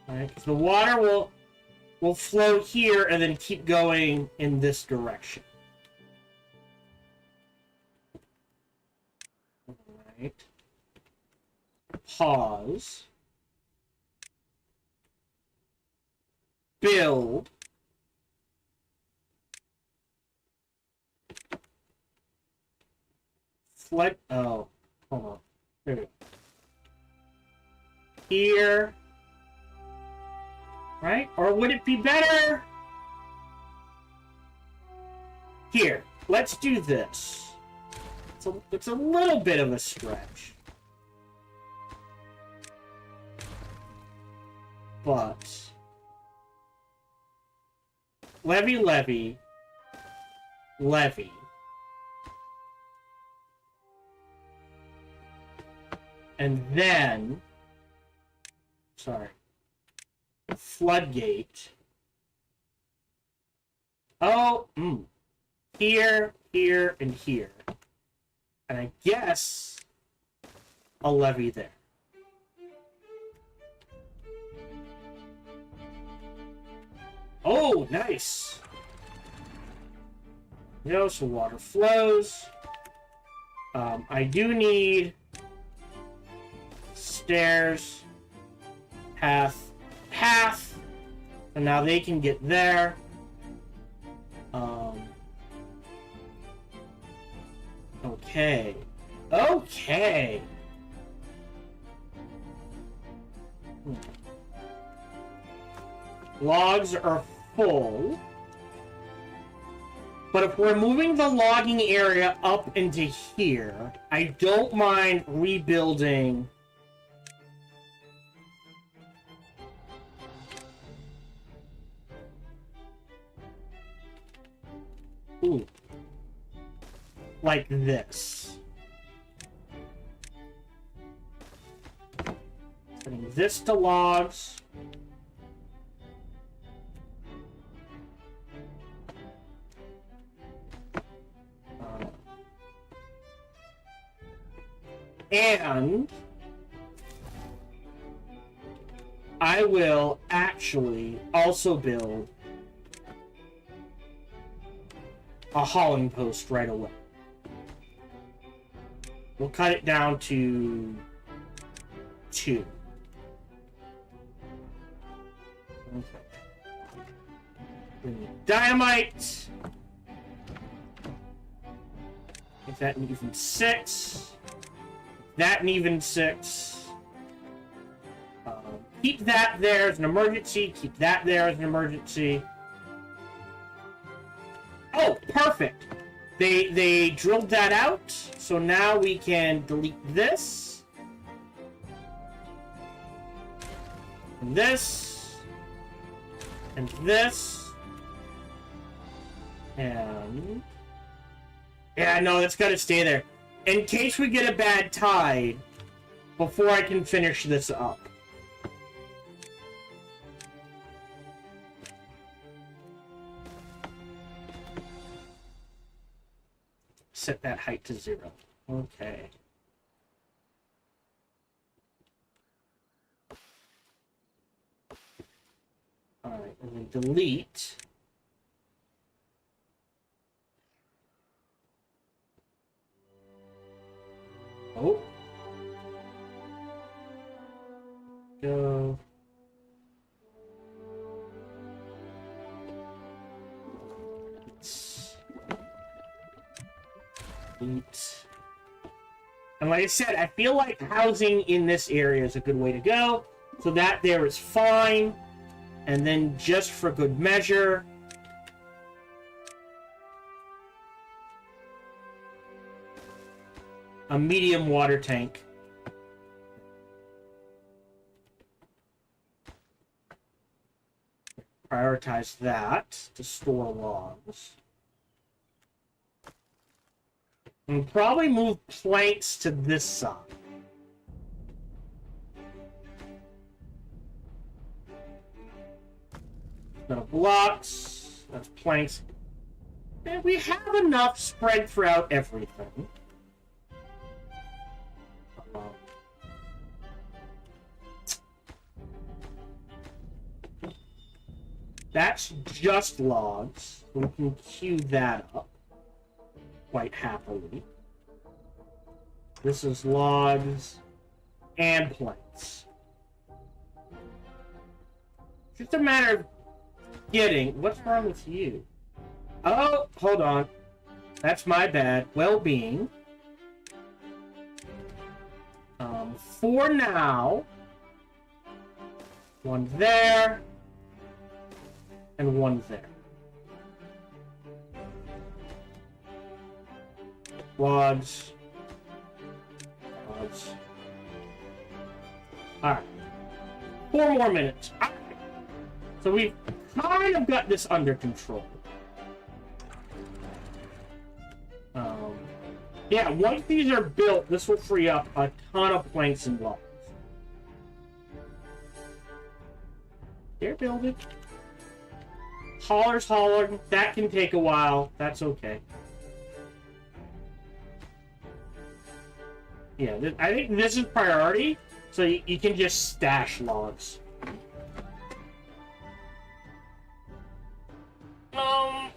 Alright, because the water will flow here and then keep going in this direction. Alright. Pause. Build. Flood. Oh, hold on. There we go. Here. Right? Or would it be better? Here. Let's do this. It's a little bit of a stretch. But... Levy, levy, levy. And then, sorry, floodgate. Oh, here, here, and here. And I guess a levy there. Oh, nice. You know, so water flows. I do need stairs, path, and now they can get there. Okay. Okay. Logs are full. But if we're moving the logging area up into here, I don't mind rebuilding. Ooh. Like this. Setting this to logs. And I will actually also build a hauling post right away. We'll cut it down to 2. Okay. We need dynamite. Make that an even 6. That an even 6. Keep that there as an emergency. Keep that there as an emergency. Oh, perfect. They drilled that out. So now we can delete this. And this. And this. And... yeah, no, that's got to stay there. In case we get a bad tide, before I can finish this up. Set that height to 0. Okay. Alright, and then delete. Oh. Go. Delete. And like I said, I feel like housing in this area is a good way to go. So that there is fine. And then just for good measure, a medium water tank. Prioritize that to store logs. And probably move planks to this side. No blocks. That's planks. And we have enough spread throughout everything. That's just logs. We can queue that up quite happily. This is logs and planks. Just a matter of getting... What's wrong with you? Oh, hold on. That's my bad. Well-being. For now, one there, and one there. Logs. Logs. Alright. 4 more minutes. Right. So we've kind of got this under control. Yeah, once these are built, this will free up a ton of planks and logs. They're building. Hauler's hollering. That can take a while. That's okay. Yeah, I think this is priority, so you can just stash logs.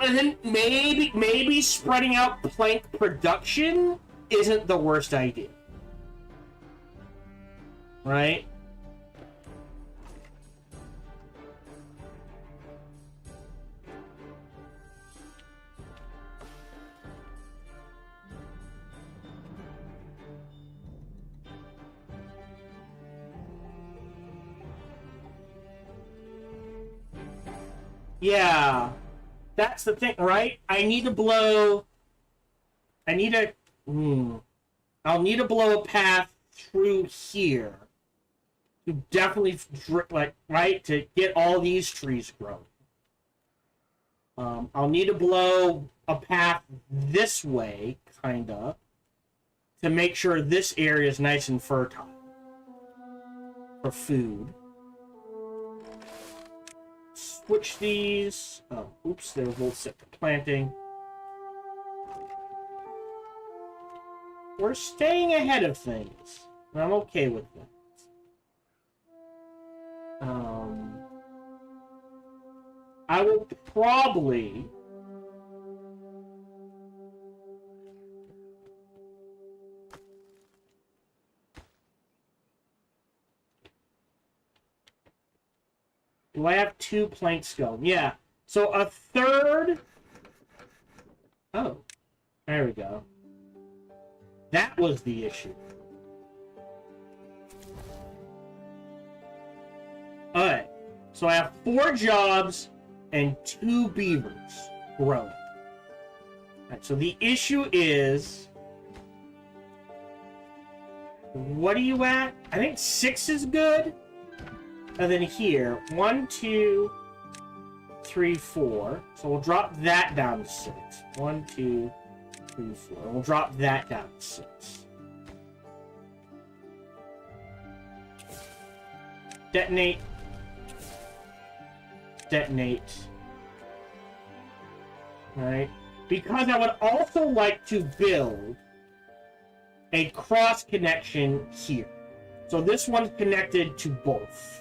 And then maybe spreading out plank production isn't the worst idea. Right? Yeah. That's the thing, right? I need to blow... I'll need to blow a path through here. To definitely, right? To get all these trees grown. I'll need to blow a path this way, kinda. To make sure this area is nice and fertile. For food. Switch these. Oh, oops, they're both set to planting. We're staying ahead of things. And I'm okay with that. I will probably... Do I have 2 planks going? Yeah. So a third... Oh. There we go. That was the issue. Alright. So I have 4 jobs and 2 beavers growing. Alright, so the issue is... What are you at? I think 6 is good. And then here, 1, 2, 3, 4. So we'll drop that down to 6. 1, 2, 3, 4. We'll drop that down to 6. Detonate. Detonate. Alright. Because I would also like to build a cross connection here. So this one's connected to both.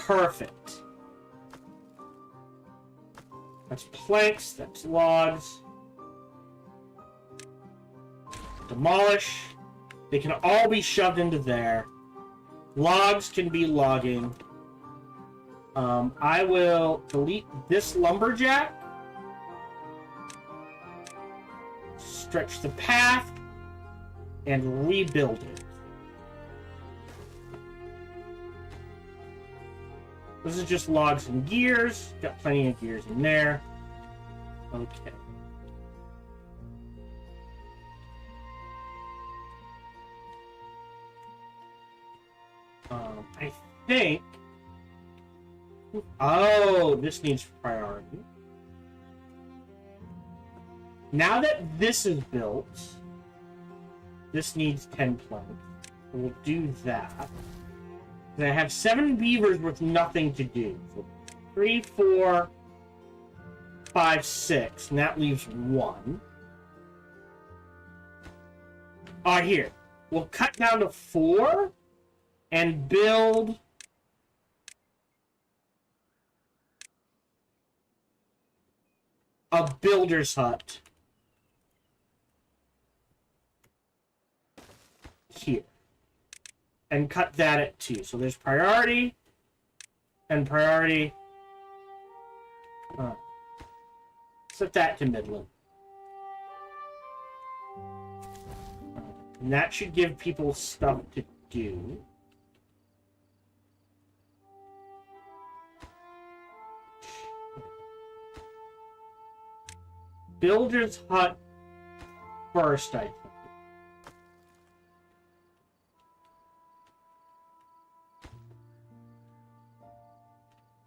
Perfect. That's planks, that's logs. Demolish. They can all be shoved into there. Logs can be logging. I will delete this lumberjack. Stretch the path. And rebuild it. This is just logs and gears. Got plenty of gears in there. Okay. I think... Oh, this needs priority. Now that this is built, this needs 10 planks. We'll do that. I have 7 beavers with nothing to do. So 3, 4, 5, 6. And that leaves 1. Here. We'll cut down to 4 and build a builder's hut here. And cut that at 2. So there's priority and priority. Set that to Midland. And that should give people stuff to do. Builder's hut first, I think.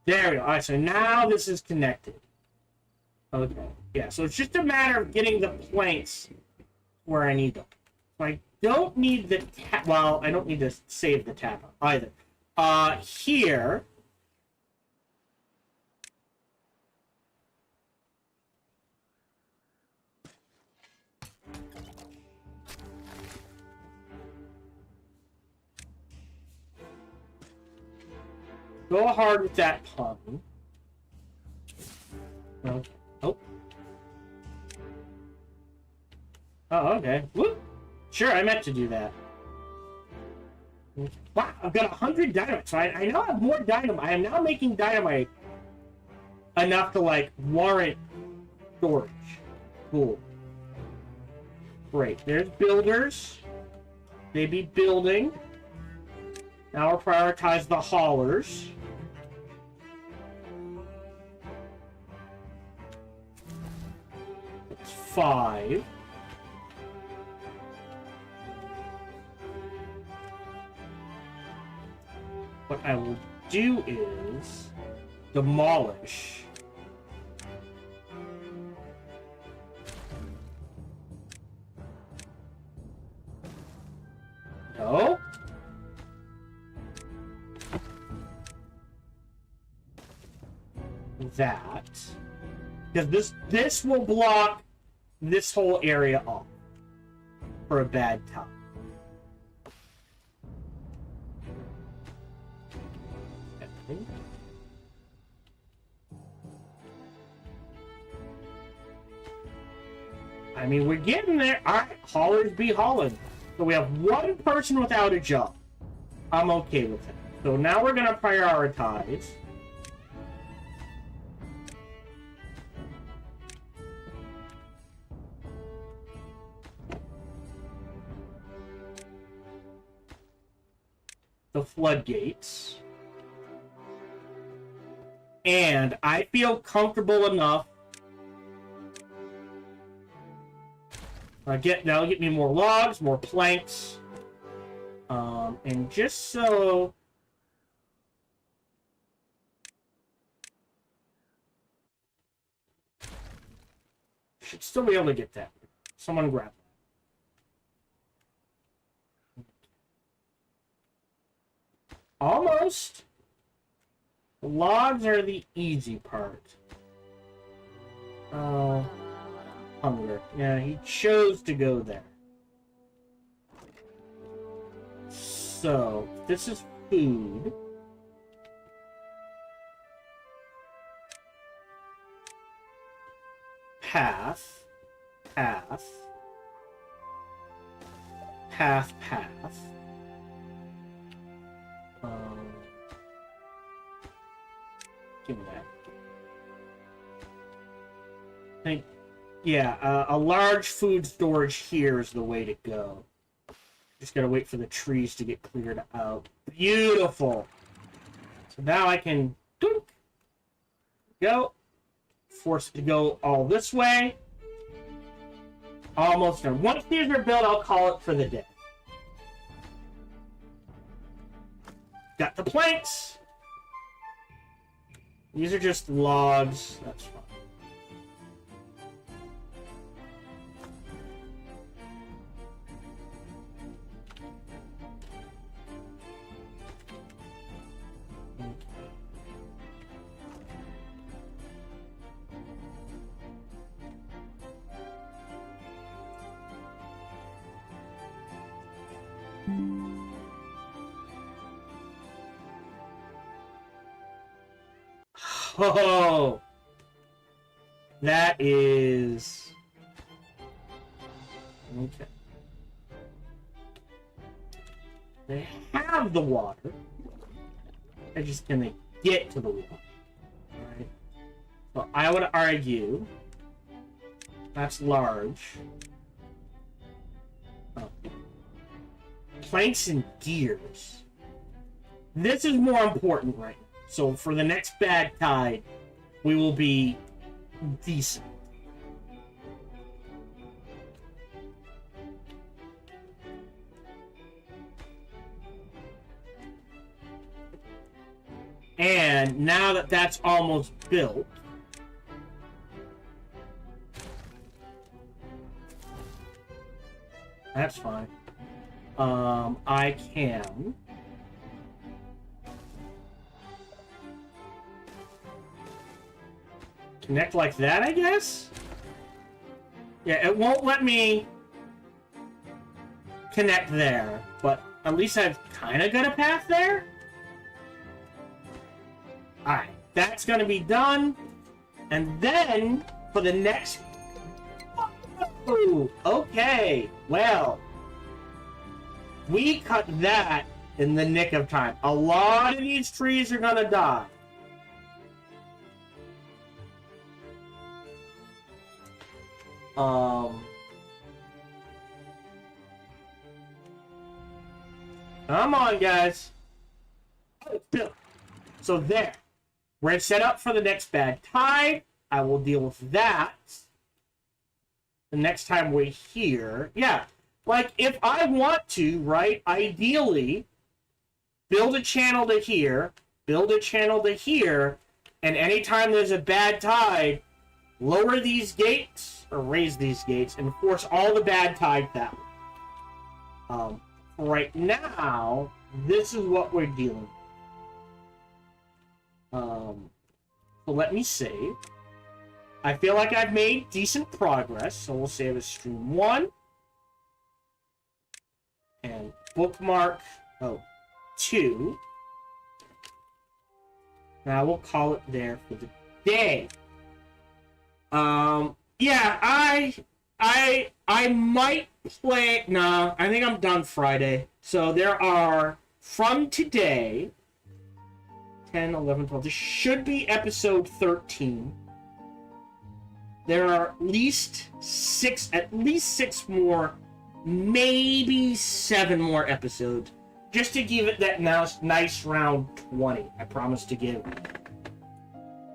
There we go. Alright, so now this is connected. Okay. Yeah, so it's just a matter of getting the planks where I need them. So I don't need the tap. Well, I don't need to save the tab either. Here. Go hard with that pun. Okay. Oh. Oh, okay. Whoop. Sure, I meant to do that. Wow, I've got 100 dynamite. So I now have more dynamite. I am now making dynamite enough to, like, warrant storage. Cool. Great. There's builders. They be building. Now we'll prioritize the haulers. That's 5. What I will do is demolish. No. That, because this will block this whole area off for a bad time. Okay. I mean, we're getting there. All right, haulers be hauling. So we have one person without a job. I'm okay with it. So now we're gonna prioritize. The floodgates. And I feel comfortable enough. That'll get me more logs, more planks. And just so should still be able to get that. Someone grab it. Almost. The logs are the easy part. Hunger. Yeah, he chose to go there. So, this is food. path, path, path, path. Give me that. I think, yeah, a large food storage here is the way to go. Just gotta wait for the trees to get cleared out. Beautiful! So now I can go. Force it to go all this way. Almost done. Once these are built, I'll call it for the day. Got the planks. These are just logs. That's fine. Oh, that is okay. They have the water. They're just gonna get to the water. Alright. So I would argue that's large. Oh. Planks and gears. This is more important right now. So for the next bad tide, we will be decent. And now that that's almost built, that's fine. I can connect like that, I guess? Yeah, it won't let me connect there, but at least I've kind of got a path there. Alright, that's going to be done. And then, for the next... Ooh, okay, well, we cut that in the nick of time. A lot of these trees are going to die. Come on, guys. So there. We're set up for the next bad tide. I will deal with that the next time we're here. Yeah. Like, if I want to, right, ideally, build a channel to here, build a channel to here, and anytime there's a bad tide, lower these gates, or raise these gates, and force all the bad tide that way. Right now, this is what we're dealing with. So let me save. I feel like I've made decent progress, so we'll save as stream 1. And bookmark 2. Now we'll call it there for the day. Yeah, I might play... Nah, I think I'm done Friday. So there are, from today, 10, 11, 12. This should be episode 13. There are at least six more, maybe 7 more episodes, just to give it that nice round 20. I promise to give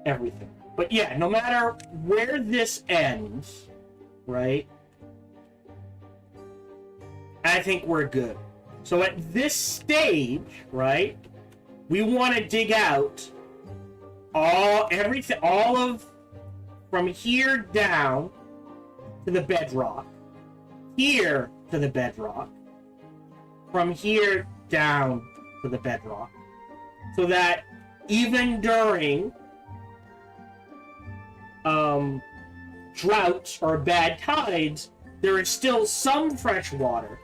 everything. But yeah, no matter where this ends, right, I think we're good. So at this stage, right, we want to dig out all of from here down to the bedrock, here to the bedrock, from here down to the bedrock, so that even during droughts or bad tides, there is still some fresh water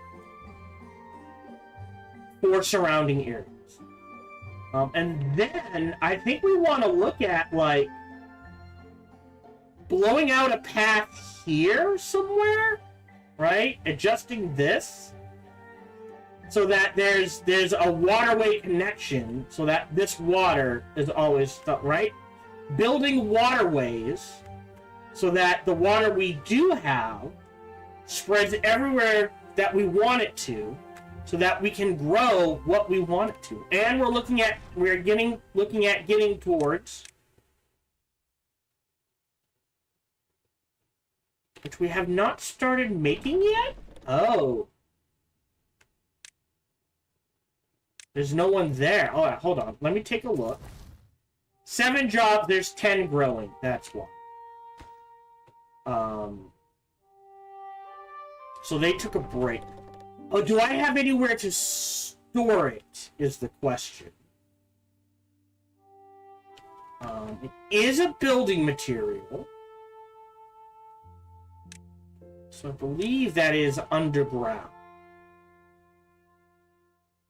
for surrounding areas. And then I think we want to look at, like, blowing out a path here somewhere, right? Adjusting this so that there's a waterway connection, so that this water is always stuck, right? Building waterways so that the water we do have spreads everywhere that we want it to, so that we can grow what we want it to. And we're looking at getting towards, which we have not started making yet. Oh, there's no one there. Oh, hold on, let me take a look. 7 jobs, there's 10 growing. That's why. So they took a break. Oh, do I have anywhere to store it, is the question. It is a building material. So I believe that is underground.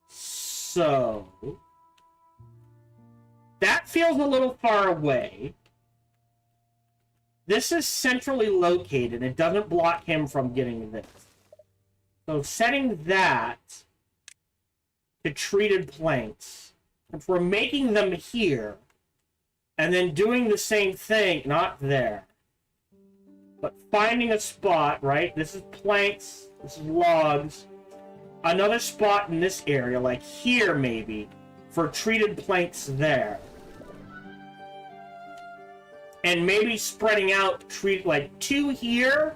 So that feels a little far away. This is centrally located. It doesn't block him from getting this. So setting that to treated planks. If we're making them here, and then doing the same thing, not there, but finding a spot, right? This is planks, this is logs. Another spot in this area, like here maybe, for treated planks there. And maybe spreading out, like 2 here,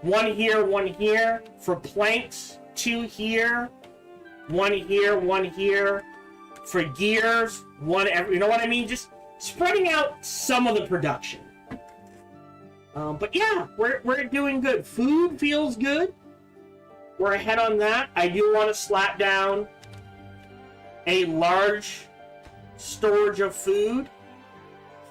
1 here, for planks, 2 here, 1 here, 1 here, for gears, 1 every, you know what I mean? Just spreading out some of the production. But yeah, we're doing good. Food feels good. We're ahead on that. I do want to slap down a large storage of food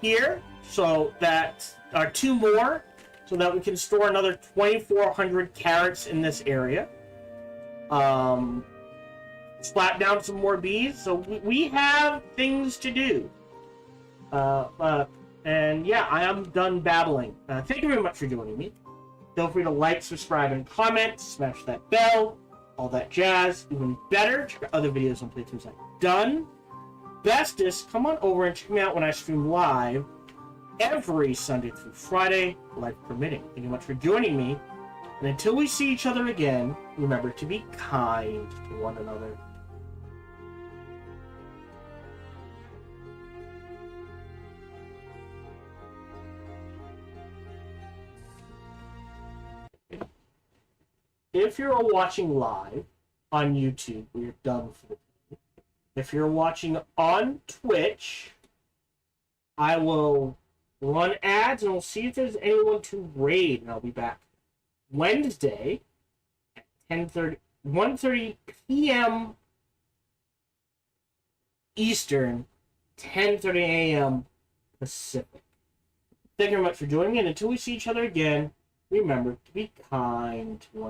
here. So that 2 more, so that we can store another 2,400 carrots in this area. Slap down some more bees. So we have things to do. And yeah, I am done babbling. Thank you very much for joining me. Feel free to like, subscribe, and comment. Smash that bell. All that jazz. Even better, check out other videos on playthroughs I've done. Bestest, come on over and check me out when I stream live every Sunday through Friday, life permitting. Thank you much for joining me. And until we see each other again, remember to be kind to one another. If you're watching live on YouTube, we're done for the day. If you're watching on Twitch, I will run ads and we'll see if there's anyone to raid, and I'll be back Wednesday at 1:30 p.m. Eastern, 10:30 a.m. Pacific. Thank you very much for joining me, and until we see each other again, remember to be kind to one